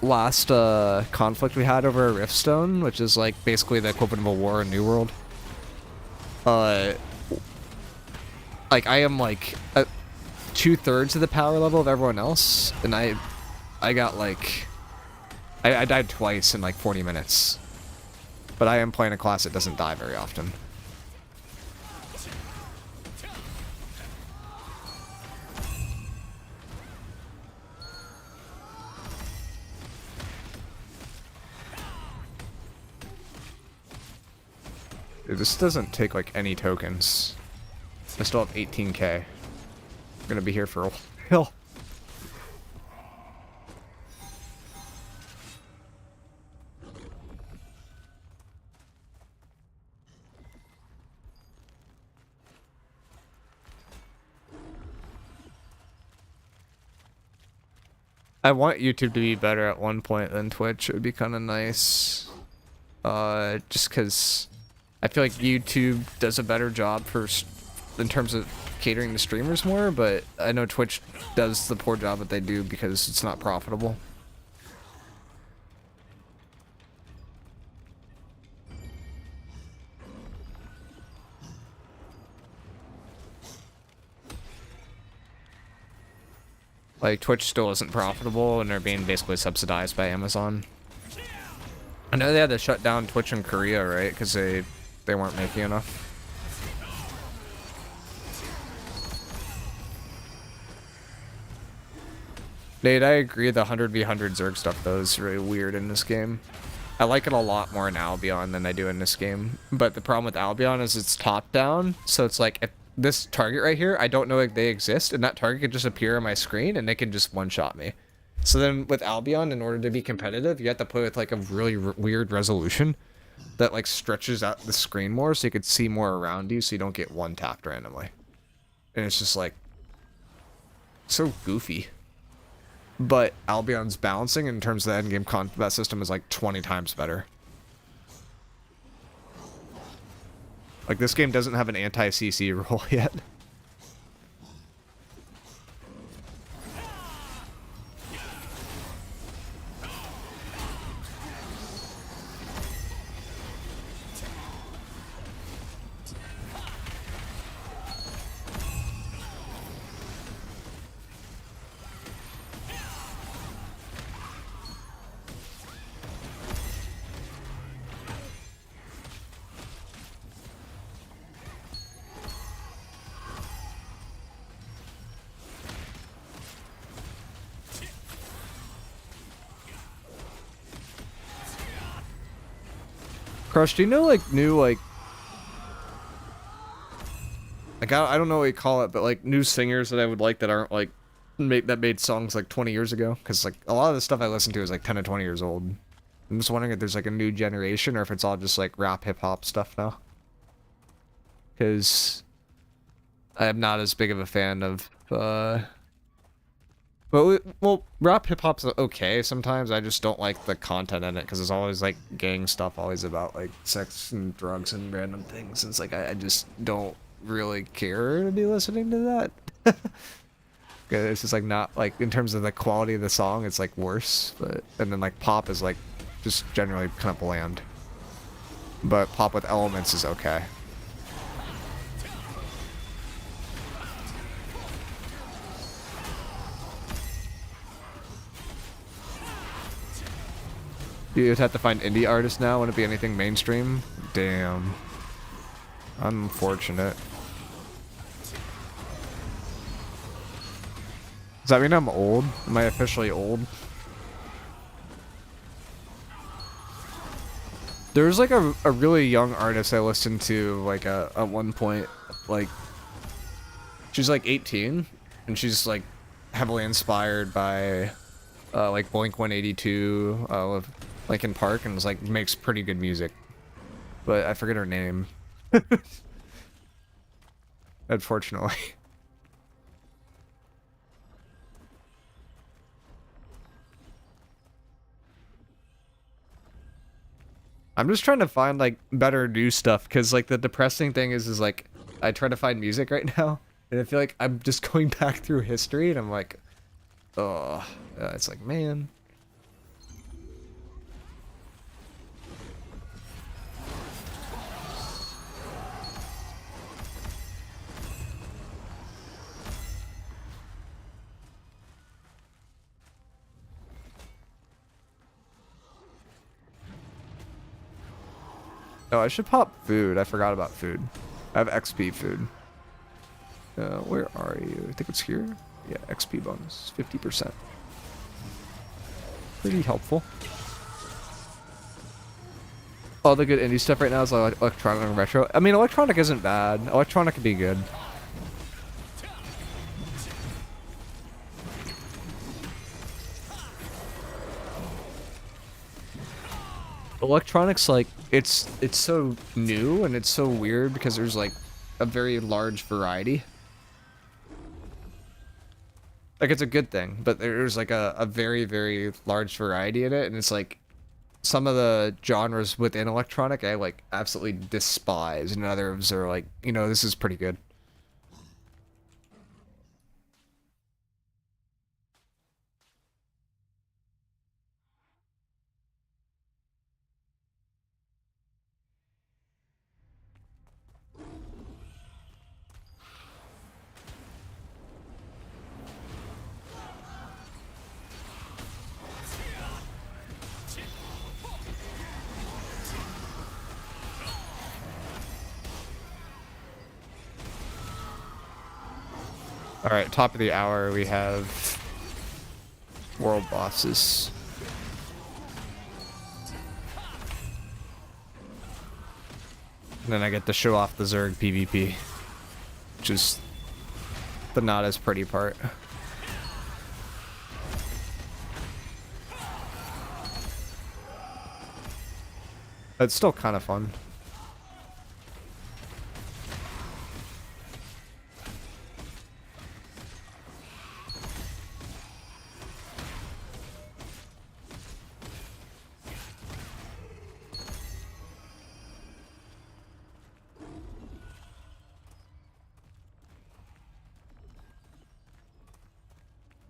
last conflict we had over a Riftstone, which is like basically the equivalent of a war in New World. Like I am like at 2/3 of the power level of everyone else, and I got like I died twice in like 40 minutes. But I am playing a class that doesn't die very often. Dude, this doesn't take like any tokens. I still have 18k. I'm gonna be here for a while. I want YouTube to be better at one point than Twitch. It would be kind of nice. Just because I feel like YouTube does a better job in terms of catering to streamers more, but I know Twitch does the poor job that they do because it's not profitable. Like, Twitch still isn't profitable, and they're being basically subsidized by Amazon. I know they had to shut down Twitch in Korea, right? Because they weren't making enough. Nate, I agree the 100v100 Zerg stuff, though, is really weird in this game. I like it a lot more in Albion than I do in this game. But the problem with Albion is it's top-down, so it's like, if this target right here, I don't know if they exist, and that target can just appear on my screen, and they can just one-shot me. So then with Albion, in order to be competitive, you have to play with like a really weird resolution that like stretches out the screen more so you could see more around you so you don't get one-tapped randomly. And it's just like so goofy. But Albion's balancing in terms of the endgame combat system is like 20 times better. Like this game doesn't have an anti-CC rule yet. Crush, do you know like new like I don't know what you call it, but like new singers that I would like that aren't like made songs like 20 years ago? Because like a lot of the stuff I listen to is like 10 to 20 years old. I'm just wondering if there's like a new generation or if it's all just like rap hip hop stuff now. Because I'm not as big of a fan of well, rap hip hop's okay sometimes. I just don't like the content in it because it's always like gang stuff, always about like sex and drugs and random things. And it's like I just don't really care to be listening to that. It's just like not like in terms of the quality of the song, it's like worse. But and then like pop is like just generally kind of bland. But pop with elements is okay. You'd have to find indie artists now. Wouldn't it be anything mainstream? Damn. Unfortunate. Does that mean I'm old? Am I officially old? There was like a really young artist I listened to like at one point. Like, she's like 18 and she's like heavily inspired by like Blink-182, Linkin Park, and was like makes pretty good music, but I forget her name. Unfortunately. I'm just trying to find like better new stuff because like the depressing thing is like I try to find music right now and I feel like I'm just going back through history and I'm like, oh, it's like, man. Oh, I should pop food. I forgot about food. I have XP food. Where are you? I think it's here. Yeah, XP bonus. 50%. Pretty helpful. All the good indie stuff right now is like electronic and retro. I mean, electronic isn't bad. Electronic could be good. Electronics, like, it's so new and it's so weird because there's like a very large variety. Like, it's a good thing, but there's like a very, very large variety in it, and it's like some of the genres within electronic I like absolutely despise, and others are like, you know, this is pretty good. All right, top of the hour, we have world bosses. And then I get to show off the Zerg PvP, which is the not as pretty part. It's still kind of fun.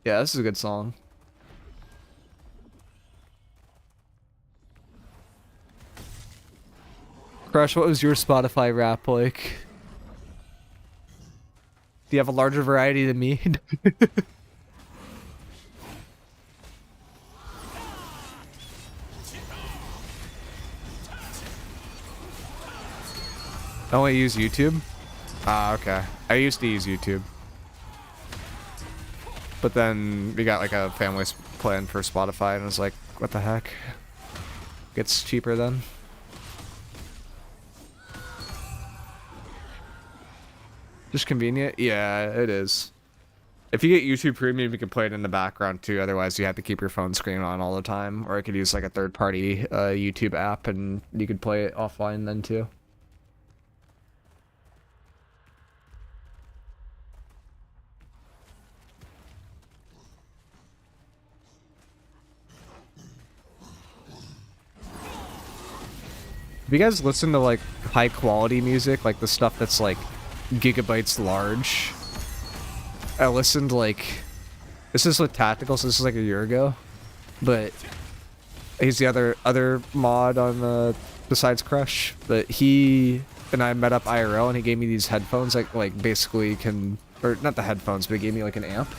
Yeah, this is a good song. Crush, what was your Spotify rap like? Do you have a larger variety than me? I only use YouTube? Ah, okay. I used to use YouTube. But then we got like a family plan for Spotify, and I was like, what the heck? Gets cheaper then. Just convenient? Yeah, it is. If you get YouTube Premium, you can play it in the background too. Otherwise, you have to keep your phone screen on all the time. Or I could use like a third-party YouTube app, and you could play it offline then too. Have you guys listen to like high quality music, like the stuff that's like gigabytes large? I listened like, this is with Tactical, so this is like a year ago, but he's the other mod on the besides Crush, but he and I met up IRL, and he gave me these headphones like basically can, or not the headphones, but he gave me like an amp,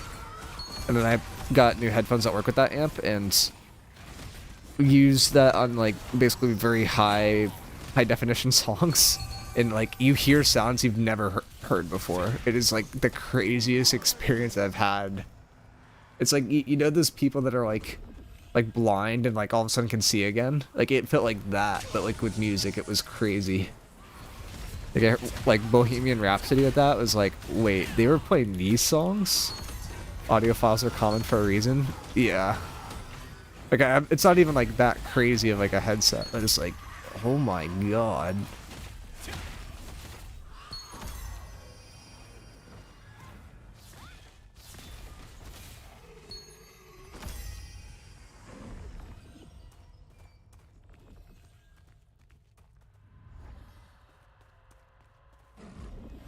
and then I got new headphones that work with that amp, and use that on like basically very high definition songs, and like you hear sounds you've never heard before. It is like the craziest experience I've had. It's like you know those people that are like blind and like all of a sudden can see again. Like it felt like that, but like with music, it was crazy. Like Bohemian Rhapsody with that was like, wait, they were playing these songs? Audiophiles are common for a reason. Yeah. Like, it's not even, like, that crazy of, like, a headset. But it's like, oh my god.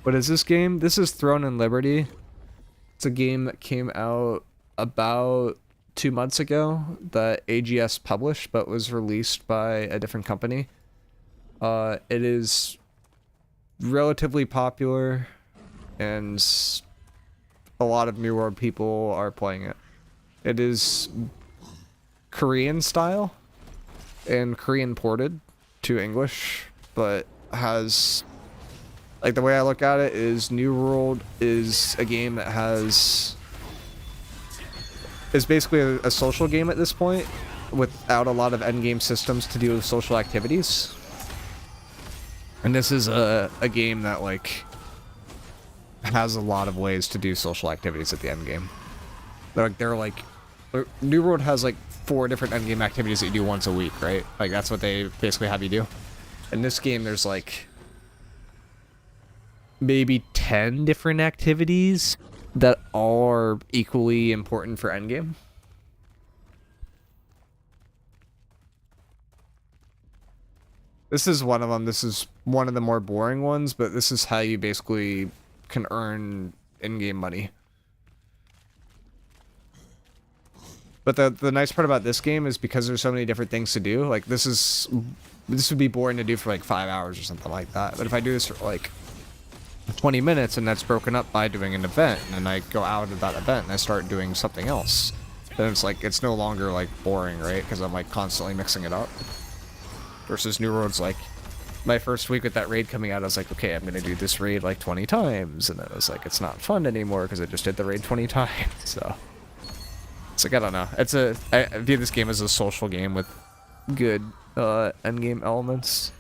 What is this game? This is Throne and Liberty. It's a game that came out about 2 months ago that AGS published, but was released by a different company. It is relatively popular, and a lot of New World people are playing it. It is Korean style and Korean ported to English, but has, like, the way I look at it is New World is a game that is basically a social game at this point, without a lot of endgame systems to do with social activities. And this is a game that, like, has a lot of ways to do social activities at the endgame. They're like, New World has, like, 4 different endgame activities that you do once a week, right? Like, that's what they basically have you do. In this game, there's, like, maybe 10 different activities that all are equally important for endgame. This is one of them. This is one of the more boring ones, but this is how you basically can earn in-game money. But the nice part about this game is because there's so many different things to do. Like this would be boring to do for like 5 hours or something like that. But if I do this for like 20 minutes and that's broken up by doing an event, and then I go out of that event and I start doing something else, then it's like it's no longer like boring, right? Because I'm like constantly mixing it up. Versus New World's like, my first week with that raid coming out, I was like, okay, I'm gonna do this raid like 20 times, and then I was like, it's not fun anymore because I just did the raid 20 times. So it's like, I don't know. I view this game as a social game with good endgame elements.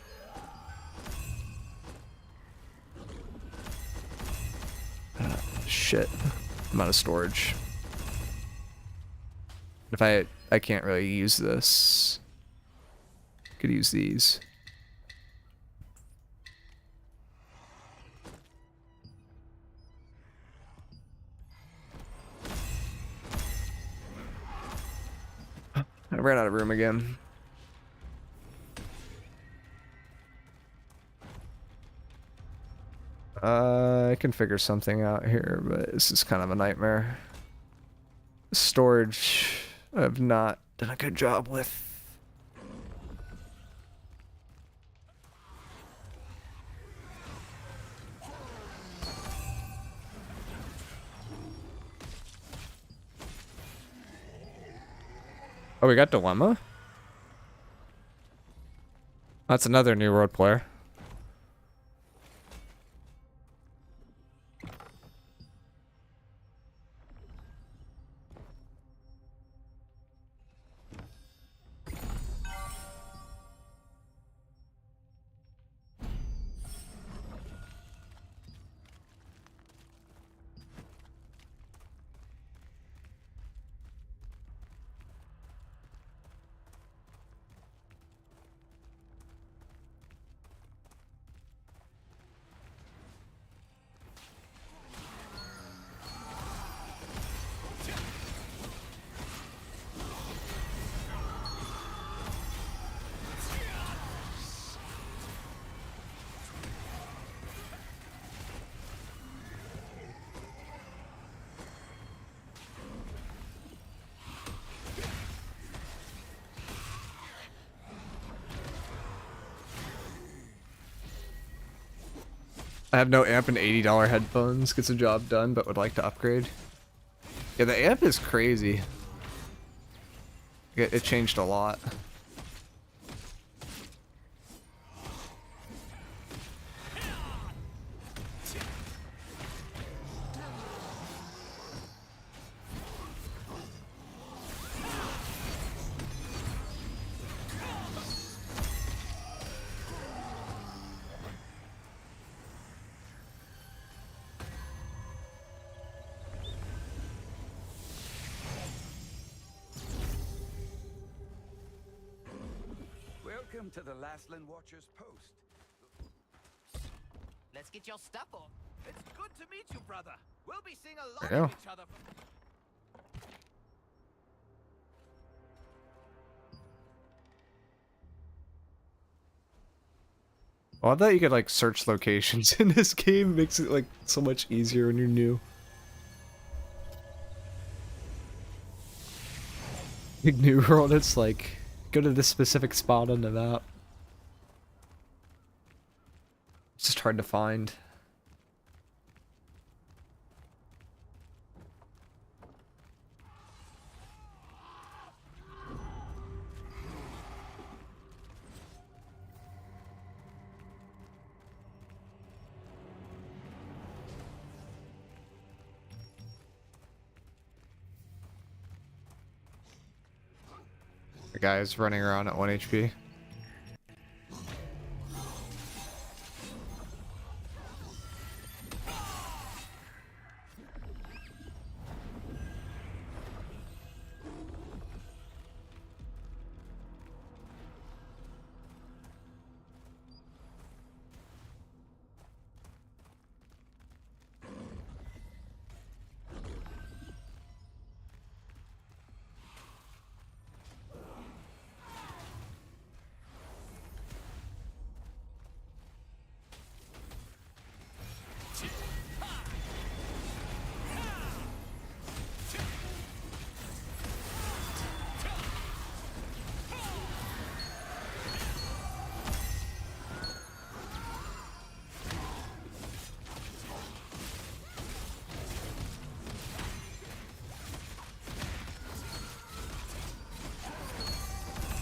Shit, I'm out of storage. If I can't really use this. Could use these. I ran out of room again. I can figure something out here, but this is kind of a nightmare. Storage, I've not done a good job with. Oh, we got Dilemma? That's another New World player. I have no amp and $80 headphones. Gets the job done, but would like to upgrade. Yeah, the amp is crazy. It changed a lot. Welcome to the Lastland Watcher's Post. Let's get your stuff on. It's good to meet you, brother. We'll be seeing a lot There you of go. each other. Well, I thought you could like search locations in this game. Makes it like so much easier when you're new. Big New World, it's like go to this specific spot on the map. It's just hard to find. The guy's running around at 1 HP.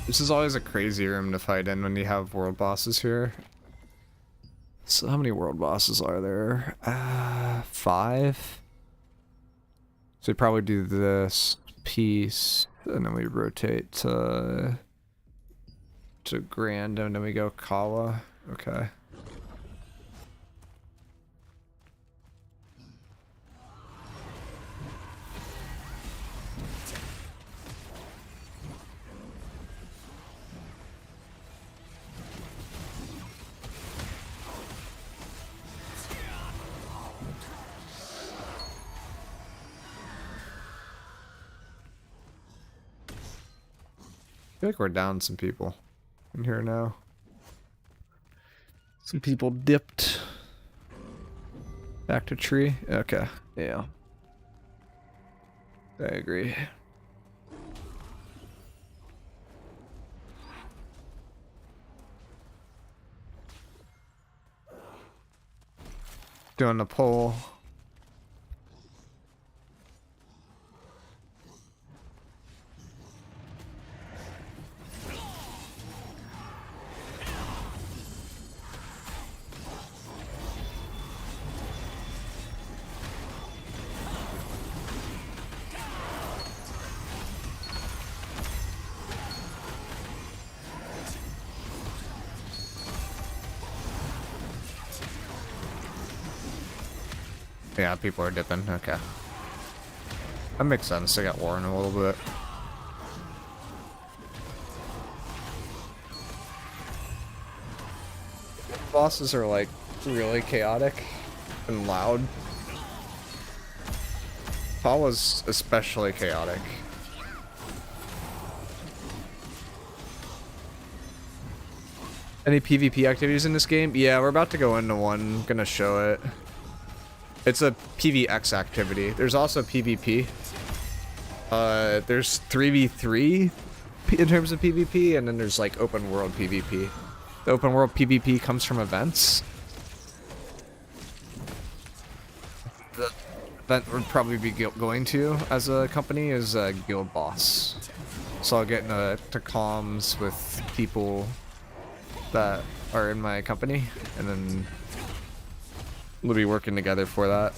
This is always a crazy room to fight in when you have world bosses here. So how many world bosses are there? 5? So we probably do this piece, and then we rotate to Grand, and then we go Kawa. Okay. I feel like we're down some people in here now. Some people dipped. Back to tree? Okay. Yeah. I agree. Doing the pull. Yeah, people are dipping. Okay. That makes sense. I got Warren a little bit. Bosses are like really chaotic and loud. Paul was especially chaotic. Any PvP activities in this game? Yeah, we're about to go into one. Gonna show it. It's a PvX activity. There's also PvP. There's 3v3 in terms of PvP, and then there's like open world PvP. The open world PvP comes from events. The event we'd probably be going to as a company is a guild boss. So I'll get into comms with people that are in my company, and then we'll be working together for that.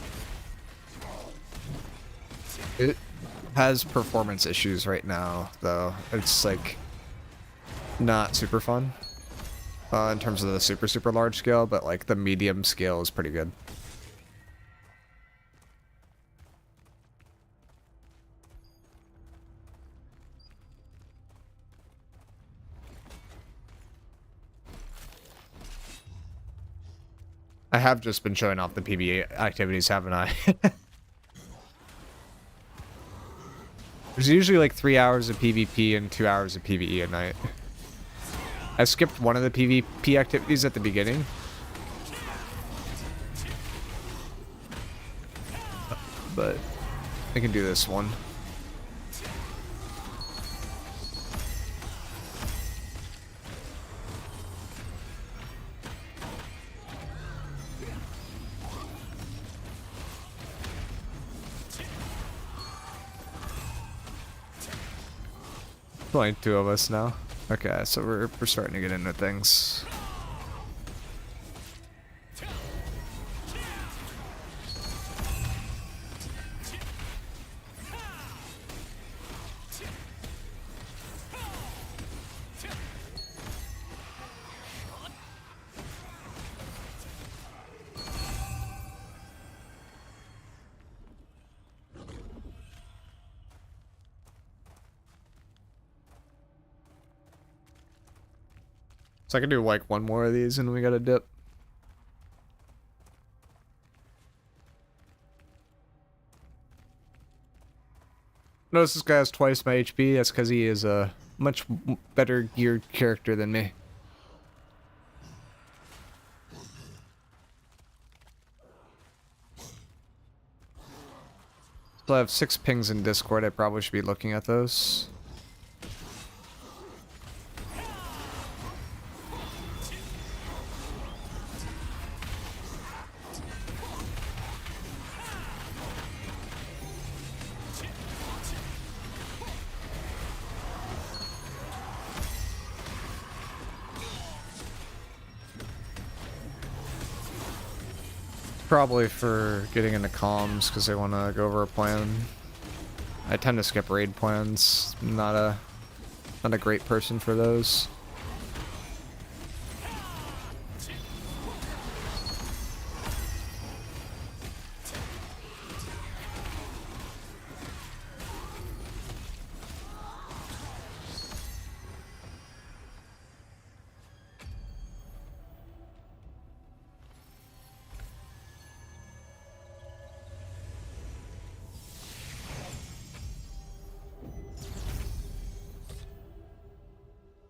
It has performance issues right now, though. It's like not super fun in terms of the super large scale, but like the medium scale is pretty good. I have just been showing off the PvE activities, haven't I? There's usually like 3 hours of PvP and 2 hours of PvE a night. I skipped one of the PvP activities at the beginning. But I can do this one. Only 2 of us now. Okay, so we're starting to get into things. So I can do like one more of these and we got a dip. Notice this guy has twice my HP. That's because he is a much better geared character than me. So I have 6 pings in Discord. I probably should be looking at those. Probably for getting into comms because they want to go over a plan. I tend to skip raid plans. Not a great person for those.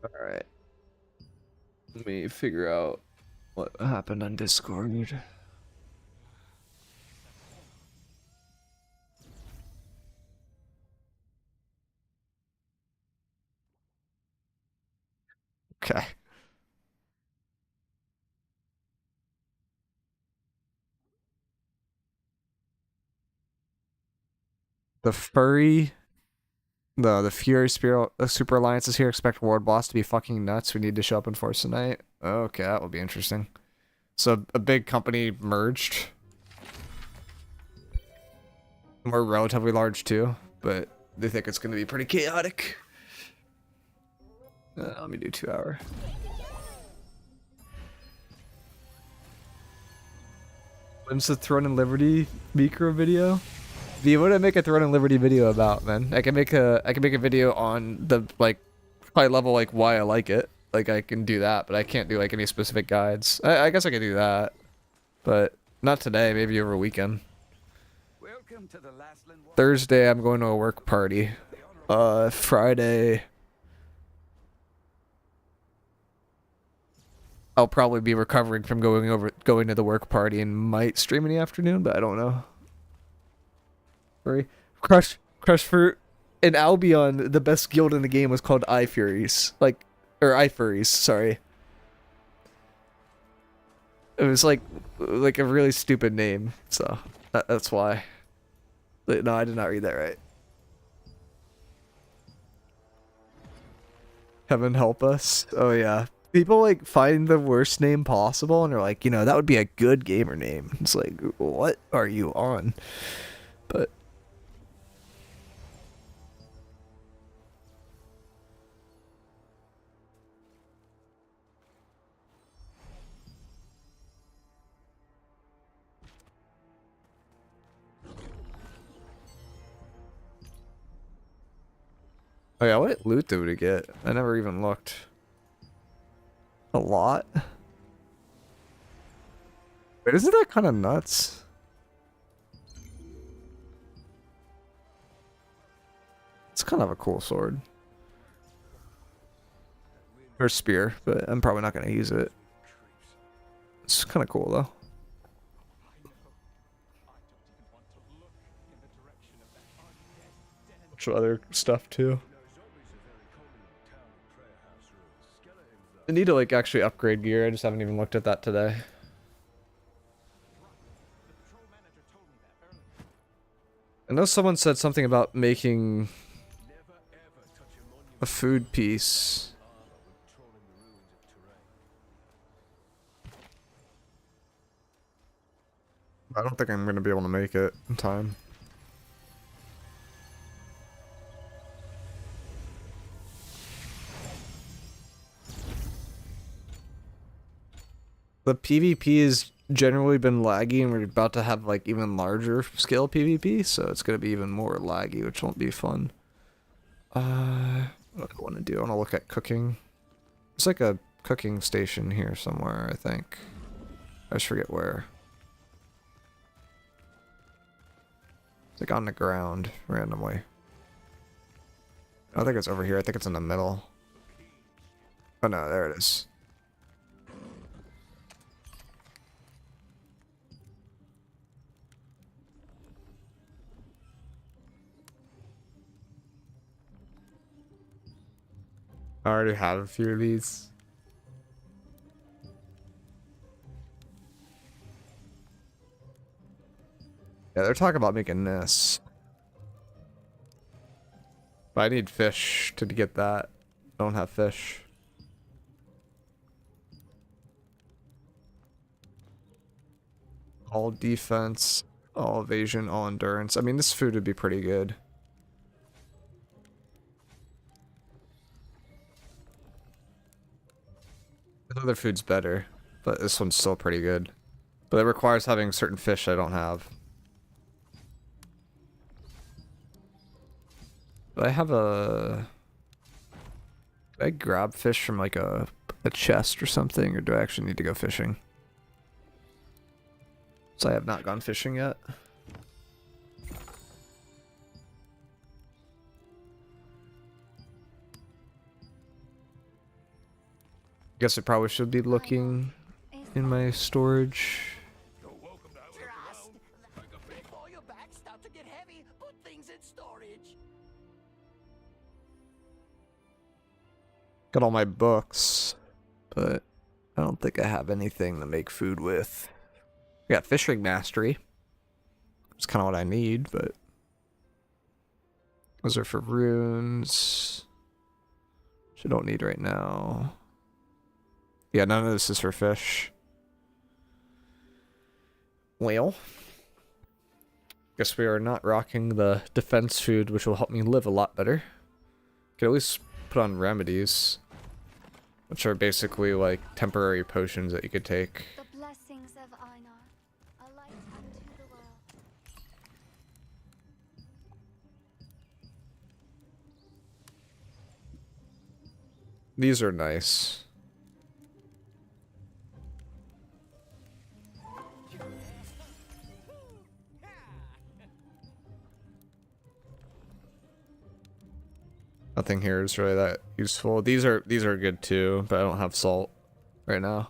Alright. Let me figure out what happened on Discord. Okay. The furry, the Fury Super Alliance is here. Expect Ward Boss to be fucking nuts. We need to show up in force tonight. Okay, that will be interesting. So a big company merged. We're relatively large too, but they think it's going to be pretty chaotic. Let me do 2 hour. When's the Throne and Liberty miicrow video? V, what did I make a Throne and Liberty video about, man? I can make a video on the like high level like why I like it. Like I can do that, but I can't do like any specific guides. I guess I could do that, but not today. Maybe over a weekend. Welcome to the Lastland Watchers. Thursday I'm going to a work party. Friday I'll probably be recovering from going to the work party and might stream in the afternoon, but I don't know. Sorry. Crush Fruit in Albion, the best guild in the game was called Eye Furies. Or Eye Furries, sorry. It was like a really stupid name, so that's why. But no, I did not read that right. Heaven help us. Oh yeah. People like find the worst name possible and they're like, you know, that would be a good gamer name. It's like, what are you on? But oh yeah, what loot did we get? I never even looked. A lot? Wait, isn't that kind of nuts? It's kind of a cool sword. Or spear, but I'm probably not going to use it. It's kind of cool though. Bunch of other stuff too. I need to like actually upgrade gear. I just haven't even looked at that today. I know someone said something about making a food piece. I don't think I'm going to be able to make it in time. The PvP has generally been laggy, and we're about to have like even larger scale PvP, so it's gonna be even more laggy, which won't be fun. What do I want to do? I want to look at cooking. There's like a cooking station here somewhere, I think. I just forget where. It's like on the ground randomly. I don't think it's over here. I think it's in the middle. Oh no, there it is. I already have a few of these. Yeah, they're talking about making this. But I need fish to get that. I don't have fish. all defense, all evasion, all endurance. I mean, this food would be pretty good. The other food's better, but this one's still pretty good. But it requires having certain fish I don't have. Do I have a... Did I grab fish from like a chest or something, or do I actually need to go fishing? So I have not gone fishing yet. Guess I probably should be looking in my storage. Trust. Before your back start to get heavy, put things in storage. Got all my books, but I don't think I have anything to make food with. I got fishing mastery. It's kind of what I need, but those are for runes, which I don't need right now. Yeah, none of this is for fish. Well, guess we are not rocking the defense food, which will help me live a lot better. Could at least put on remedies, which are basically like temporary potions that you could take. The blessings of Einar, a light unto the world. These are nice. Nothing here is really that useful. These are good too, but I don't have salt right now.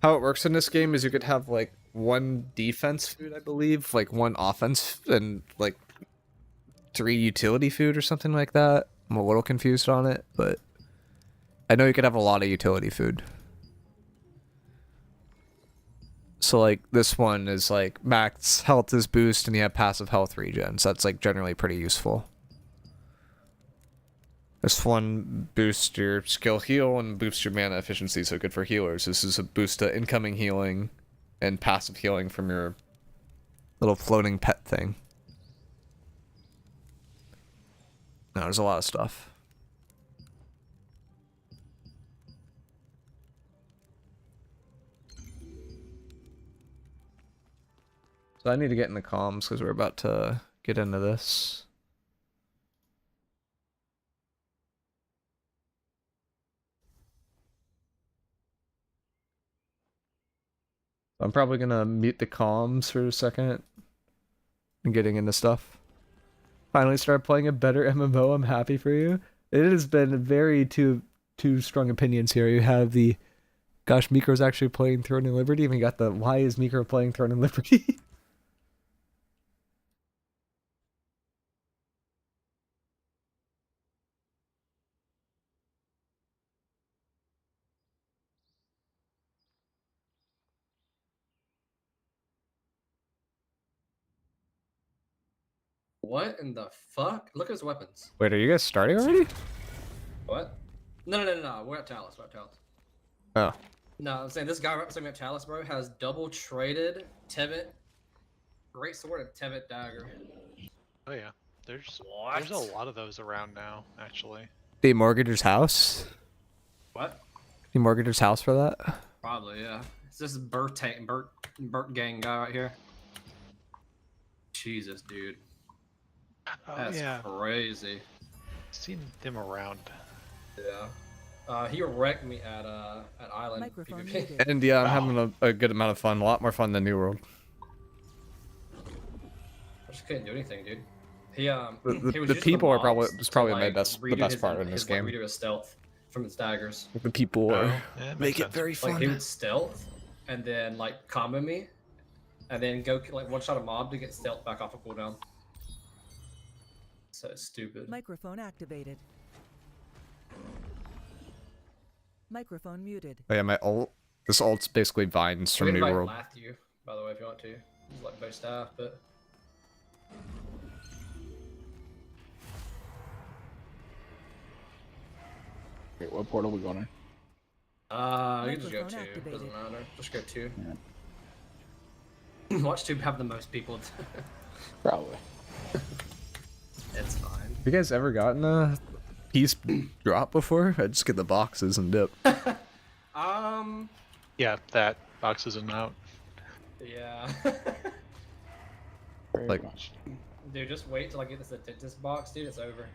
How it works in this game is you could have like one defense food, I believe, like one offense, and like 3 utility food or something like that. I'm a little confused on it, but I know you could have a lot of utility food. So like this one is like max health is boost and you have passive health regen, so that's like generally pretty useful. This one boosts your skill heal and boosts your mana efficiency, so good for healers. This is a boost to incoming healing and passive healing from your little floating pet thing. No, there's a lot of stuff. So I need to get in the comms because we're about to get into this. I'm probably gonna mute the comms for a second and getting into stuff. Finally started playing a better MMO. I'm happy for you. It has been very two strong opinions here. You have the, gosh, miicrow's actually playing Throne and Liberty, and we got the, why is miicrow playing Throne and Liberty? What in the fuck? Look at his weapons. Wait, are you guys starting already? What? No. We're at Talus. Oh. No, I'm saying this guy representing at Talus, bro, has double traded Tebet, great sword, and Tebet dagger. Oh yeah, there's a lot of those around now, actually. The mortgager's house? What? The mortgager's house for that? Probably, yeah. It's this Burt gang guy right here. Jesus, dude. Oh That's yeah, crazy. seen them around. Yeah. He wrecked me at Island. Microphone PvP. muted. And yeah, I'm having a good amount of fun. A lot more fun than New World. I just couldn't do anything, dude. He The he was the using people are mobs probably to, probably like, the redo best part in this game. Redo his stealth from his daggers. The people are Yeah, make it sense. very fun. Like he would stealth and then like combo me, and then go like one shot a mob to get stealth back off a cooldown. So stupid. Microphone activated. Microphone muted. Oh yeah, my ult. This ult's basically vines from We New invite World. Matthew, by the way, if you want to. He's like both staff, but Wait, what portal we going in? You can just go Microphone 2. activated. Doesn't matter. Just go 2. Watch 2 have the most people. Probably. It's fine. Have you guys ever gotten a piece drop before? I just get the boxes and dip. Yeah, that box isn't out. Yeah. Very Like- much. Dude, just wait till I get this dentist box, dude. It's over.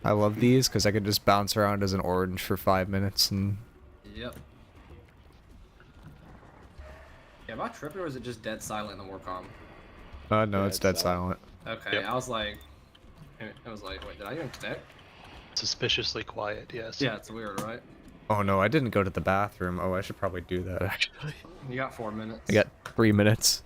I love these because I could just bounce around as an orange for 5 minutes and Yep. Yeah, am I tripping or is it just dead silent in the Warcom? no, Yeah, it's dead it's, silent. Okay, Yep. I was like, wait, did I even connect? Suspiciously quiet, yes. Yeah, it's weird, right? Oh no, I didn't go to the bathroom. Oh, I should probably do that actually. You got 4 minutes. I got 3 minutes.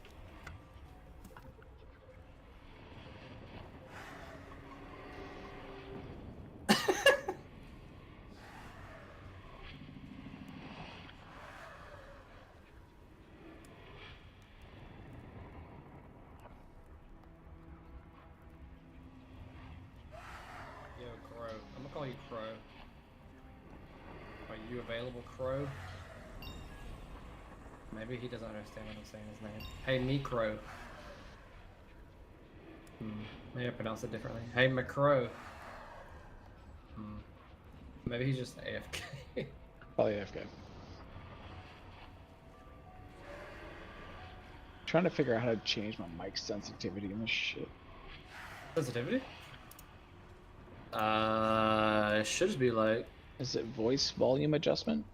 Yo, Crow. I'm gonna call you Crow. Are you available, Crow? Maybe he doesn't understand when I'm saying his name. Hey, miicrow. Maybe I pronounce it differently. Hey, miicrow. Maybe he's just AFK. Probably AFK. Trying to figure out how to change my mic sensitivity in this shit. Sensitivity? It should just be like. Is it voice volume adjustment?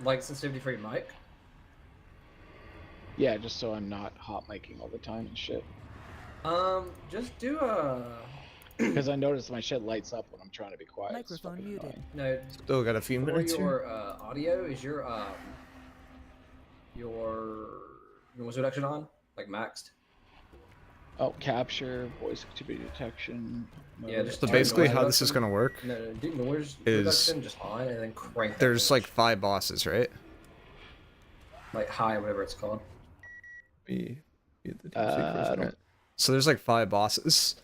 Like sensitivity for your mic? Yeah, just so I'm not hot miking all the time and shit. Just do a. Because I notice my shit lights up when I'm trying to be quiet. It's Microphone fucking muted. annoying. No, Still got a few for minutes here. your audio, is your noise reduction on? Like maxed? Oh, capture, voice activity detection. Yeah, just So turn basically noise how this is reduction- gonna work No, do noise is- reduction just on and then crank that There's bitch. like 5 bosses, right? like high, whatever it's called. I don't- So there's like 5 bosses.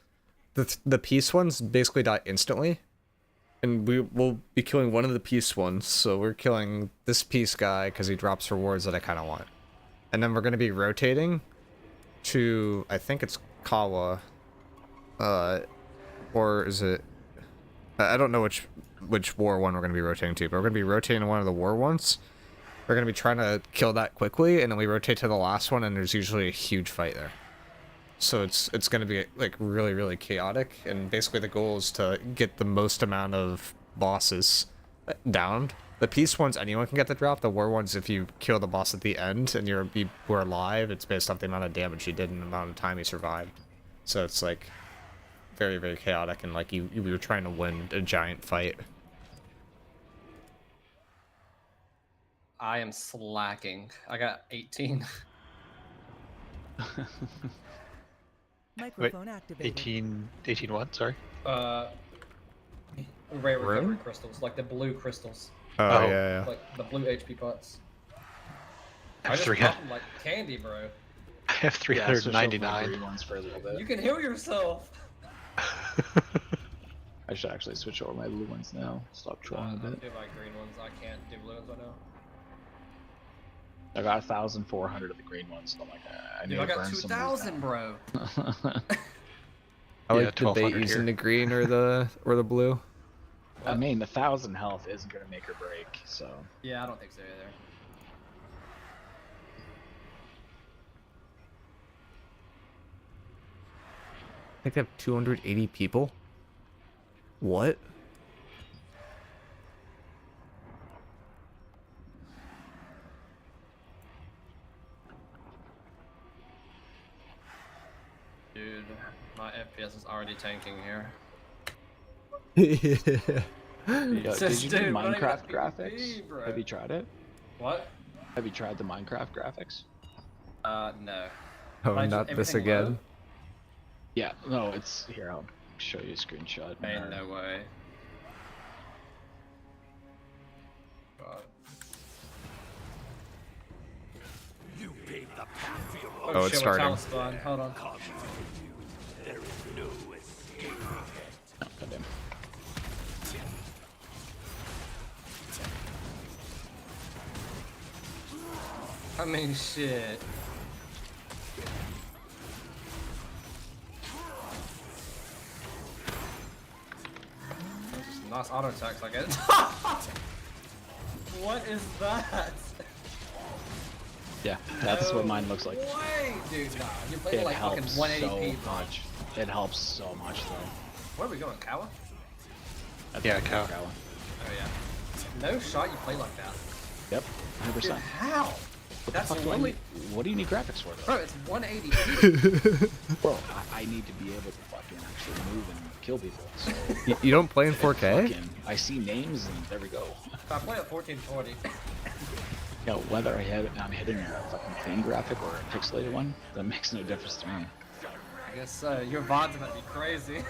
The peace ones basically die instantly. And we will be killing one of the peace ones. So we're killing this peace guy because he drops rewards that I kind of want. And then we're going to be rotating to, I think it's Kawa. Or is it... I don't know which war one we're going to be rotating to, but we're going to be rotating to one of the war ones. We're going to be trying to kill that quickly, and then we rotate to the last one, and there's usually a huge fight there. So it's going to be like really, really chaotic, and basically the goal is to get the most amount of bosses down. The peace ones, anyone can get the drop. The war ones, if you kill the boss at the end and you were alive, it's based off the amount of damage you did and the amount of time you survived. So it's like very, very chaotic, and like you were trying to win a giant fight. I am slacking. I got 18. Microphone activated. 18 what? Sorry. Rare Room? recovery crystals, like the blue crystals, Oh, Oh. yeah, yeah. like the blue HP pots. I I have, just 300 pop them like candy, bro. I have Yeah, switch over my 399. green ones for a little bit. You can heal yourself. I should actually switch over my blue ones now. Stop trolling a I bit. do my green ones. I can't do blue ones right now. I got 1,400 of the green ones, so I'm like, I need Dude, I to got burn some 2,000, bro. of these now. I Yeah, like debate 1200 using here. the green or the blue. I mean, the 1,000 health isn't gonna make or break, so. Yeah, I don't think so either. I think they have 280 people. What? Dude, my FPS is already tanking here. Yeah. Yeah, It's did just- you do dude, not even Minecraft a PvP, graphics? bro. Have you tried it? What? Have you tried the Minecraft graphics? No. Oh, Like, not this everything low? again. Yeah, no, it's here. show you a screenshot. Ain't no way. God. You paved the path for your Oh, Oh, it's shit, starting. Chalice spawned. Hold on. There is no escape. Oh, goddamn. I mean, shit. Just nice auto attacks, I guess. What is that? Yeah, that's what No mine looks like. way, dude. Nah, you're playing It like fucking helps 180p. so much. It helps so much, though. Where are we going, Kawa? That's Yeah, what cow. Kawa. Oh yeah. No shot you play like that. Yep, 100%. Dude, how? That's Fuck do I literally, need- what do you need graphics for, though? bro. It's 180p. Bro, I need to be able to fucking actually move and kill people. So You don't play in 4K? fucking, I see names and there we go. If I play at 1440. You know, whether I'm hitting a fucking clean graphic or a pixelated one, that makes no difference to me. I guess your VODs might be crazy.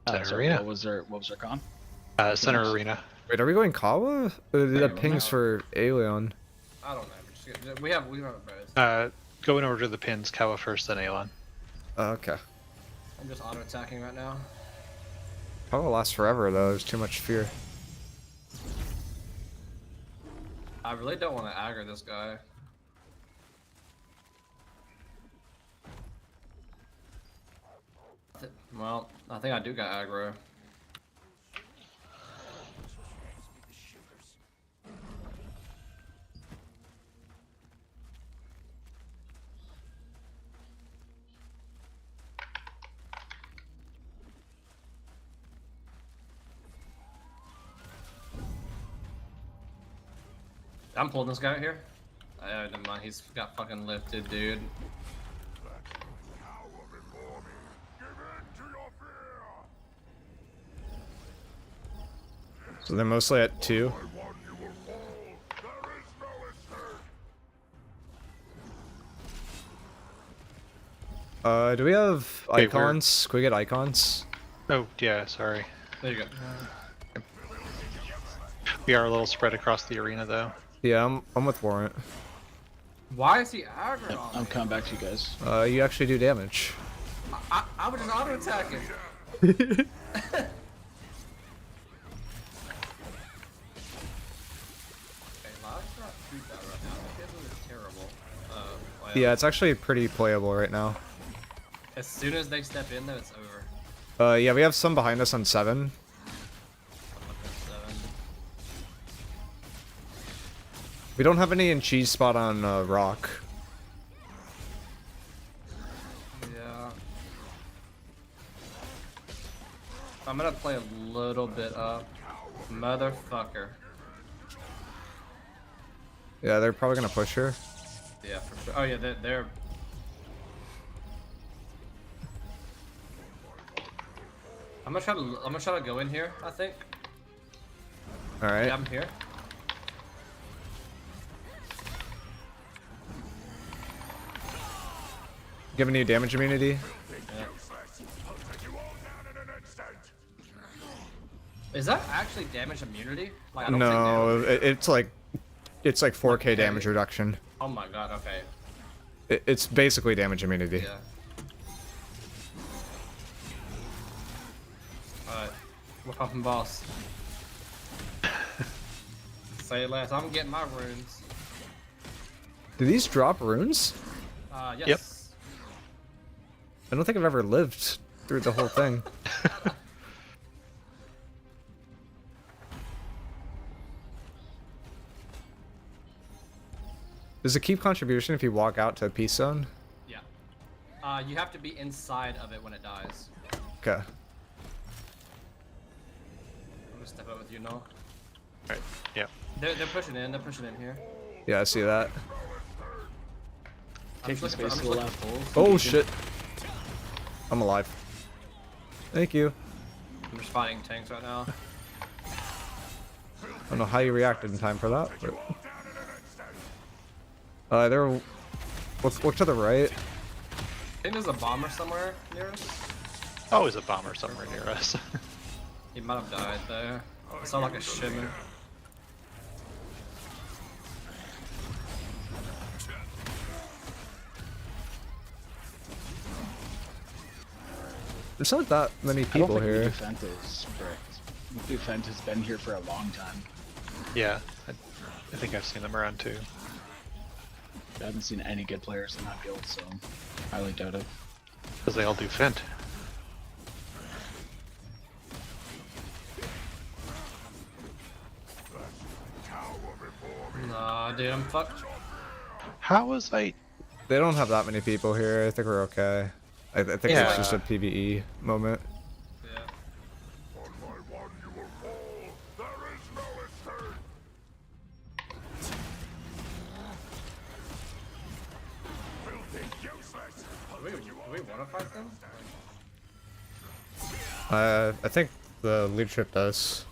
Center Sorry, Arena. what was our con? Center Arena. Wait, are we going Kawa? Or did that pings no. for Aeon? I don't know. We have both. Going over to the pins, Kawa first, then Alon. Oh, okay. I'm just auto attacking right now. Kawa lasts forever though. There's too much fear. I really don't want to aggro this guy. Well, I think I do got aggro. I'm pulling this guy out here. Never mind, he's got fucking lifted, dude. So they're mostly at 2. Do we have Wait, icons? Can we get icons? Oh, yeah, sorry. There you go. We are a little spread across the arena, though. Yeah, I'm with Warrant. Why is he aggro Yep, on I'm me? coming back to you guys. You actually do damage. I was just auto attacking. Yeah, it's actually pretty playable right now. As soon as they step in, then it's over. Yeah, we have some behind us on 7. We don't have any in cheese spot on rock. Yeah. I'm gonna play a little bit up. Motherfucker. Yeah, they're probably gonna push her. Yeah, for sure. Oh yeah, they're. I'm gonna try to go in here. I think. All right. Yeah, I'm here. Giving you damage immunity. Yeah. Is that actually damage immunity? Like, I don't think No, it's like 4K Okay. damage reduction. Oh my god. Okay. It's basically damage immunity. Yeah. Alright. We're pumping boss. Say less. I'm getting my runes. Do these drop runes? Yes. Yep. I don't think I've ever lived through the whole thing. Does it keep contribution if you walk out to a peace zone? Yeah. You have to be inside of it when it dies. Okay. I'm gonna step up with you now. Alright, yeah. They're pushing in. They're pushing in here. Yeah, I see that. I'm just looking for. I'm just looking, Oh shit. I'm alive. Thank you. I'm just fighting tanks right now. I don't know how you reacted in time for that, but... They're... Look to the right. I think there's a bomber somewhere near us. Always a bomber somewhere near us. He might have died there. I saw like a shimmer. There's not that many I don't people think here. Defent is correct. Defent has been here for a long time. Yeah, I think I've seen them around too. I haven't seen any good players in that guild, so highly doubt it. Because they all do Fent. Nah, dude, I'm fucked. How was I? They don't have that many people here. I think we're okay. I think Yeah. it's just a PvE moment. Yeah. Do we want to fight them? I think the leadership does.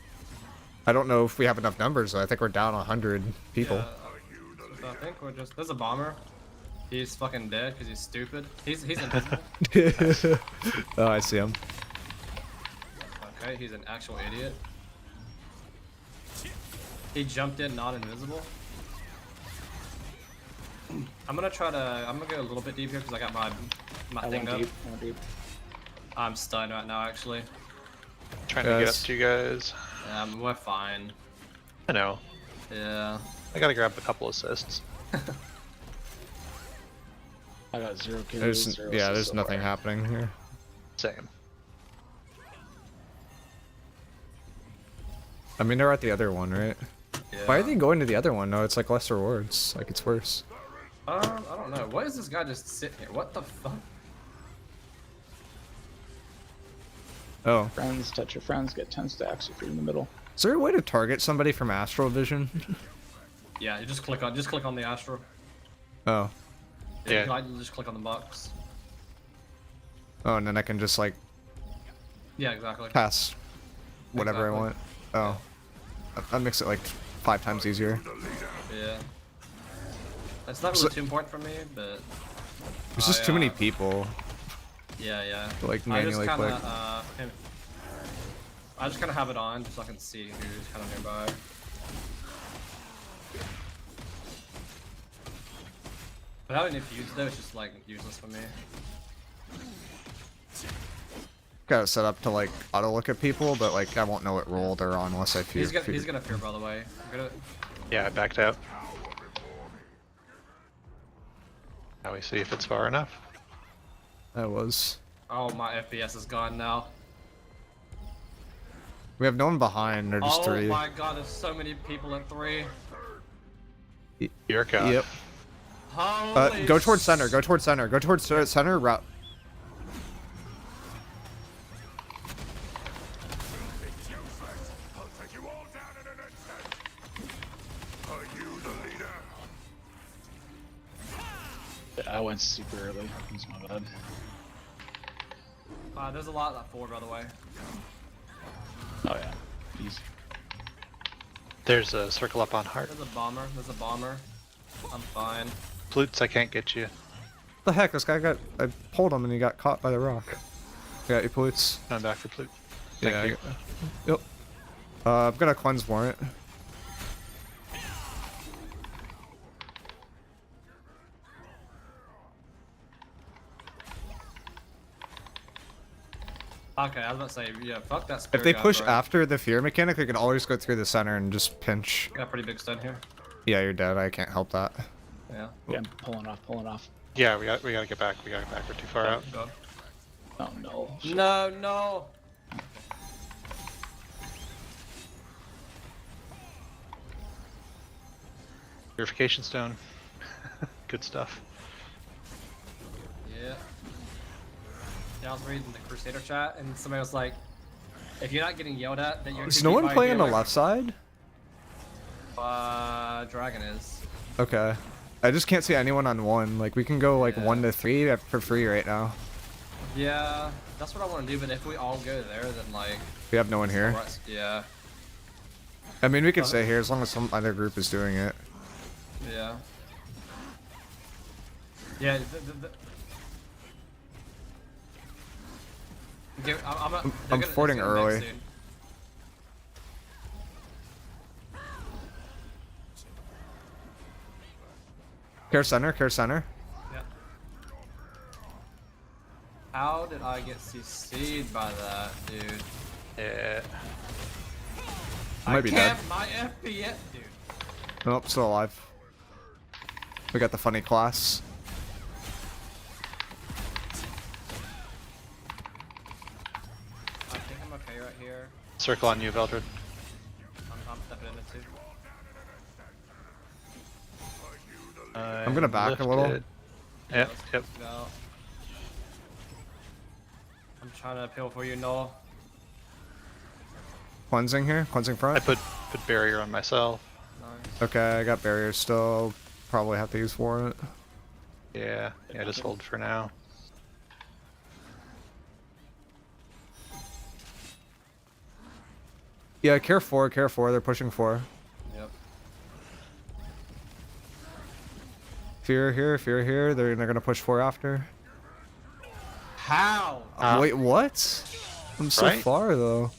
I don't know if we have enough numbers though. I think we're down 100 people. Yeah, I think we're just. There's a bomber. He's fucking dead because he's stupid. He's invisible. Oh, I see him. Okay, he's an actual idiot. He jumped in not invisible. I'm gonna go a little bit deep here because I got my I thing went up. deep. I went deep. I'm stunned right now actually. Trying to get up Guys. to you guys. We're fine. I know. Yeah. I gotta grab a couple assists. I got 0 kills. There's 0 yeah, assists there's so nothing far. happening here. Same. I mean, they're at the other one, right? Yeah. Why are they going to the other one? No, it's like less rewards. Like it's worse. I don't know. Why is this guy just sitting here? What the fuck? Oh, Friends, touch your friends, get 10 stacks if you're in the middle. is there a way to target somebody from Astral Vision? Yeah, you just click on the Astro. Oh, Yeah. You just click on the box. oh, and then I can just like Yeah, exactly. pass whatever I Exactly. want. Oh, that makes it like 5 times easier. Yeah. It's not really too important for me, but There's just too many people. yeah. To, like, I just manually kinda, click. I just kind of have it on just so I can see who's kind of nearby. But having it fused though is just like useless for me. Got it set up to like auto look at people, but like I won't know what role they're on unless I fear. He's gonna fear, by the way. I'm gonna... Yeah, I backed out. Now we see if it's far enough. I was. Oh, my FPS is gone now. We have no one behind. They're just Oh 3. my god, there's so many people at 3. Your god. Yep. Holy Go towards center. Go towards center. Go towards center. Route. I went super early. It's my bad. There's a lot at 4, by the way. Oh yeah. Easy. There's a circle up on heart. There's a bomber. I'm fine. Flutes, I can't get you. The heck? This guy got. I pulled him and he got caught by the rock. Yeah, your polutes. I'm back for flute. Thank Yeah. you. Yep. I'm gonna cleanse warrant. Okay, I was about to say, yeah, fuck that If spirit they guy, push bro. after the fear mechanic, they can always go through the center and just pinch. Got a pretty big stun here. Yeah, you're dead. I can't help that. Yeah. Yeah, I'm pulling off. Yeah, we gotta get back. We gotta get back. We're too far out. Go. Oh no. No. Purification stone. Good stuff. Yeah. Yeah, I was reading the Crusader chat, and somebody was like, if you're not getting yelled at, then you're Is no one playing on the left side? Dragon is. Okay. I just can't see anyone on 1. Like, we can go like Yeah. 1 to 3 for free right now. Yeah, that's what I want to do, but if we all go there, then like... We have no one here. Yeah. I mean, we can stay here as long as some other group is doing it. Yeah. Yeah. I'm fording early. Care center, care center. Yeah. How did I get CC'd by that, dude? Yeah. I might be dead. My FPS, dude. Nope, still alive. We got the funny class. I think I'm okay right here. Circle on you, Veldred. I'm stepping in it too. I'm gonna back a little. Yep, yep. Go. I'm trying to appeal for you, Noel. Cleansing here, cleansing I front. put barrier on myself. Nice. Okay, I got barriers still. Probably have to use warrant. Yeah, just hold for now. Yeah, care 4, care 4. They're pushing 4. Yep. Fear here. They're gonna push 4 after. How? Wait, what? I'm so Right? far though.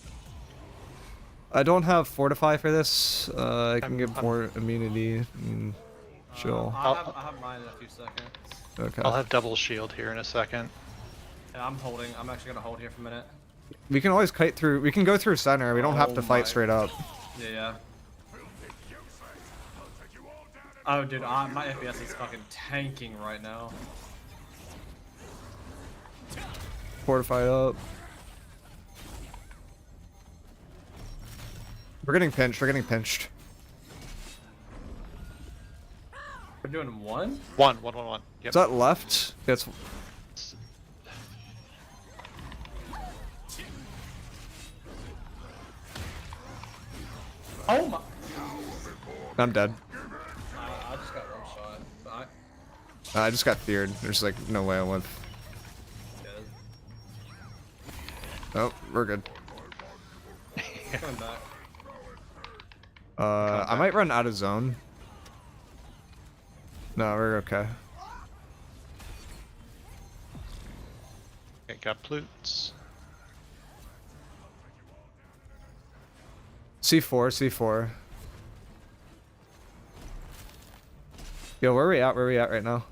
I don't have fortify for this. I can give I'm- more immunity. And chill. I have mine in a few seconds. Okay. I'll have double shield here in a second. Yeah, I'm holding. I'm actually gonna hold here for a minute. We can always kite through. We can go through center. We don't have to Oh fight my- straight up. Yeah. Oh, dude, my FPS is fucking tanking right now. Fortify up. We're getting pinched. We're getting pinched. We're doing one? One. Yep. Is that left? That's. Oh my! I'm dead. I just got one shot. But I just got feared. There's like no way I live. Oh, we're good. Coming back. I might run out of zone. No, we're okay. Okay, got plutes. C4. Yo, where are we at? Where are we at right now?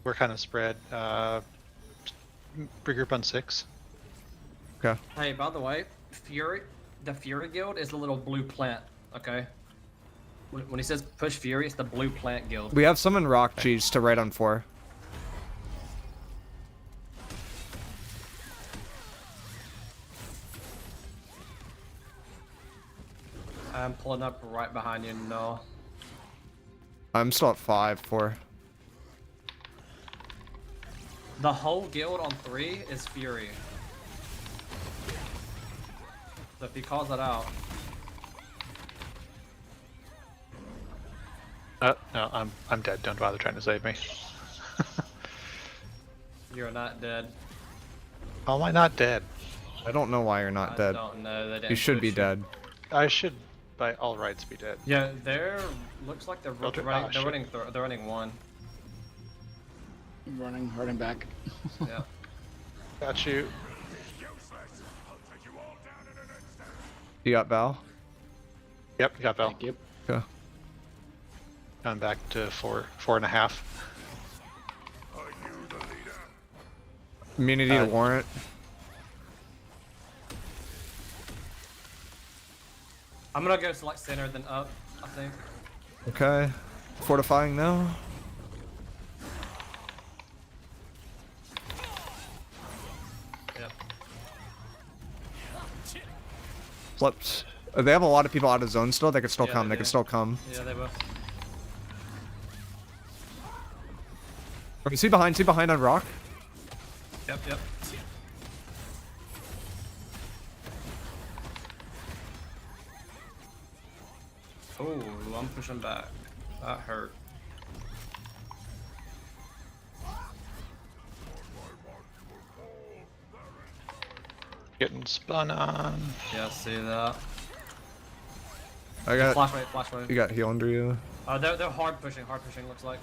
We're kind of spread. Regroup on 6. Okay. Hey, by the way, the Fury Guild is the little blue plant, okay? When he says push Fury, it's the blue plant guild. We have summon rock cheese to right on 4. I'm pulling up right behind you, no. I'm still at 5, 4. The whole guild on 3 is Fury. So if he calls that out, No, I'm dead. Don't bother trying to save me. you're not dead. How am I not dead? I don't know why you're not I dead. don't know. They didn't You should be push dead. I should, by all rights, be dead. Yeah, looks like they're Filter- running. ah, they're shit. running one. I'm running hard and back. Yeah. Got you. You got Val? Yep, you got Bell. Thank you. Okay. Gone back to 4.5. Immunity to warrant. I'm gonna go select center then up, I think. Okay. Fortifying now. Yep. Flipped. They have a lot of people out of zone still. They can still Yeah, come. they They can do. still come. Yeah, they will. Okay, see behind on rock. Yep. Oh, I'm pushing back. That hurt. Getting spun on. Yeah, see that. I got. Flash wave. You got heal under you. They're hard pushing, looks like.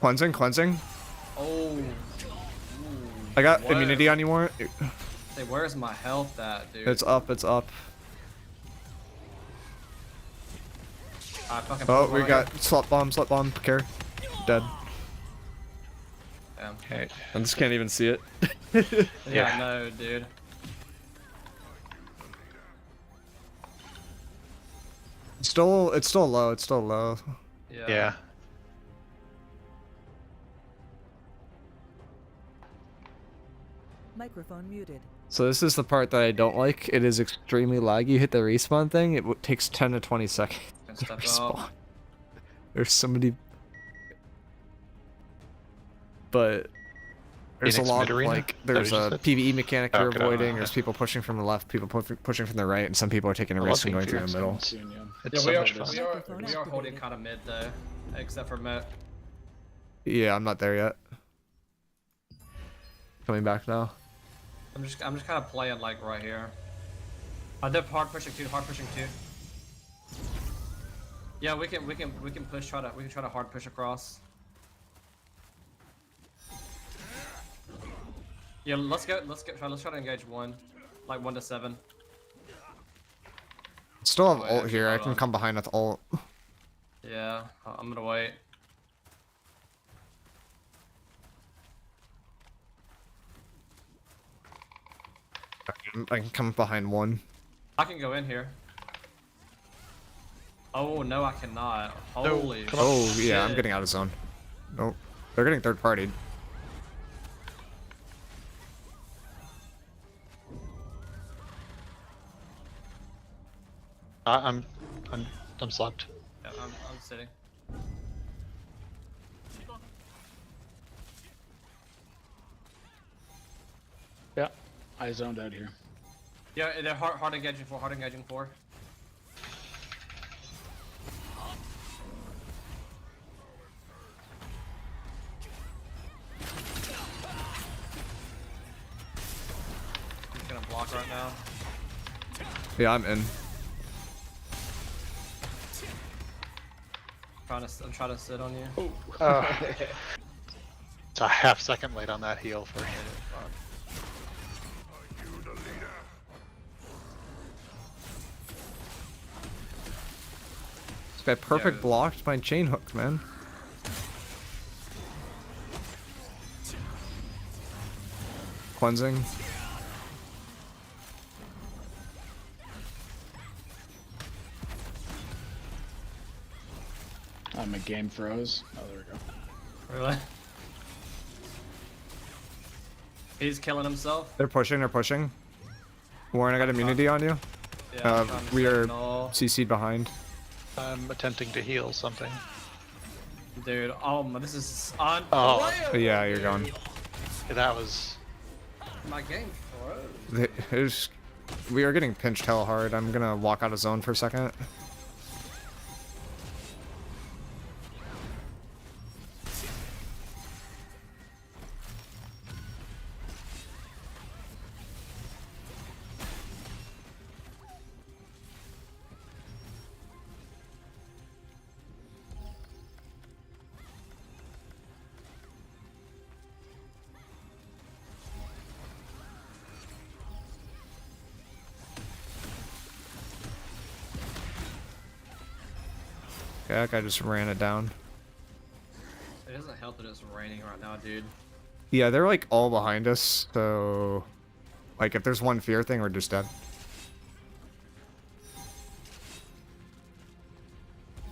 Cleansing, cleansing. Oh. I got Whoa. immunity on you, Warrant. Hey, where's my health at, dude? It's up, it's up. Fucking Oh, pull we right got here. slut bomb, care. Dead. Damn. Okay. I just can't even see it. Yeah, no, dude. It's still low, it's still low. Yeah. Yeah. Microphone muted. So this is the part that I don't like. It is extremely laggy. You hit the respawn thing, it takes 10 to 20 seconds Can to step respawn. up. There's so many... But... There's Phoenix a lot mid of, arena? like, Is that there's what you a said? PvE mechanic Oh, you're okay. avoiding, there's people pushing from the left, people pushing from the right, and some people are taking a I love risk and going being through the middle. Soon, yeah. It's Yeah, so we are, much fun. we are holding kind of mid though, except for Matt. Yeah, I'm not there yet. Coming back now. I'm just kind of playing like right here. They're hard pushing too. Yeah, we can push. We can try to hard push across. Yeah, let's try to engage one, like 1 to 7. Still have Oh, ult yeah, here, I hold can on. come behind with ult. Yeah, I'm gonna wait. I can come behind one. I can go in here. Oh no, I cannot. Holy. come on. Oh, yeah, I'm shit. getting out of zone. Nope. They're getting third partied. I'm slugged. Yeah, I'm sitting. Yeah, I zoned out here. Yeah, they're hard engaging for. I'm just gonna block right now. Yeah, I'm in. I'm trying to sit on you. It's a half second late on that heal for him. This guy perfect Yeah. blocked my chain hook, man. Cleansing. My game froze. Oh, there we go. Really? He's killing himself. They're pushing. Warren, I got immunity on you. Yeah, I'm trying to We are signal. CC'd behind. I'm attempting to heal something. Dude, oh my, this is on. Oh. But yeah, you're gone. That was... My game froze. We are getting pinched hell hard. I'm gonna walk out of zone for a second. Okay, that guy just ran it down. It doesn't help that it's raining right now, dude. Yeah, they're like all behind us, so... Like, if there's one fear thing, we're just dead.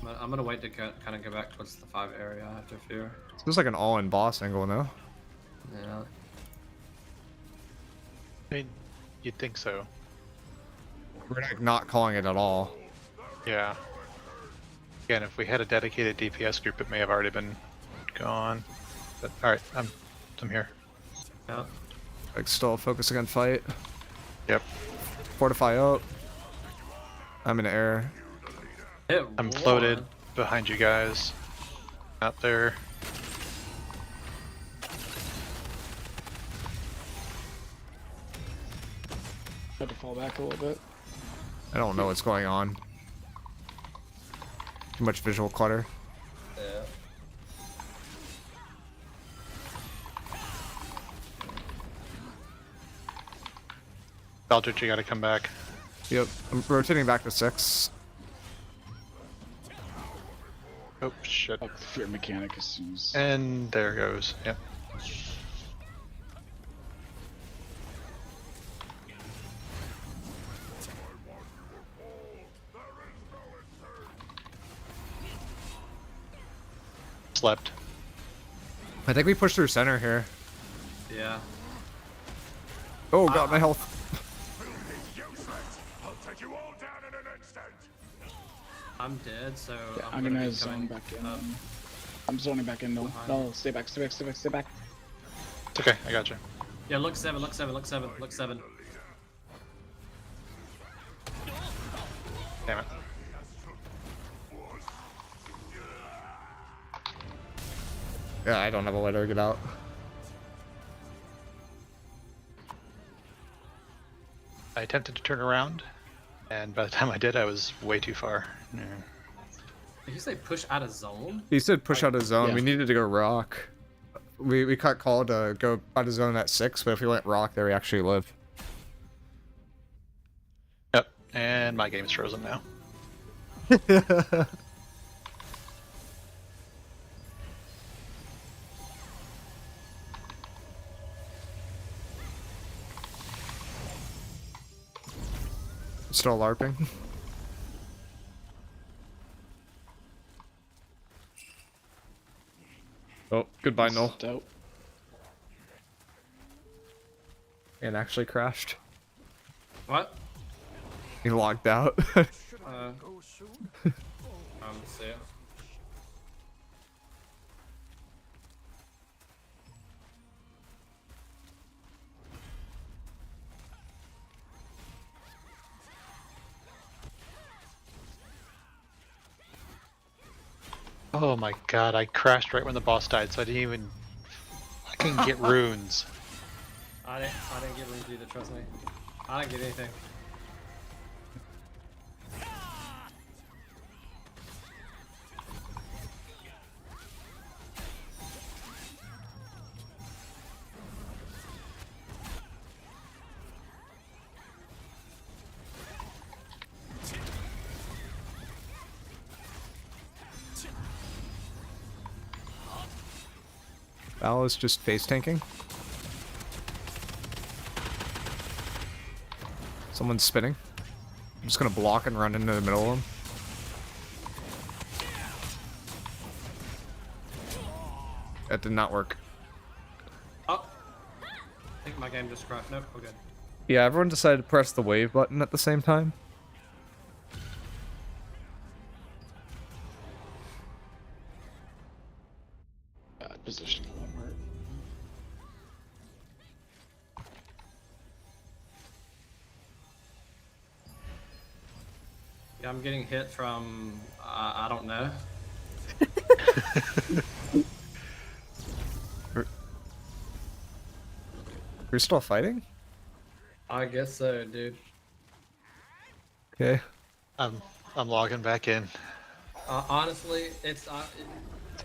I'm gonna wait to kind of go back towards the 5 area after fear. This was like an all-in boss angle, no? Yeah. I mean, you'd think so. We're like not calling it at all. Yeah. Again, if we had a dedicated DPS group, it may have already been gone. But alright, I'm here. Yeah. Like, still focusing on fight. Yep. Fortify up. I'm in air. Hit I'm one. floated behind you guys. Out there. Had to fall back a little bit. I don't know what's going on. Too much visual clutter. Yeah. Eldritch, you gotta come back. Yep, I'm rotating back to 6. Oh, shit. Fuck the fear mechanic as soon as. And there goes. Yep. Slept. I think we pushed through center here. Yeah. Oh god, my health. I'm dead, so Yeah, I'm gonna gonna be zone coming back in. up. I'm zoning back in. No, no, stay back, stay back, stay back, stay back. It's okay, I got you. Yeah, look 7, look 7, look 7, look 7. Damn it. Yeah, I don't have a way to get out. I attempted to turn around, and by the time I did, I was way too far. Yeah. Did you say push out of zone? He said push out of zone. Yeah. We needed to go rock. We caught call to go out of zone at 6, but if we went rock there, we actually live. Yep, and my game's frozen now. Still LARPing. Oh, goodbye, Null. Dope. And actually crashed. What? He logged out. See ya. Oh my god, I crashed right when the boss died, so I didn't even... I couldn't get runes. I didn't get runes either, trust me. I didn't get anything. Val is just face tanking. Someone's spinning. I'm just gonna block and run into the middle of them. That did not work. Oh! I think my game just crashed. Nope, we're good. Yeah, everyone decided to press the wave button at the same time. Position. Yeah, I'm getting hit from... I don't know. You're still fighting? I guess so, dude. Okay. I'm logging back in. Honestly, it's not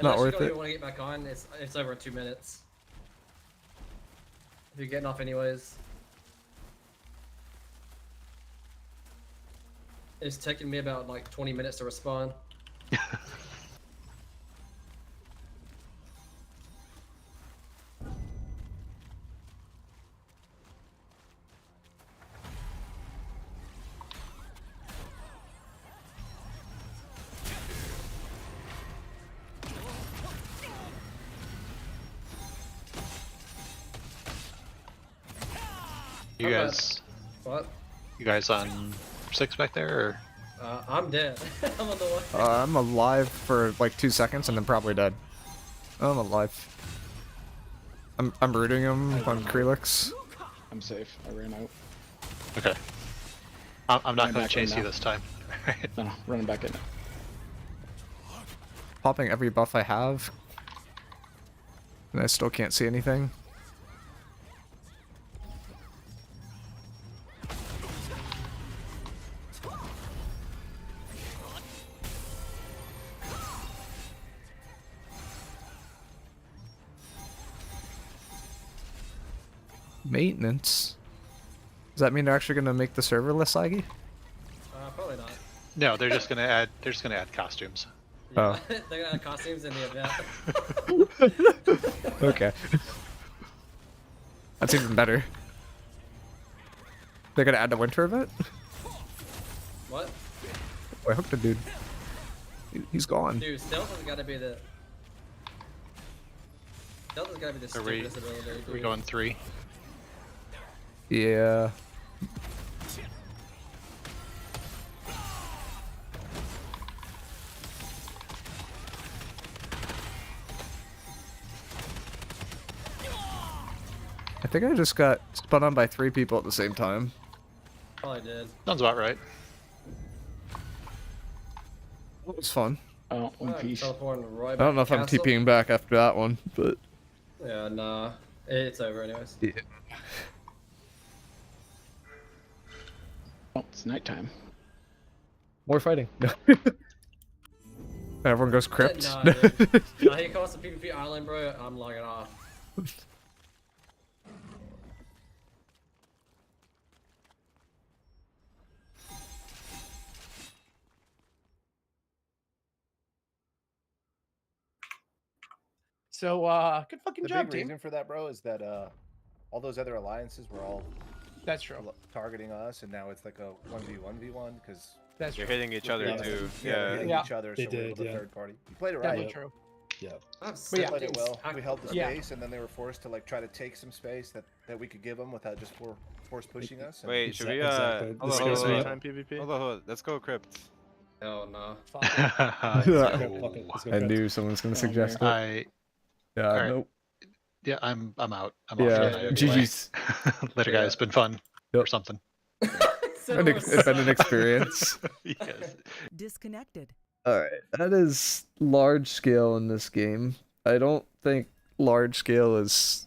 unless worth you don't it. even want to get back on, it's over in 2 minutes. If you're getting off anyways. It's taking me about like 20 minutes to respawn. You guys... What? You guys on 6 back there, or...? I'm dead. I'm on the way. I'm alive for like 2 seconds and then probably dead. I'm alive. I'm rooting him on Krelix. I'm safe. I ran out. Okay. I'm not Running going back to chase in you now. this time. No, running back in. Popping every buff I have. And I still can't see anything. Maintenance. Does that mean they're actually gonna make the server less laggy? Probably not. No, they're just gonna add. They're just gonna add costumes. Yeah, Oh. they're gonna have costumes in the event. Okay. That's even better. They're gonna add the winter event? What? Oh, I hooked the dude. He's gone. Dude, stealth has gotta be the. Stealth has gotta be the Are we? stupidest ability. Are we dude. going 3? Yeah. I think I just got spun on by 3 people at the same time. Probably did. Sounds about right. It was fun. Oh, One Piece. Teleporting Roy I don't know if I'm Castle. TPing back after that one, but Yeah, nah. It's over anyways. yeah. Oh, it's nighttime. More fighting. Everyone goes crypt. Nah, dude. Nah, he calls the PvP island, bro. I'm logging off. So, good fucking The job, big team. reason for that, bro, is that all those other alliances were all That's true. targeting us, and now it's like a 1v1v1 because That's You're true. hitting each other too. we're Yeah. hitting Yeah. each other, They so we're able did, to yeah. third party. You played it Definitely right. true. Yeah. I'm But yeah. Played it well. We held the Yeah. space, and then they were forced to like try to take some space that we could give them without just force pushing us. And Wait, should we Exactly. hold This on, goes hold on, me. time PvP? Hold on. Let's go crypt. Hell no. Fuck. Fuck it, let's go I crypt. knew someone was gonna suggest it. I Yeah, alright. nope. yeah, I'm out. I'm Yeah, off tonight anyway. GG's. Later, guys. Been fun Yep. or something. It's been an experience. Yes. Disconnected. Alright, that is large scale in this game. I don't think large scale is...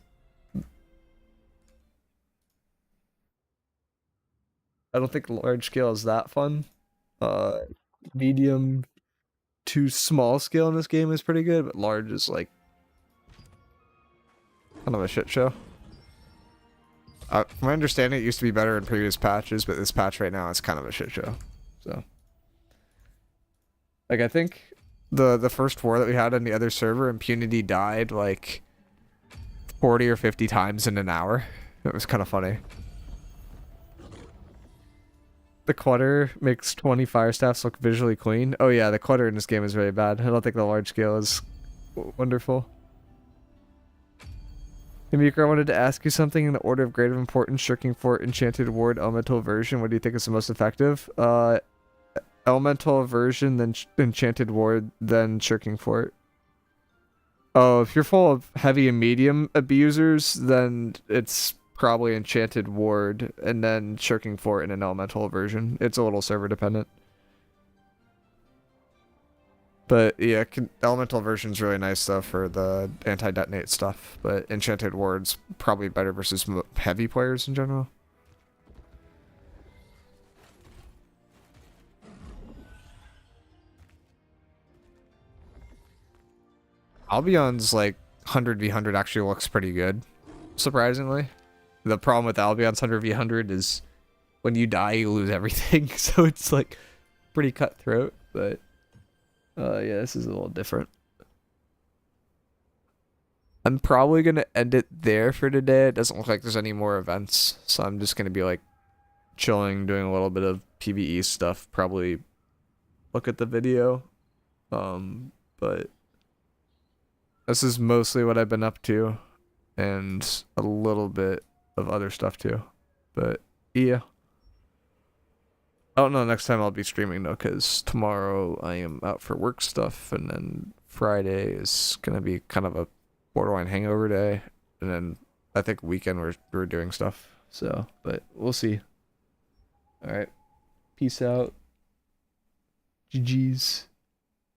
I don't think large scale is that fun. Medium to small scale in this game is pretty good, but large is like... kind of a shit show. From my understanding, it used to be better in previous patches, but this patch right now is kind of a shit show. So... like, I think the first war that we had on the other server, Impunity died, like, 40 or 50 times in an hour. It was kind of funny. The clutter makes 20 fire staffs look visually clean. Oh yeah, the clutter in this game is really bad. I don't think the large scale is wonderful. Hey Miicrow, I wanted to ask you something in the order of greater importance. Shirking Fort, Enchanted Ward, Elemental Version. What do you think is the most effective? Elemental Version, then Enchanted Ward, then Shirking Fort. Oh, if you're full of heavy and medium abusers, then it's probably Enchanted Ward, and then Shirking Fort in an Elemental Version. It's a little server dependent. But yeah, Elemental Version's really nice though for the anti-detonate stuff, but Enchanted Ward's probably better versus heavy players in general. Albion's like 100v100 actually looks pretty good, surprisingly. The problem with Albion's 100v100 is when you die, you lose everything, so it's like pretty cutthroat, but yeah, this is a little different. I'm probably going to end it there for today. It doesn't look like there's any more events, so I'm just going to be like chilling, doing a little bit of PvE stuff, probably look at the video, but this is mostly what I've been up to, and a little bit of other stuff too. But yeah, I don't know next time I'll be streaming though, because tomorrow I am out for work stuff, and then Friday is gonna be kind of a borderline hangover day, and then I think weekend we're doing stuff. So, but we'll see. All right, peace out. GG's.